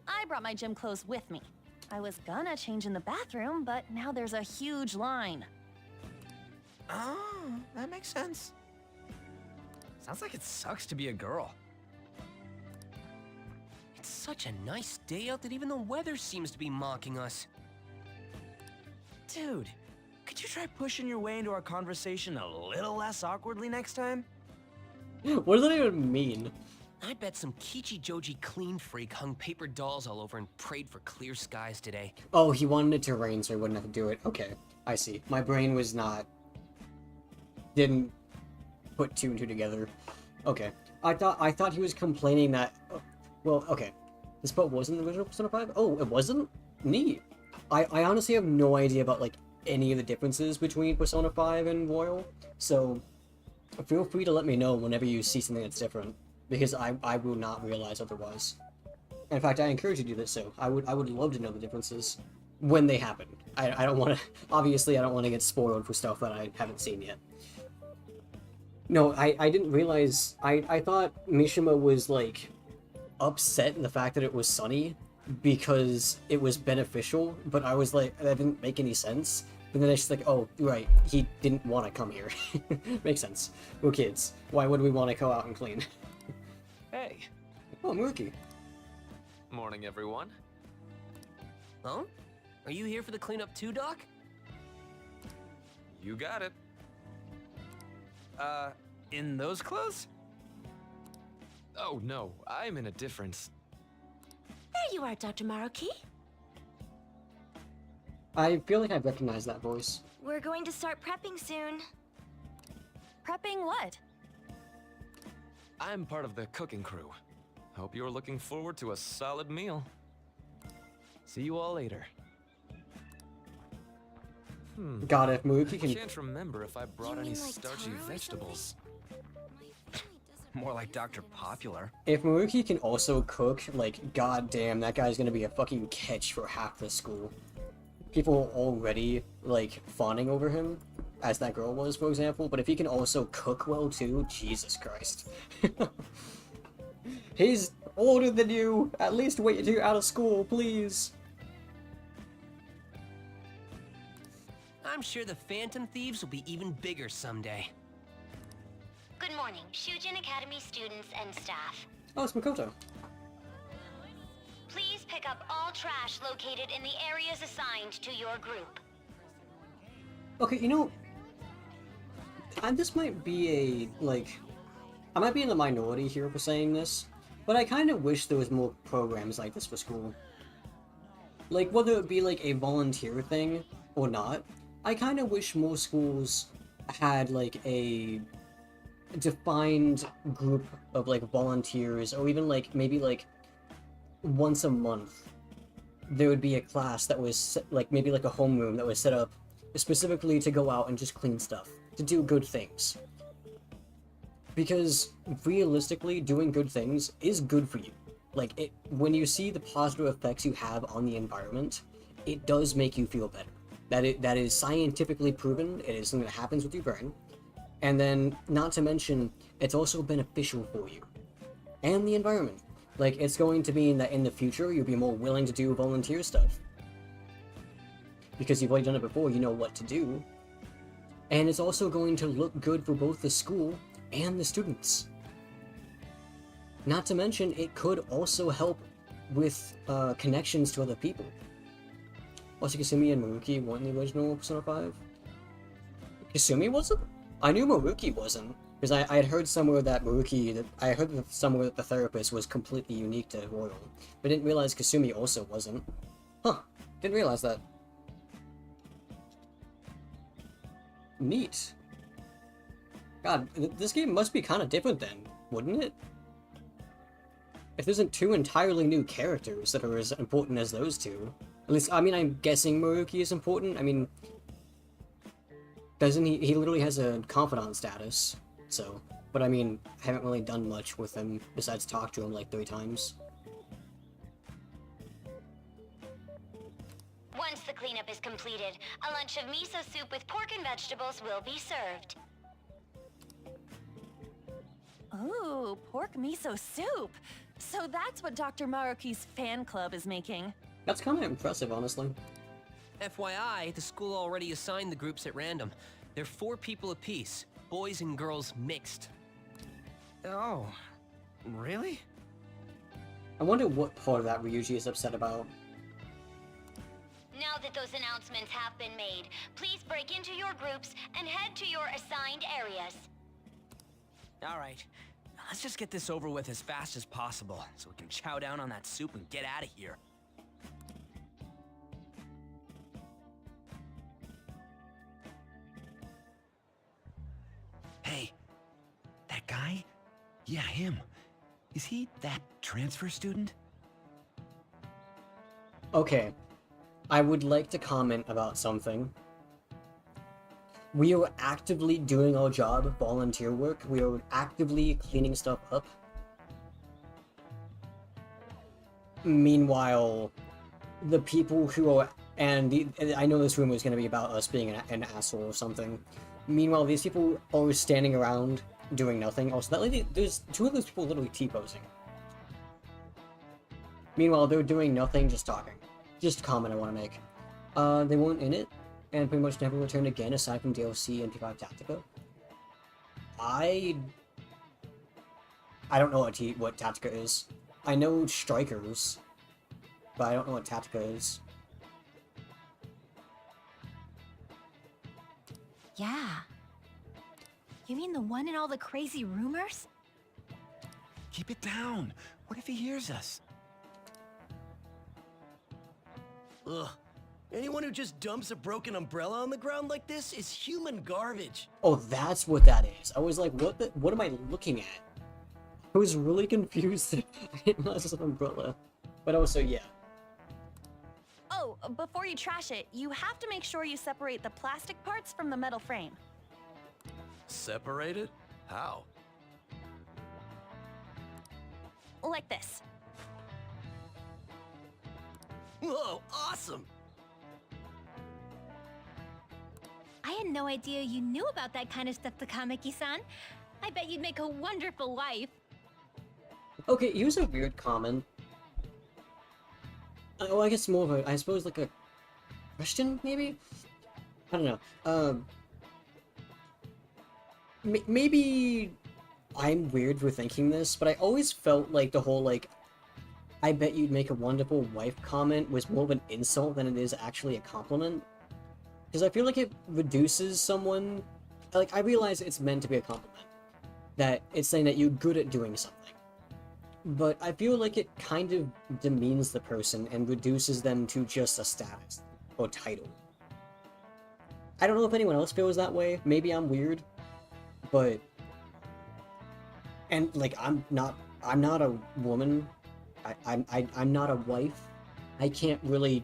I brought my gym clothes with me. I was gonna change in the bathroom, but now there's a huge line. Oh, that makes sense. Sounds like it sucks to be a girl. It's such a nice day out that even the weather seems to be mocking us. Dude, could you try pushing your way into our conversation a little less awkwardly next time? What does that even mean? I bet some Kichi Joji clean freak hung paper dolls all over and prayed for clear skies today. Oh, he wanted it to rain so he wouldn't have to do it. Okay, I see. My brain was not... didn't put two and two together. Okay. I thought he was complaining that... well, okay. This boat wasn't the original Persona 5? Oh, it wasn't? Neat. I honestly have no idea about, like, any of the differences between Persona 5 and Royal, so feel free to let me know whenever you see something that's different, because I will not realize otherwise. In fact, I encourage you to do this, so I would love to know the differences when they happen. I don't want to... obviously, I don't want to get spoiled for stuff that I haven't seen yet. No, I didn't realize... I thought Mishima was, like, upset in the fact that it was sunny because it was beneficial, but I was like, that didn't make any sense. But then it's just like, oh, right, he didn't want to come here. Makes sense. We're kids. Why would we want to go out and clean? Hey. Oh, Mookie. Morning, everyone. Huh? Are you here for the cleanup too, Doc? You got it. In those clothes? Oh no, I'm in a different... There you are, Dr. Maruki. I feel like I recognize that voice. We're going to start prepping soon. Prepping what? I'm part of the cooking crew. Hope you're looking forward to a solid meal. See you all later. God, if Mookie I can... can't remember if I brought any mean like starchy taro or vegetables. More like Dr. Popular. If Maruki can also cook, like, goddamn, that guy's gonna be a fucking catch for half the school. People are already, like, fawning over him, as that girl was, for example, but if he can also cook well, too, Jesus Christ. He's older than you! At least wait until you're out of school, please! I'm sure the Phantom Thieves will be even bigger someday. Good morning, Shujin Academy students and staff. Oh, it's Makoto. Please pick up all trash located in the areas assigned to your group. Okay, you know, this might be a, like, I might be in the minority here for saying this, but I kind of wish there was more programs like this for school. Like, whether it be like a volunteer thing or not, I kind of wish more schools had like a defined group of like volunteers, or even like maybe like once a month there would be a class that was like maybe like a homeroom that was set up specifically to go out and just clean stuff, to do good things. Because realistically, doing good things is good for you. Like, when you see the positive effects you have on the environment, it does make you feel better. That is scientifically proven. It is something that happens with your brain. And then, not to mention, it's also beneficial for you and the environment. Like, it's going to mean that in the future, you'll be more willing to do volunteer stuff. Because you've already done it before, you know what to do. And it's also going to look good for both the school and the students. Not to mention, it could also help with connections to other people. Also, Kasumi and Maruki weren't the original Persona 5? Kasumi wasn't? I knew Maruki wasn't, because I had heard somewhere that I heard somewhere that the therapist was completely unique to Royal, but didn't realize Kasumi also wasn't. Huh, didn't realize that. Neat. God, this game must be kind of different then, wouldn't it? If there isn't two entirely new characters that are as important as those two. At least, I mean, I'm guessing Maruki is important. I mean, doesn't he? He literally has a confidant status, so. But I mean, I haven't really done much with him besides talk to him like 3 times. Once the cleanup is completed, a lunch of miso soup with pork and vegetables will be served. Ooh, pork miso soup. So that's what Dr. Maruki's fan club is making. That's kind of impressive, honestly. FYI, the school already assigned the groups at random. They're 4 people apiece, boys and girls mixed. Oh, really? I wonder what part of that Ryuji is upset about. Now that those announcements have been made, please break into your groups and head to your assigned areas. All right, let's just get this over with as fast as possible, so we can chow down on that soup and get out of here. Hey, that guy? Yeah, him. Is he that transfer student? Okay, I would like to comment about something. We are actively doing our job, volunteer work. We are actively cleaning stuff up. Meanwhile, the people who are, I know this rumor is going to be about us being an asshole or something. Meanwhile, these people are standing around doing nothing. Also, that lady, there's 2 of those people literally T-posing. Meanwhile, they're doing nothing, just talking. Just a comment I want to make. They weren't in it, and pretty much never returned again, aside from DLC and P5 Tactica. I don't know what Tactica is. I know Strikers, but I don't know what Tactica is. Yeah. You mean the one in all the crazy rumors? Keep it down. What if he hears us? Ugh. Anyone who just dumps a broken umbrella on the ground like this is human garbage. Oh, that's what that is. I was like, what am I looking at? I was really confused. I didn't realize it was an umbrella. But also, yeah. Oh, before you trash it, you have to make sure you separate the plastic parts from the metal frame. Separate it? How? Like this. Whoa, awesome! I had no idea you knew about that kind of stuff, Takamaki-san. I bet you'd make a wonderful wife. Okay, here's a weird comment. Oh, I guess more of a, I suppose like a question, maybe? I don't know. Maybe I'm weird for thinking this, but I always felt like the whole, like, I bet you'd make a wonderful wife comment was more of an insult than it is actually a compliment. Because I feel like it reduces someone... Like, I realize it's meant to be a compliment. That it's saying that you're good at doing something. But I feel like it kind of demeans the person and reduces them to just a status or title. I don't know if anyone else feels that way. Maybe I'm weird. But... And, like, I'm not a woman. I'm not a wife. I can't really...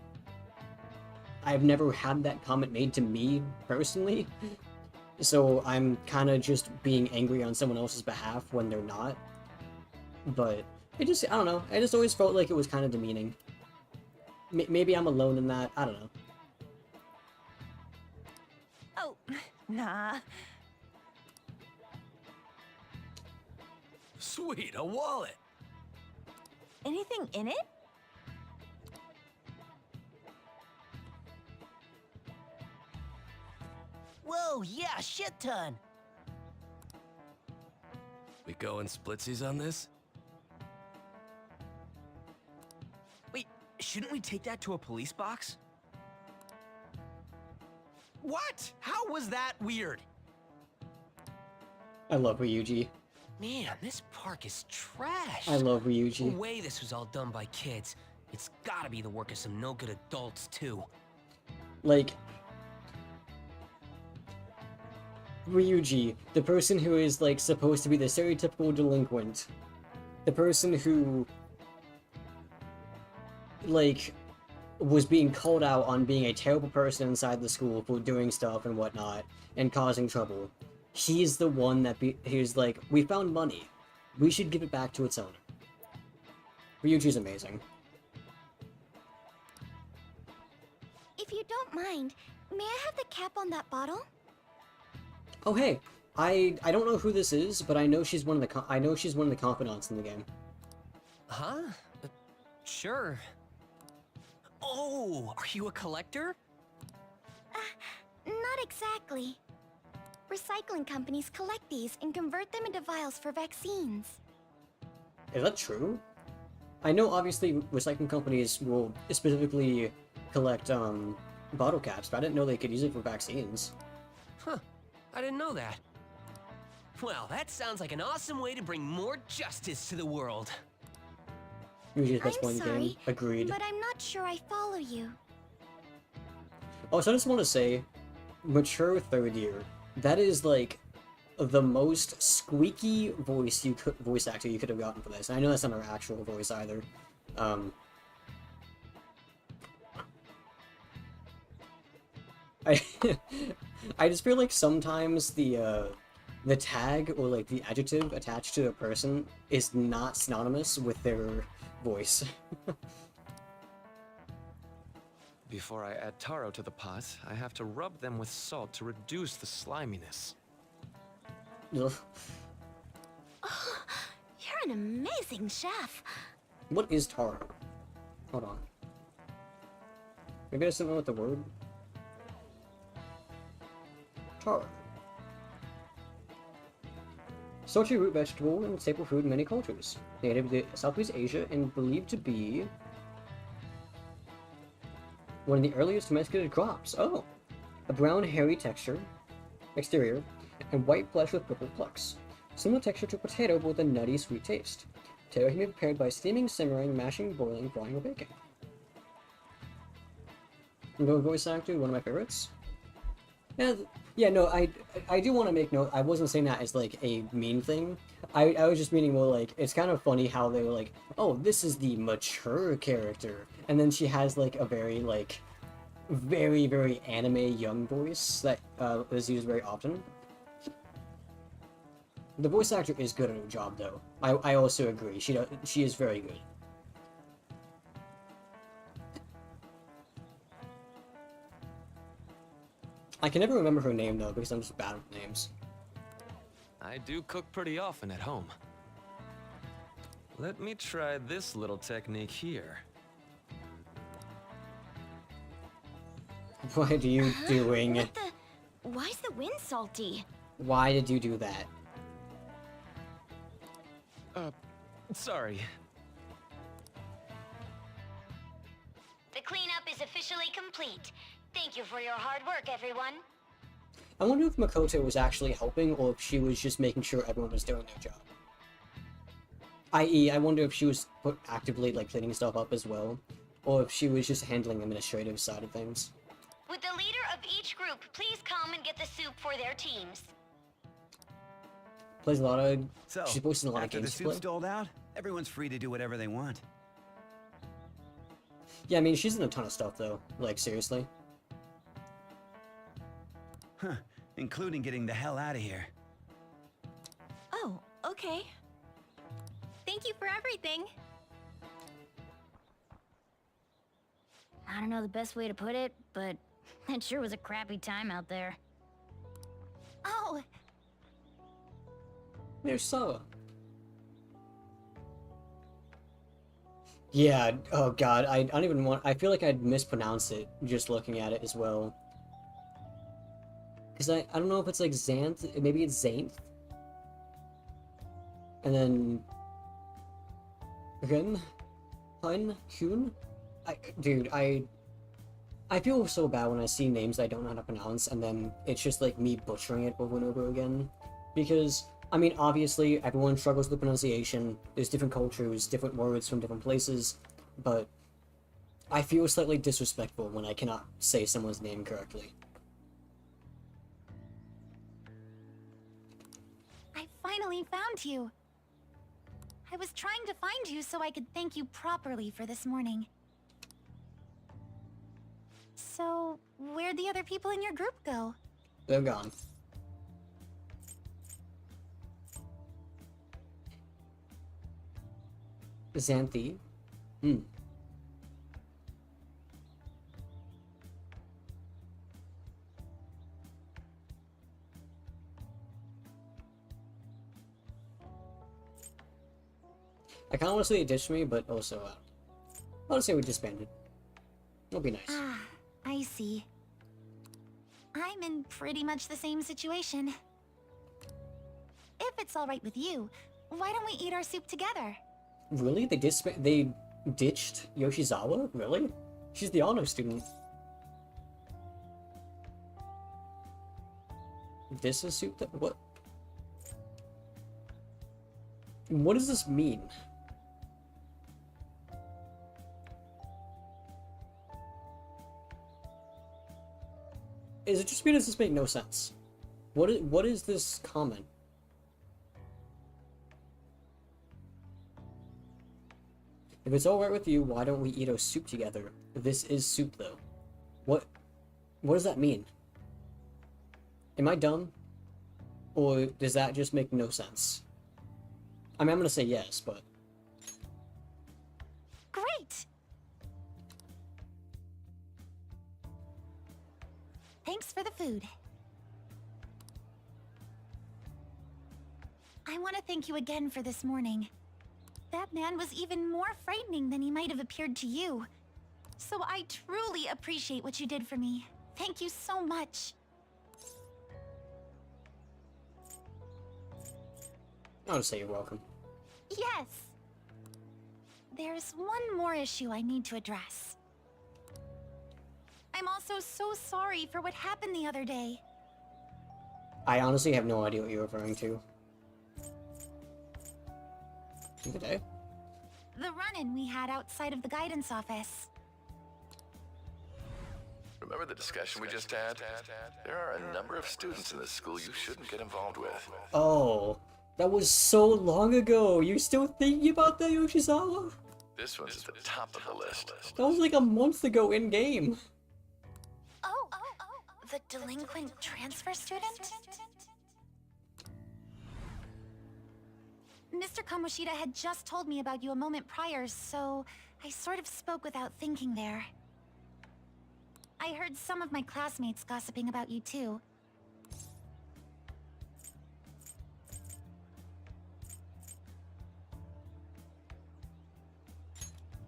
I've never had that comment made to me, personally. So I'm kind of just being angry on someone else's behalf when they're not. But, it just, I don't know. I just always felt like it was kind of demeaning. Maybe I'm alone in that. I don't know. Oh, nah. Sweet, a wallet. Anything in it? Whoa, yeah, shit ton. We going splitsies on this? Wait, shouldn't we take that to a police box? What? How was that weird? I love Ryuji. Man, this park is trash. I love No Ryuji. way this was all done by kids. It's gotta be the work of some no-good adults, too. Like... Ryuji, the person who is, like, supposed to be the stereotypical delinquent. The person who... like... was being called out on being a terrible person inside the school for doing stuff and whatnot, and causing trouble. He's the one that he's like, we found money. We should give it back to its owner. Ryuji's amazing. If you don't mind, may I have the cap on that bottle? Oh hey, I don't know who this is, but I know she's one of the I know she's one of the confidants in the game. Huh? Sure. Oh, are you a collector? Not exactly. Recycling companies collect these and convert them into vials for vaccines. Is that true? I know obviously recycling companies will specifically collect bottle caps, but I didn't know they could use it for vaccines. Huh. I didn't know that. Well, that sounds like an awesome way to bring more justice to the world. Ryuji's best I'm point in the sorry, game. Agreed. but I'm not sure I follow you. Oh, so I just want to say, mature third year. That is like the most squeaky voice actor you could have gotten for this. And I know that's not her actual voice either. I just feel like sometimes the tag or like the adjective attached to a person is not synonymous with their voice. Before I add taro to the pot, I have to rub them with salt to reduce the sliminess. Ugh. Oh, you're an amazing chef. What is taro? Hold on. Maybe there's something with the word? Taro. Starchy root vegetable and staple food in many cultures. Native to Southeast Asia and believed to be one of the earliest domesticated crops. Oh! A brown, hairy exterior, and white flesh with purple flecks. Similar texture to potato, but with a nutty, sweet taste. Potato can be prepared by steaming, simmering, mashing, boiling, frying, or baking. No voice actor, one of my favorites. Yeah, no, I do want to make note, I wasn't saying that as, like, a mean thing. I was just meaning more like, it's kind of funny how they were like, oh, this is the mature character. And then she has, like, a very, like, very, very anime young voice that is used very often. The voice actor is good at her job, though. I also agree. She is very good. I can never remember her name, though, because I'm just bad with names. I do cook pretty often at home. Let me try this little technique here. What are you doing? What the? Why's the wind salty? Why did you do that? Sorry. The cleanup is officially complete. Thank you for your hard work, everyone. I wonder if Makoto was actually helping, or if she was just making sure everyone was doing their job. I.e., I wonder if she was actively, like, cleaning stuff up as well, or if she was just handling the administrative side of things. Would the leader of each group please come and get the soup for their teams? Plays a lot of... So, she's voicing a lot of after the games to play. soup's doled out, everyone's free to do whatever they want. Yeah, I mean, she's in a ton of stuff, though. Like, seriously. Huh. Including getting the hell out of here. Oh, okay. Thank you for everything. I don't know the best way to put it, but it sure was a crappy time out there. Oh, There's Sawa. Yeah, oh god, I don't even want... I feel like I'd mispronounce it just looking at it as well. Because I don't know if it's like Xanth, maybe it's Xanth. And then... Hun? Hun? Dude, I feel so bad when I see names I don't know how to pronounce, and then it's just like me butchering it over and over again. Because, I mean, obviously, everyone struggles with pronunciation, there's different cultures, different words from different places, but I feel slightly disrespectful when I cannot say someone's name correctly. I finally found you. I was trying to find you so I could thank you properly for this morning. So, where'd the other people in your group go? They're gone. Xanthi? I kinda wanna say it ditched me, but also, I wanna say we disbanded. It'll be nice. Ah, I see. I'm in pretty much the same situation. If it's alright with you, why don't we eat our soup together? Really? They ditched Yoshizawa? Really? She's the honor student. This is soup that... What? What does this mean? Is it just me, does this make no sense? What is this comment? If it's alright with you, why don't we eat our soup together? This is soup, though. What does that mean? Am I dumb? Or does that just make no sense? I mean, I'm gonna say yes, but... Great! Thanks for the food. I want to thank you again for this morning. That man was even more frightening than he might have appeared to you. So I truly appreciate what you did for me. Thank you so much. I'll just say you're welcome. Yes! There's one more issue I need to address. I'm also so sorry for what happened the other day. I honestly have no idea what you're referring to. Today? The run-in we had outside of the guidance office. Remember the discussion we just had? There are a number of students in this school you shouldn't get involved with. Oh, that was so long ago. You're still thinking about that, Yoshizawa? This one's at the top of the list. That was like a month ago in-game. Oh, the delinquent transfer student? Mr. Kamoshida had just told me about you a moment prior, so I sort of spoke without thinking there. I heard some of my classmates gossiping about you too.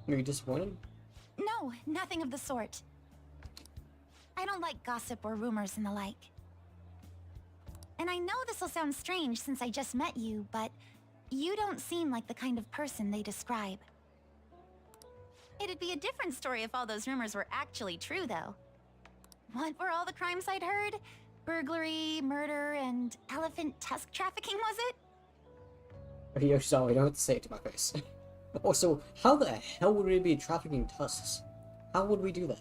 Were you disappointed? No, nothing of the sort. I I don't like gossip or rumors and the like. And I know this'll sound strange since I just met you, but you don't seem like the kind of person they describe. It'd be a different story if all those rumors were actually true, though. What were all the crimes I'd heard? Burglary, murder, and elephant tusk trafficking, was it? Okay, Yoshizawa, you don't have to say it to my face. Also, how the hell would we be trafficking tusks? How would we do that?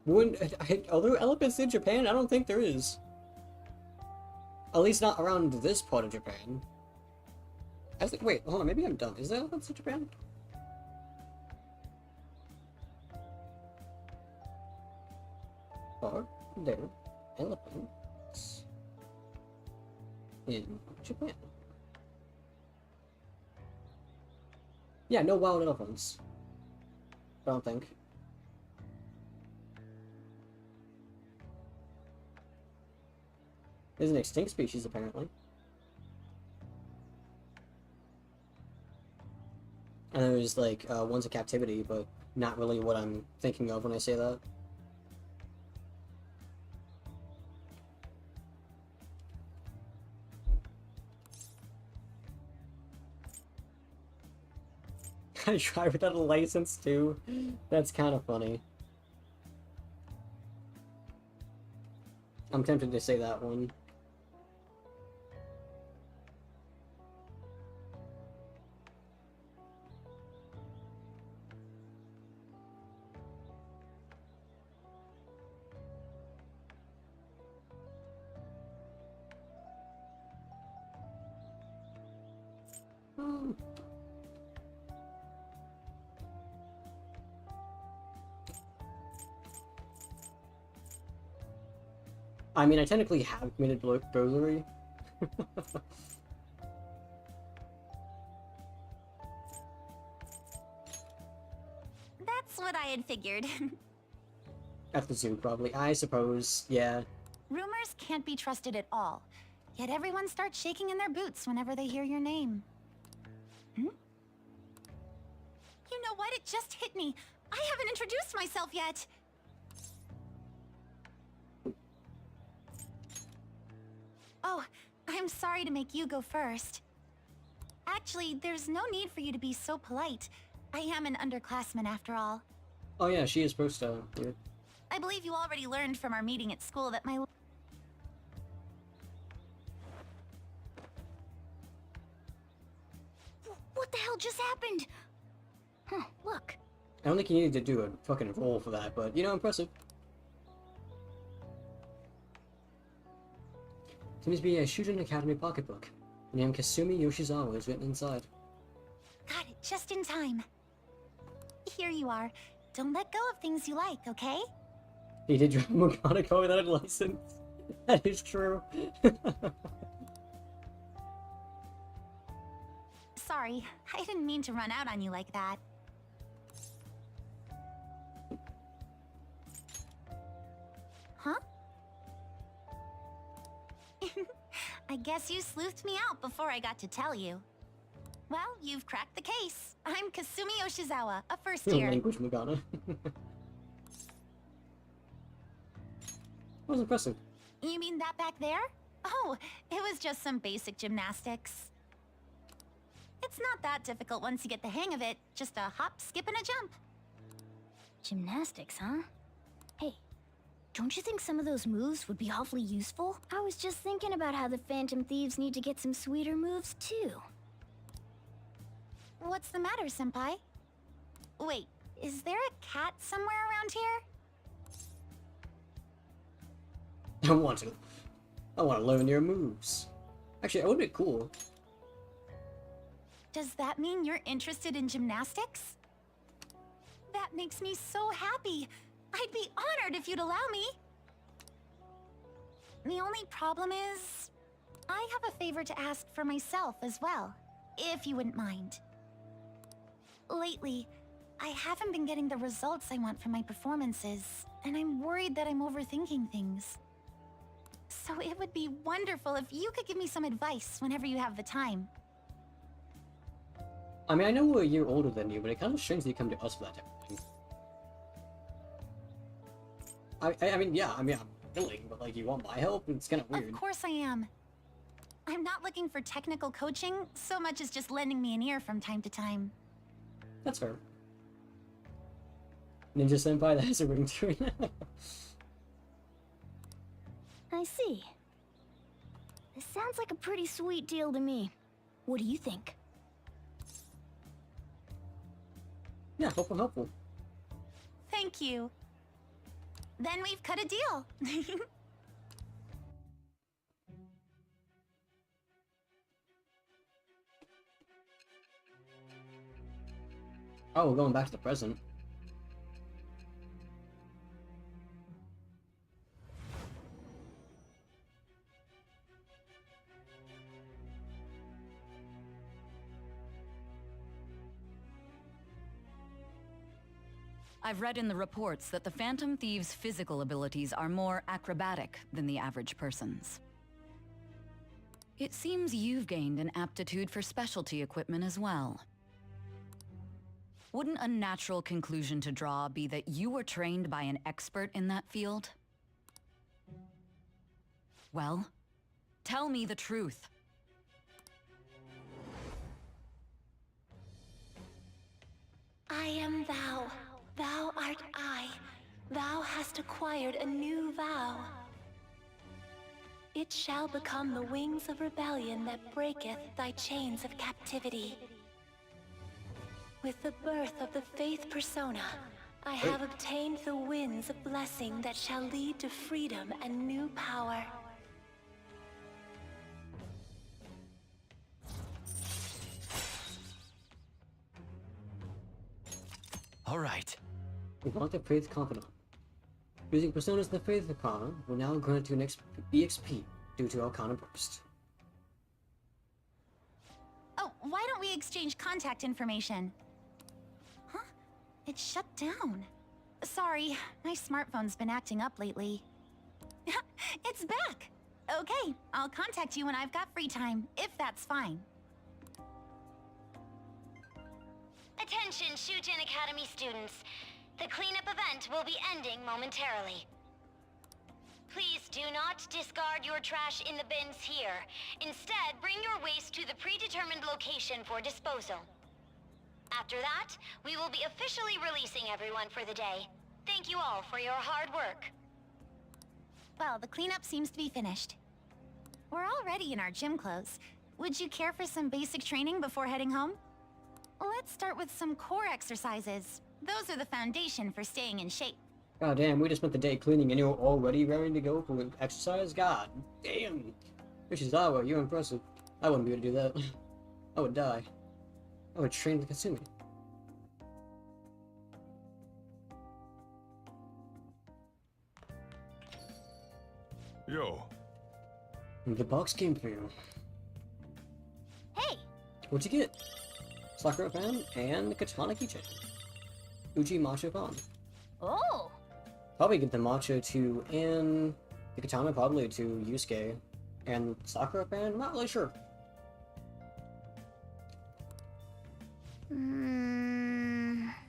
Are there elephants in Japan? I don't think there is. At least not around this part of Japan. Wait, hold on, maybe I'm dumb. Is there elephants in Japan? Are there elephants in Japan? Yeah, no wild elephants. I don't think. There's an extinct species, apparently. And there's, like, ones in captivity, but not really what I'm thinking of when I say that. I drive without a license, too. That's kind of funny. I'm tempted to say that one. I mean, I technically have committed burglary. That's what I had figured. At the zoo, probably. I suppose, yeah. Rumors can't be trusted at all. Yet everyone starts shaking in their boots whenever they hear your name. Hmm? You know what? It just hit me. I haven't introduced myself yet. Oh, I'm sorry to make you go first. Actually, there's no need for you to be so polite. I am an underclassman after all. Oh yeah, she is supposed to. Yeah. I believe you already learned from our meeting at school that my... What the hell just happened? Huh, look. I don't think you needed to do a fucking roll for that, but, you know, impressive. Seems to be a Shujin Academy pocketbook. The name Kasumi Yoshizawa is written inside. Got it, just in time. Here you are. Don't let go of things you like, okay? He did drive Monaco without a license. That is true. Sorry, I didn't mean to run out on you like that. Huh? I guess you sleuthed me out before I got to tell you. Well, you've cracked the case. I'm Kasumi Yoshizawa, a first year. Language Magana. That was impressive. You mean that back there? Oh, it was just some basic gymnastics. It's not that difficult once you get the hang of it. Just a hop, skip, and a jump. Gymnastics, huh? Hey, don't you think some of those moves would be awfully useful? I was just thinking about how the Phantom Thieves need to get some sweeter moves, too. What's the matter, Senpai? Wait, is there a cat somewhere around here? I want to learn your moves. Actually, that would be cool. Does that mean you're interested in gymnastics? That makes me so happy. I'd be honored if you'd allow me. The only problem is, I have a favor to ask for myself as well, if you wouldn't mind. Lately, I haven't been getting the results I want from my performances, and I'm worried that I'm overthinking things. So it would be wonderful if you could give me some advice whenever you have the time. I mean, I know we're a year older than you, but it kind of strange that you come to us for that type of thing. I mean, yeah, I'm willing, but like, you want my help? It's kind of weird. Of course I am. I'm not looking for technical coaching so much as just lending me an ear from time to time. That's fair. Ninja Senpai, that has a ring to it. I see. This sounds like a pretty sweet deal to me. What do you think? Yeah, helpful. Thank you. Then we've cut a deal. Oh, we're going back to the present. I've read in the reports that the Phantom Thieves' physical abilities are more acrobatic than the average person's. It seems you've gained an aptitude for specialty equipment as well. Wouldn't a natural conclusion to draw be that you were trained by an expert in that field? Well, tell me the truth. I am thou. Thou art I. Thou hast acquired a new vow. It shall become the wings of rebellion that breaketh thy chains of captivity. With the birth of the Faith Persona, I have obtained the winds of blessing that shall lead to freedom and new power. All right. We want the Faith Confidant. Using Personas the Faith Arcana will now grant you an EXP due to Arcana Burst. Oh, why don't we exchange contact information? Huh? It shut down. Sorry, my smartphone's been acting up lately. It's back! Okay, I'll contact you when I've got free time, if that's fine. Attention, Shujin Academy students. The cleanup event will be ending momentarily. Please do not discard your trash in the bins here. Instead, bring your waste to the predetermined location for disposal. After that, we will be officially releasing everyone for the day. Thank you all for your hard work. Well, the cleanup seems to be finished. We're already in our gym clothes. Would you care for some basic training before heading home? Let's start with some core exercises. Those are the foundation for staying in shape. God damn, we just spent the day cleaning and you're already ready to go for exercise? God damn. Yoshizawa, you're impressive. I wouldn't be able to do that. I would die. I would train to consume it. Yo. The box came for you. Hey! What'd you get? Sakura fan and the katana keychain. Uchi Macho Fan. Oh! Probably get the Macho to and the katana probably to Yusuke. And Sakura fan? Not really sure. I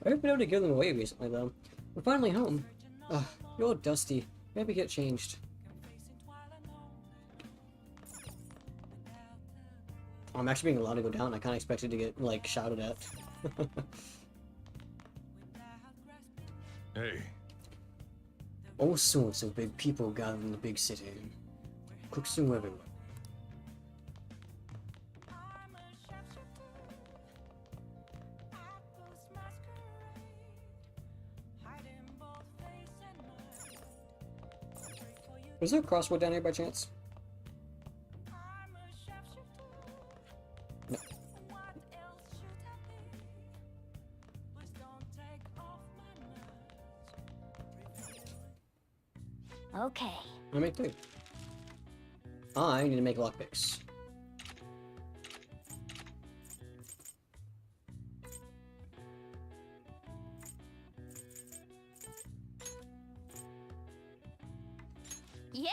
haven't been able to give them away recently though. We're finally home. Ugh, you're all dusty. Maybe get changed. I'm actually being allowed to go down. I kinda expected to get, like, shouted at. Hey. All sorts of big people gathered in the big city. Cooks everywhere. Was there a crossword down here by chance? No. Okay. I make 3. I need to make lockpicks. Yeah.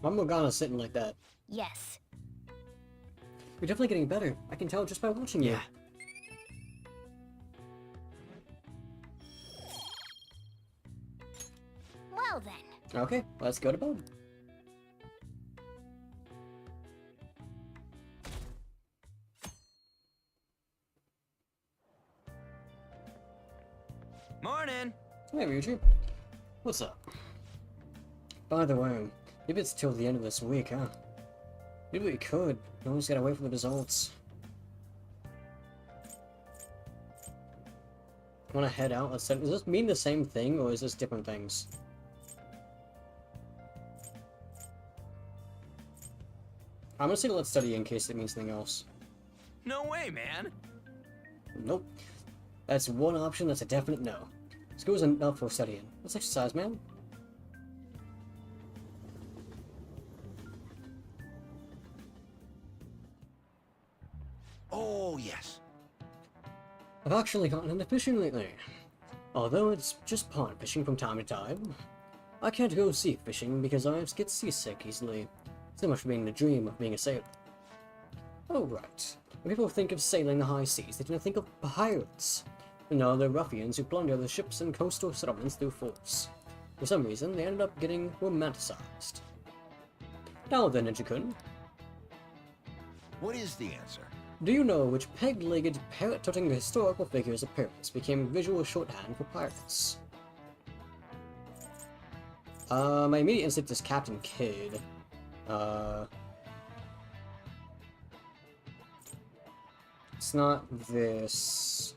I'm Morgana sitting like that. Yes. You're definitely getting better. I can tell just by watching you. Yeah, Well then. Okay, let's go to bed. Morning. Hey, Ryuji. What's up? By the way, maybe it's till the end of this week, huh? Maybe we could. We always gotta wait for the results. Wanna head out? Does this mean the same thing, or is this different things? I'm gonna say let's study in case it means something else. No way, man. Nope. That's one option that's a definite no. School isn't enough for studying. Let's exercise, man. Oh, yes. I've actually gotten into fishing lately. Although it's just pond fishing from time to time. I can't go sea fishing because I get seasick easily. So much for being the dream of being a sailor. Oh right. When people think of sailing the high seas, they tend to think of pirates. And no, they're ruffians who plunder the ships and coastal settlements through force. For some reason, they ended up getting romanticized. Now then, Ninja-kun. What is the answer? Do you know which peg-legged, parrot-toting historical figure's appearance became visual shorthand for pirates? My immediate instinct is Captain Kidd. It's not this.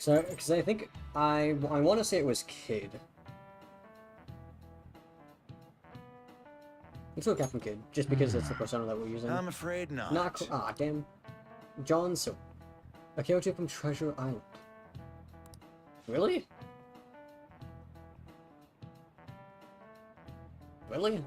Because I think I want to say it was Kidd. Let's go Captain Kidd, just because it's the persona that we're using. I'm afraid not. Ah, damn. John So. A character from Treasure Island. Really? Really?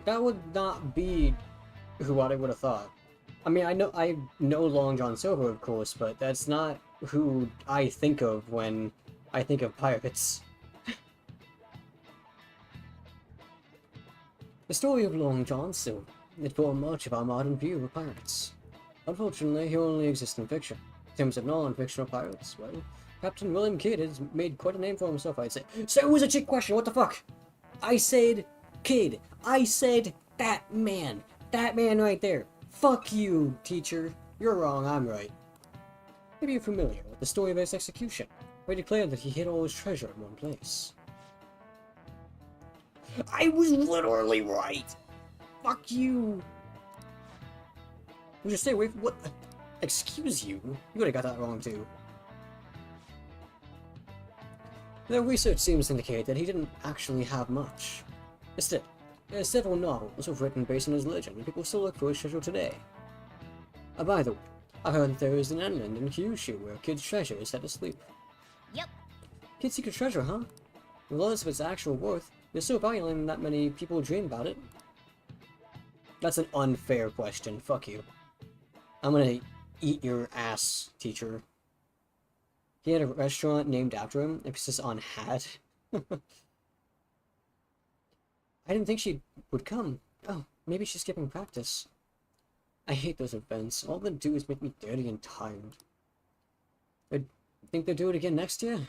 That would not be who I would have thought. I mean, I know Long John Silver, of course, but that's not who I think of when I think of pirates. The story of Long John Silver, it formed much of our modern view of pirates. Unfortunately, he only exists in fiction. In terms of non-fictional pirates, well, Captain William Kidd has made quite a name for himself, I'd say. So it was a trick question, what the fuck? I said Kidd. I said that man. That man right there. Fuck you, teacher. You're wrong, I'm right. Maybe you're familiar with the story of his execution, where he declared that he hid all his treasure in one place. I was literally right! Fuck you! You just stay away from what? Excuse you? You would've got that wrong too. Their research seems to indicate that he didn't actually have much. Instead, there are several novels written based on his legend, and people still look for his treasure today. By the way, I heard that there is an island in Kyushu where Kidd's treasure is set to sleep. Yep. Kidd's secret treasure, huh? Regardless of its actual worth, it's so violent that many people dream about it. That's an unfair question. Fuck you. I'm gonna eat your ass, teacher. He had a restaurant named after him, emphasis on had. I didn't think she would come. Oh, maybe she's skipping practice. I hate those events. All they do is make me dirty and tired. I think they'll do it again next year?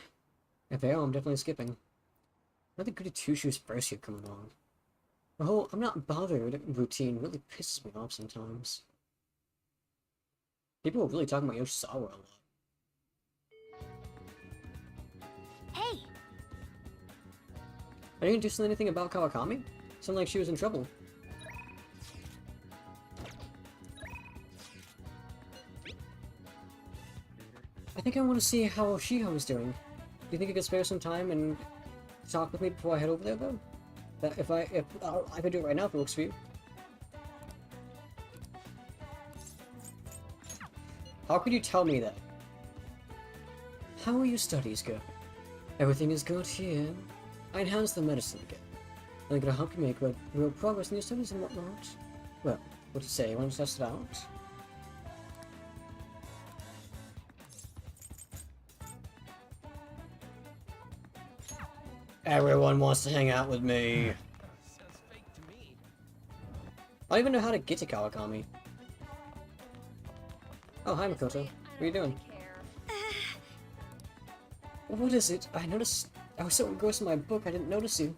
If they are, I'm definitely skipping. Another goody two-shoes first year coming along. The whole I'm not bothered routine really pisses me off sometimes. People are really talking about Yoshisawa a lot. Hey! Are you gonna do anything about Kawakami? Sounded like she was in trouble. I think I want to see how Shiho is doing. Do you think you could spare some time and talk with me before I head over there, though? That if I could do it right now if it works for you. How could you tell me that? How are your studies going? Everything is good here. I enhanced the medicine again. I'm gonna help you make real progress in your studies and whatnot. Well, what do you say? You want to test it out? Everyone wants to hang out with me. I don't even know how to get to Kawakami. Oh, hi Makoto. What are you doing? What is it? I noticed... I was so engrossed in my book, I didn't notice you.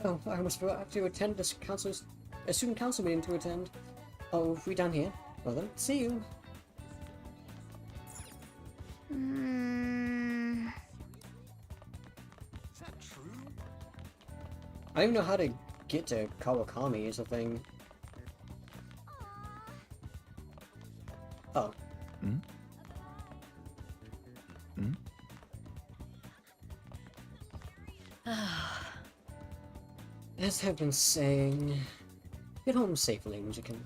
Oh, I almost forgot to attend a student council meeting to attend. Oh, we done here? Well then, see you. Is that true? I don't even know how to get to Kawakami is the thing. Oh. Hmm? Hmm? As I've been saying, get home safely, Mujikin.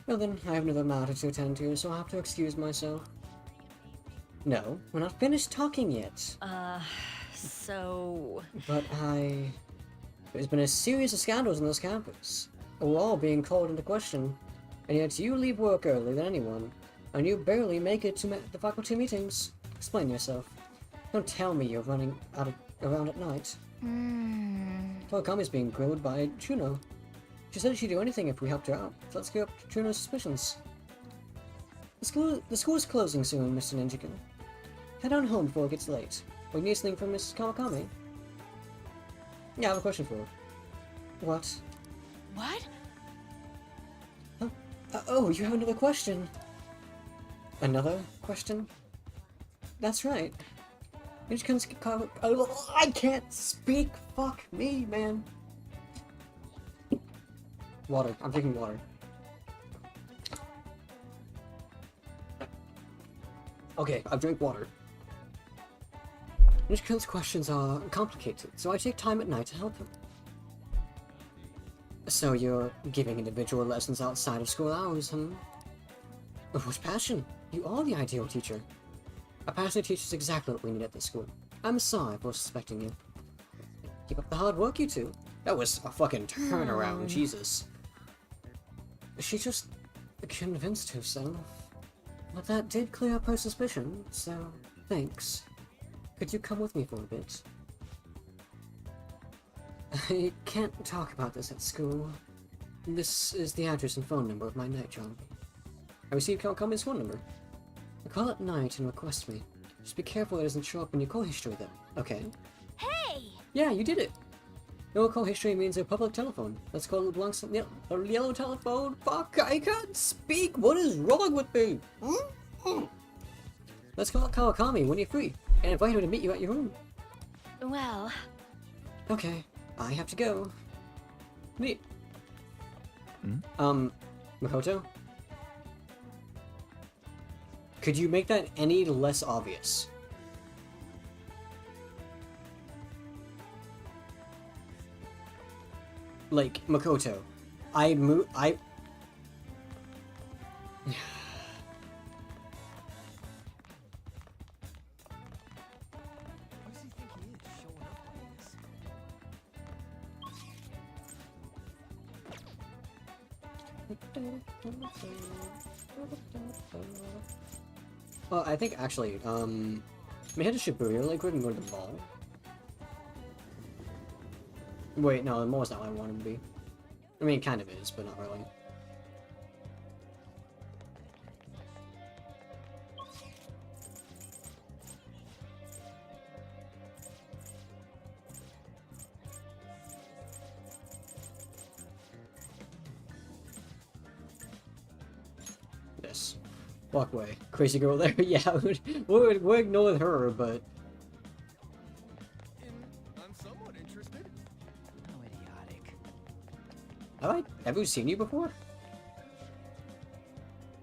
Well then, I have another matter to attend to, so I'll have to excuse myself. No, we're not finished talking yet. So... But there's been a series of scandals on this campus. We're all being called into question. And yet you leave work earlier than anyone. And you barely make it to the faculty meetings. Explain yourself. Don't tell me you're running around at night. Kawakami's being grilled by Chuno. She said she'd do anything if we helped her out, so let's get up to Chuno's suspicions. The school is closing soon, Mr. Ninjakin. Head on home before it gets late. We need something from Mrs. Kawakami. Yeah, I have a question for her. What? What? Oh, you have another question. Another question? That's right. I can't speak. Fuck me, man. Water. I'm drinking water. Okay, I've drank water. Nishkan's questions are complicated, so I take time at night to help him. So you're giving individual lessons outside of school hours, huh? With passion. You are the ideal teacher. A passionate teacher is exactly what we need at this school. I'm sorry for suspecting you. Keep up the hard work, you two. That was a fucking turnaround, Jesus. She just convinced herself. But that did clear up her suspicion, so thanks. Could you come with me for a bit? I can't talk about this at school. This is the address and phone number of my night job. I received Kawakami's phone number. Call at night and request me. Just be careful it doesn't show up in your call history then, okay? Hey! Yeah, you did it! No call history means a public telephone. Let's call it belongs to a yellow telephone. Fuck, I can't speak! What is wrong with me? Let's call it Kawakami when you're free, and invite her to meet you at your room. Well... Okay, I have to go. Neat. Makoto? Could you make that any less obvious? Like, Makoto, I... Well, I think actually, we head to Shibuya, like we can go to the mall. Wait, no, the mall's not what I want it to be. I mean, it kind of is, but not really. Yes. Walk away. Crazy girl there. Yeah, we're ignoring her, but... I'm somewhat interested. How idiotic. Have I ever seen you before?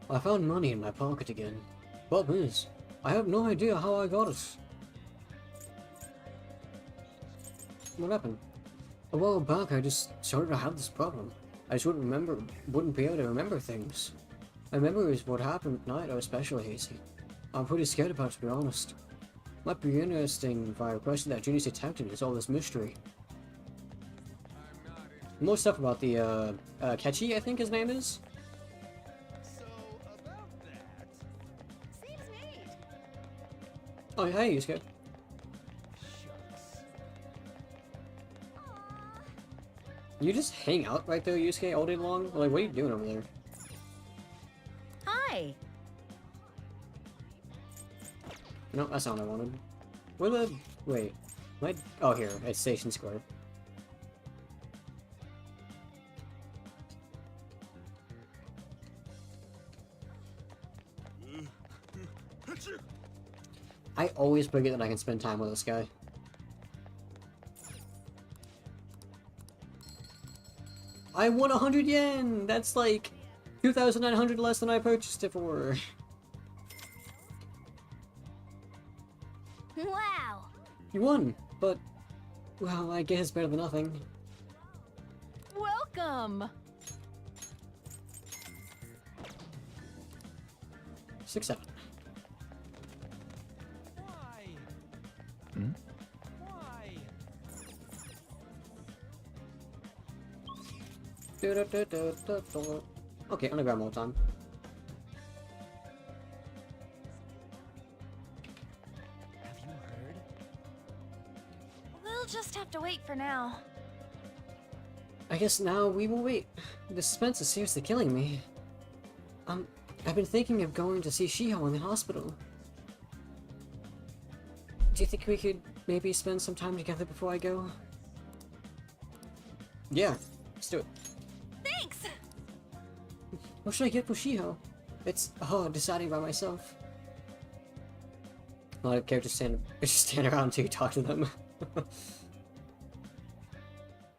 I found money in my pocket again. Problem is, I have no idea how I got it. What happened? A while back, I just started to have this problem. I just wouldn't be able to remember things. My memories of what happened at night are especially hazy. I'm pretty scared about it, to be honest. Might be interesting if I requested that Genius attacked him to solve this mystery. More stuff about the, Ketchy, I think his name is? Oh, hey, Yusuke. You just hang out right there, Yusuke, all day long? Like, what are you doing over there? Hi. No, that's not what I wanted. Where the... Wait. Oh, here. It's Station Square. I always forget that I can spend time with this guy. I won 100 yen! That's like 2,900 less than I purchased it for. Wow. You won, but... Well, I guess it's better than nothing. Welcome. 6-7. Hmm? Okay, underground more time. We'll just have to wait for now. I guess now we will wait. The suspense is seriously killing me. I've been thinking of going to see Shiho in the hospital. Do you think we could maybe spend some time together before I go? Yeah, let's do it. Thanks! What should I get for Shiho? It's hard deciding by myself. A lot of characters just stand around until you talk to them.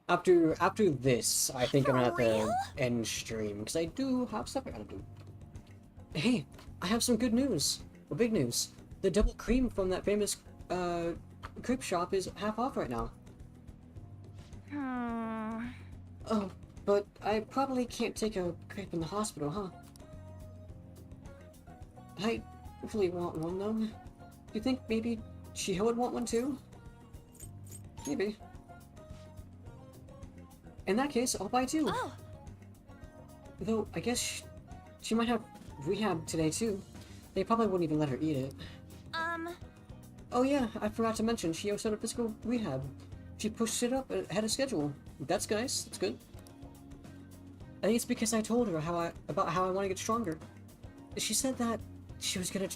After this, I think I'm gonna have to end stream because I do have stuff I gotta do. Hey, I have some good news. Well, big news. The double cream from that famous crepe shop is half off right now. Oh, but I probably can't take a crepe in the hospital, huh? I really want one though. Do you think maybe Shiho would want one too? Maybe. In that case, I'll buy two. Oh. Though, I guess she might have rehab today too. They probably wouldn't even let her eat it. Oh yeah, I forgot to mention, she also had a physical rehab. She pushed it up ahead of schedule. That's nice, that's good. I think it's because I told her about how I want to get stronger. She said that she was gonna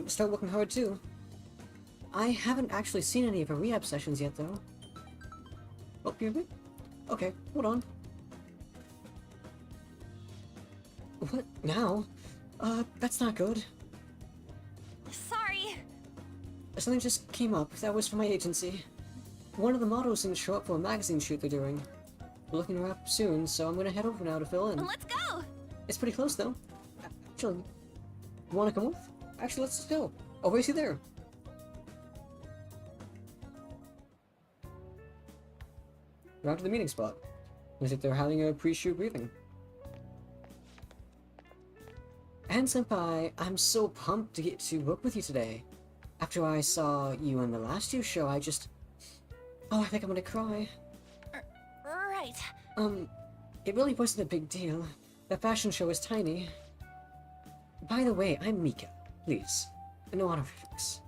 start working hard too. I haven't actually seen any of her rehab sessions yet though. Oh, you're good? Okay, hold on. What now? That's not good. Sorry. Something just came up. That was from my agency. One of the models didn't show up for a magazine shoot they're doing. We're looking to wrap up soon, so I'm gonna head over now to fill in. Let's go! It's pretty close though. Actually, you wanna come with? Actually, let's just go. I'll race you there. We're out to the meeting spot. Looks like they're having a pre-shoot briefing. And Senpai, I'm so pumped to get to work with you today. After I saw you in the last year's show, I just... Oh, I think I'm gonna cry. Right. It really wasn't a big deal. The fashion show was tiny. By the way, I'm Mika. Please, no honorifics.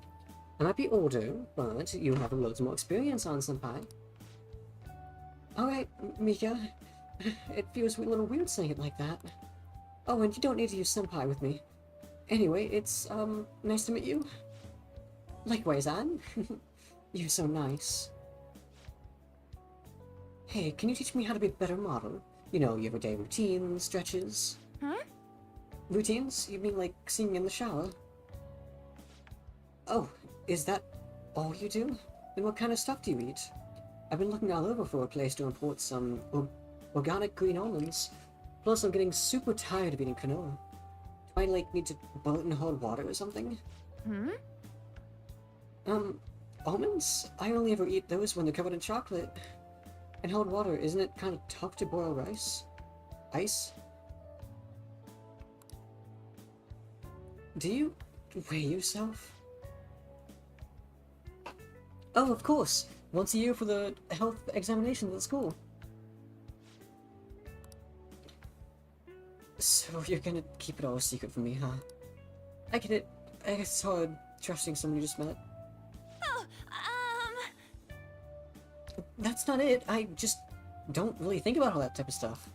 I might be older, but you have loads more experience on Senpai. Alright, Mika. It feels a little weird saying it like that. Oh, and you don't need to use Senpai with me. Anyway, it's, nice to meet you. Likewise, Anne. You're so nice. Hey, can you teach me how to be a better model? You know, your everyday routines, stretches. Routines? You mean like singing in the shower? Oh, is that all you do? Then what kind of stuff do you eat? I've been looking all over for a place to import some organic green almonds. Plus, I'm getting super tired of eating canola. Do I, like, need to boil it in hot water or something? Almonds? I only ever eat those when they're covered in chocolate. And hot water, isn't it kind of tough to boil rice? Ice? Do you weigh yourself? Oh, of course. Once a year for the health examinations at school. So you're gonna keep it all a secret from me, huh? I get it. I guess it's hard trusting someone you just met. Oh, That's not it. I just don't really think about all that type of stuff.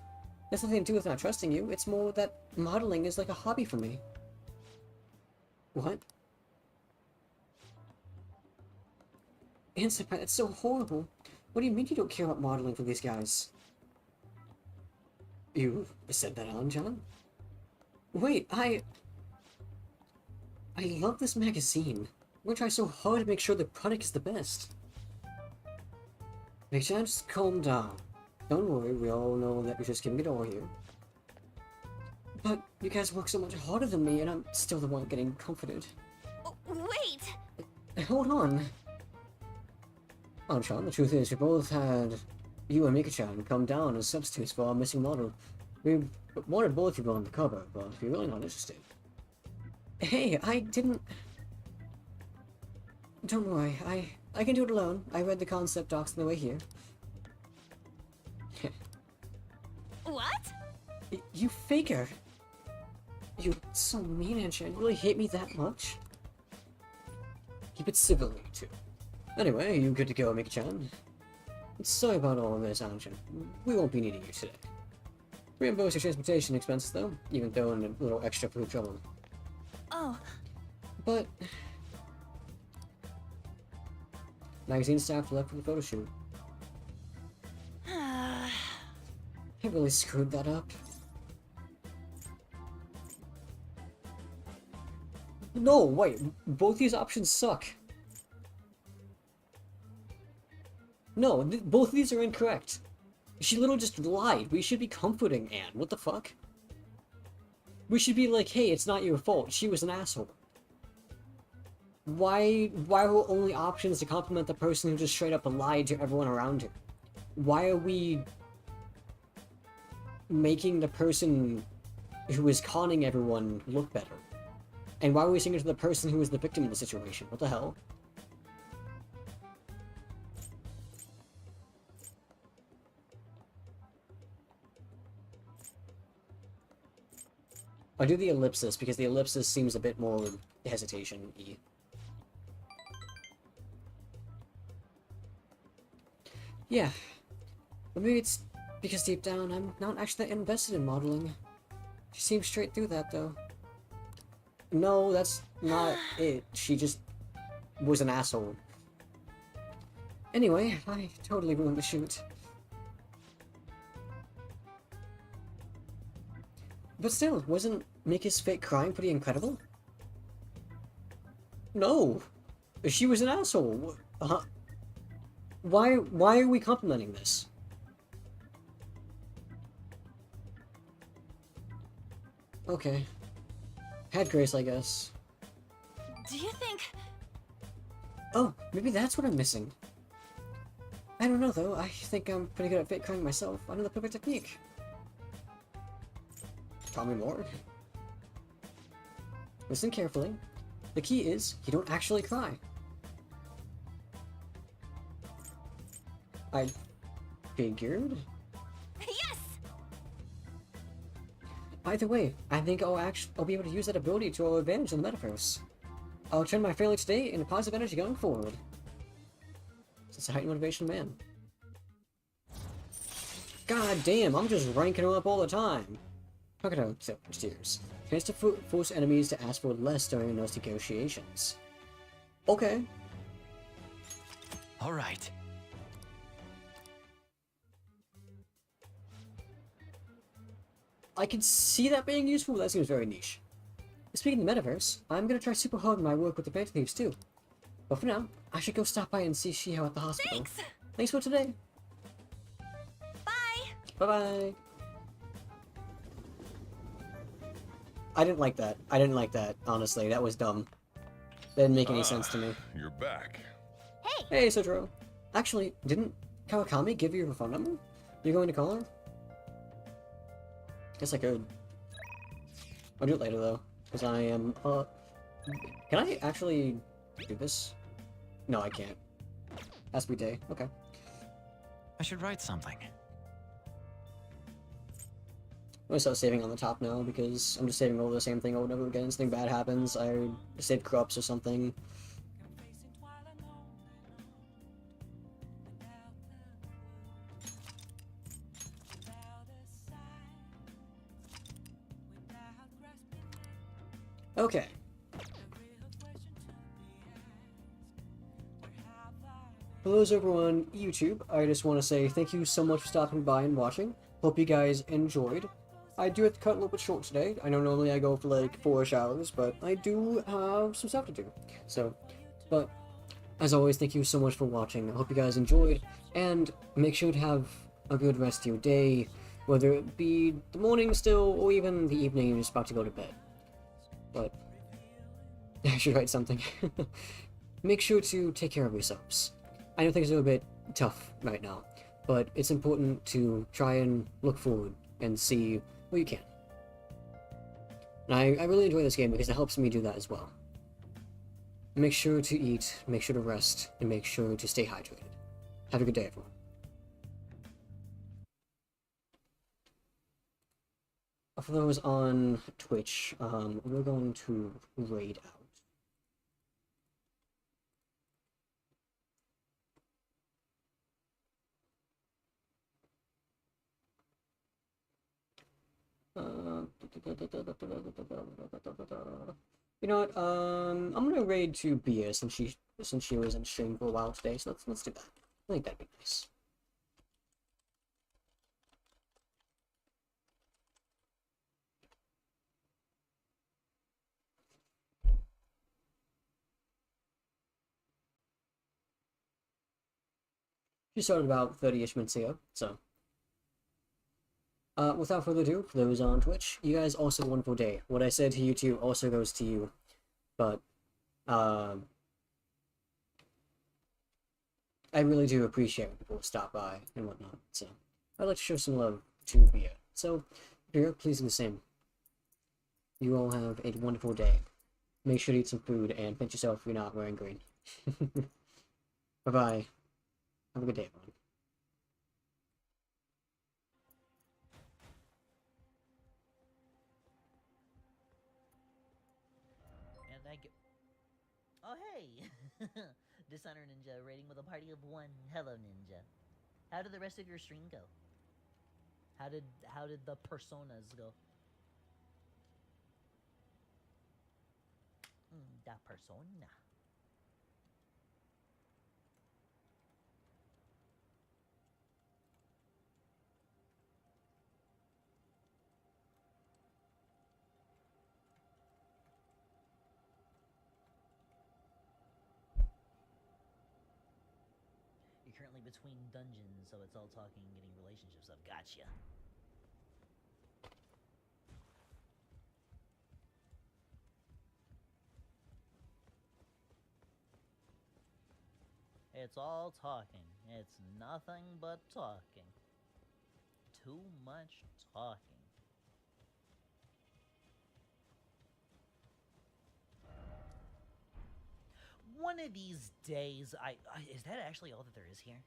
That's nothing to do with not trusting you. It's more that modeling is like a hobby for me. What? Instant, that's so horrible. What do you mean you don't care about modeling for these guys? You said that on, John? Wait, I love this magazine. I'm gonna try so hard to make sure the product is the best. Make sure just calm down. Don't worry, we all know that you're just giving it all here. But you guys work so much harder than me, and I'm still the one getting comforted. wait! Hold on. Oh, John, the truth is, we both had you and Mika-chan come down as substitutes for our missing model. We wanted both of you on the cover, but you're really not interested. Hey, I didn't... Don't worry, I can do it alone. I read the concept docs on the way here. What? You faker! You're so mean, Anshin. You really hate me that much? Keep it civil, you two. Anyway, you good to go, Mika-chan? Sorry about all of this, Anshin. We won't be needing you today. Reimburse your transportation expenses, though, even though in a little extra for trouble. Oh. But... magazine staff left for the photo shoot. I really screwed that up. No, wait, both these options suck. No, both of these are incorrect. She literally just lied. We should be comforting Anne. What the fuck? We should be like, hey, it's not your fault. She was an asshole. Why are only options to compliment the person who just straight up lied to everyone around her? Why are we making the person who is conning everyone look better? And why are we saying it to the person who is the victim of the situation? What the hell? I'll do the ellipsis because the ellipsis seems a bit more hesitation-y. Yeah. But maybe it's because deep down I'm not actually that invested in modeling. She seems straight through that, though. No, that's not it. She just was an asshole. Anyway, I totally ruined the shoot. But still, wasn't Mika's fake crying pretty incredible? No! She was an asshole! Why are we complimenting this? Okay. Had grace, I guess. Do you think... Oh, maybe that's what I'm missing. I don't know, though. I think I'm pretty good at fake crying myself. I know the perfect technique. Tell me more. Listen carefully. The key is, you don't actually cry. I figured. Yes! Either way, I think I'll be able to use that ability to our advantage in the metaverse. I'll turn my failure today into positive energy going forward. It's a heightened motivation man. God damn, I'm just ranking them up all the time. Crocodile tears. Chance to force enemies to ask for less during those negotiations. Okay. Alright. I can see that being useful, but that seems very niche. Speaking of the metaverse, I'm gonna try super hard in my work with the Phantom Thieves too. But for now, I should go stop by and see Shiho at the hospital. Thanks! Thanks for today. Bye! Bye-bye. I didn't like that. I didn't like that, honestly. That was dumb. That didn't make any sense to me. You're back. Hey, Sotaro. Actually, didn't Kawakami give you her phone number? You going to call her? Guess I could. I'll do it later, though. Because I am, Can I actually do this? No, I can't. Has to be day. Okay. I should write something. I'm gonna start saving on the top now because I'm just saving over the same thing over and over again. Something bad happens, I save crops or something. Okay. For those over on YouTube, I just want to say thank you so much for stopping by and watching. Hope you guys enjoyed. I do have to cut a little bit short today. I know normally I go for like 4-ish hours, but I do have some stuff to do. So, but as always, thank you so much for watching. I hope you guys enjoyed, and make sure to have a good rest of your day, whether it be the morning still, or even the evening you're just about to go to bed. But, I should write something. Make sure to take care of yourselves. I know things are a bit tough right now, but it's important to try and look forward and see what you can. And I really enjoy this game because it helps me do that as well. Make sure to eat, make sure to rest, and make sure to stay hydrated. Have a good day, everyone. For those on Twitch, we're going to raid out. You know what? I'm gonna raid to Bia since she was in stream for a while today. So let's do that. I think that'd be nice. She started about 30-ish minutes ago, so. Without further ado, for those on Twitch, you guys also have a wonderful day. What I said to you two also goes to you, but, I really do appreciate when people stop by and whatnot, so I'd like to show some love to Bia. So, Bia, please do the same. You all have a wonderful day. Make sure to eat some food and pinch yourself if you're not wearing green. Bye-bye. Have a good day, everyone. And I go. Oh, hey! Dishonor Ninja raiding with a party of one. Hello, Ninja. How did the rest of your stream go? How did the personas go? Da persona. You're currently between dungeons, so it's all talking and getting relationships up. Gotcha. It's all talking. It's nothing but talking. Too much talking. One of these days, is that actually all that there is here?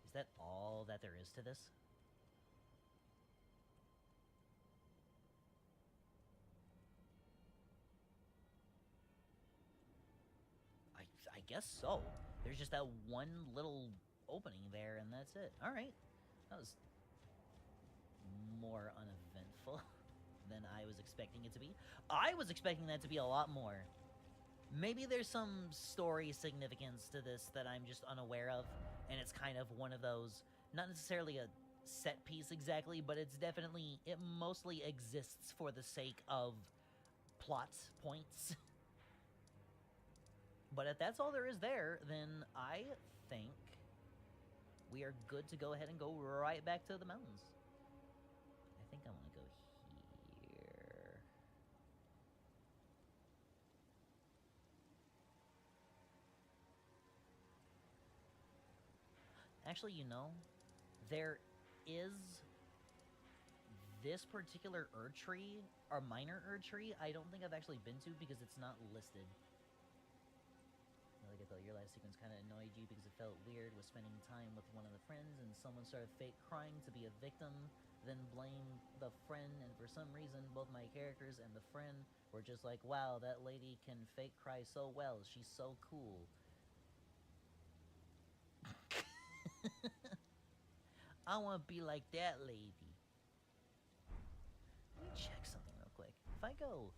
Is that all that there is to this? I guess so. There's just that one little opening there, and that's it. All right. That was more uneventful than I was expecting it to be. I was expecting that to be a lot more. Maybe there's some story significance to this that I'm just unaware of, and it's kind of one of those, not necessarily a set piece exactly, but it's definitely, it mostly exists for the sake of plot points. But if that's all there is there, then I think we are good to go ahead and go right back to the mountains. I think I want to go here. Actually, you know, there is this particular Erdtree, or minor Erdtree, I don't think I've actually been to because it's not listed. Like though. Your last sequence kind of annoyed you because it felt weird with spending time with one of the friends and someone started fake crying to be a victim, then blame the friend, and for some reason, both my characters and the friend were just like, wow, that lady can fake cry so well. She's so cool. I want to be like that lady. Let me check something real quick. If I go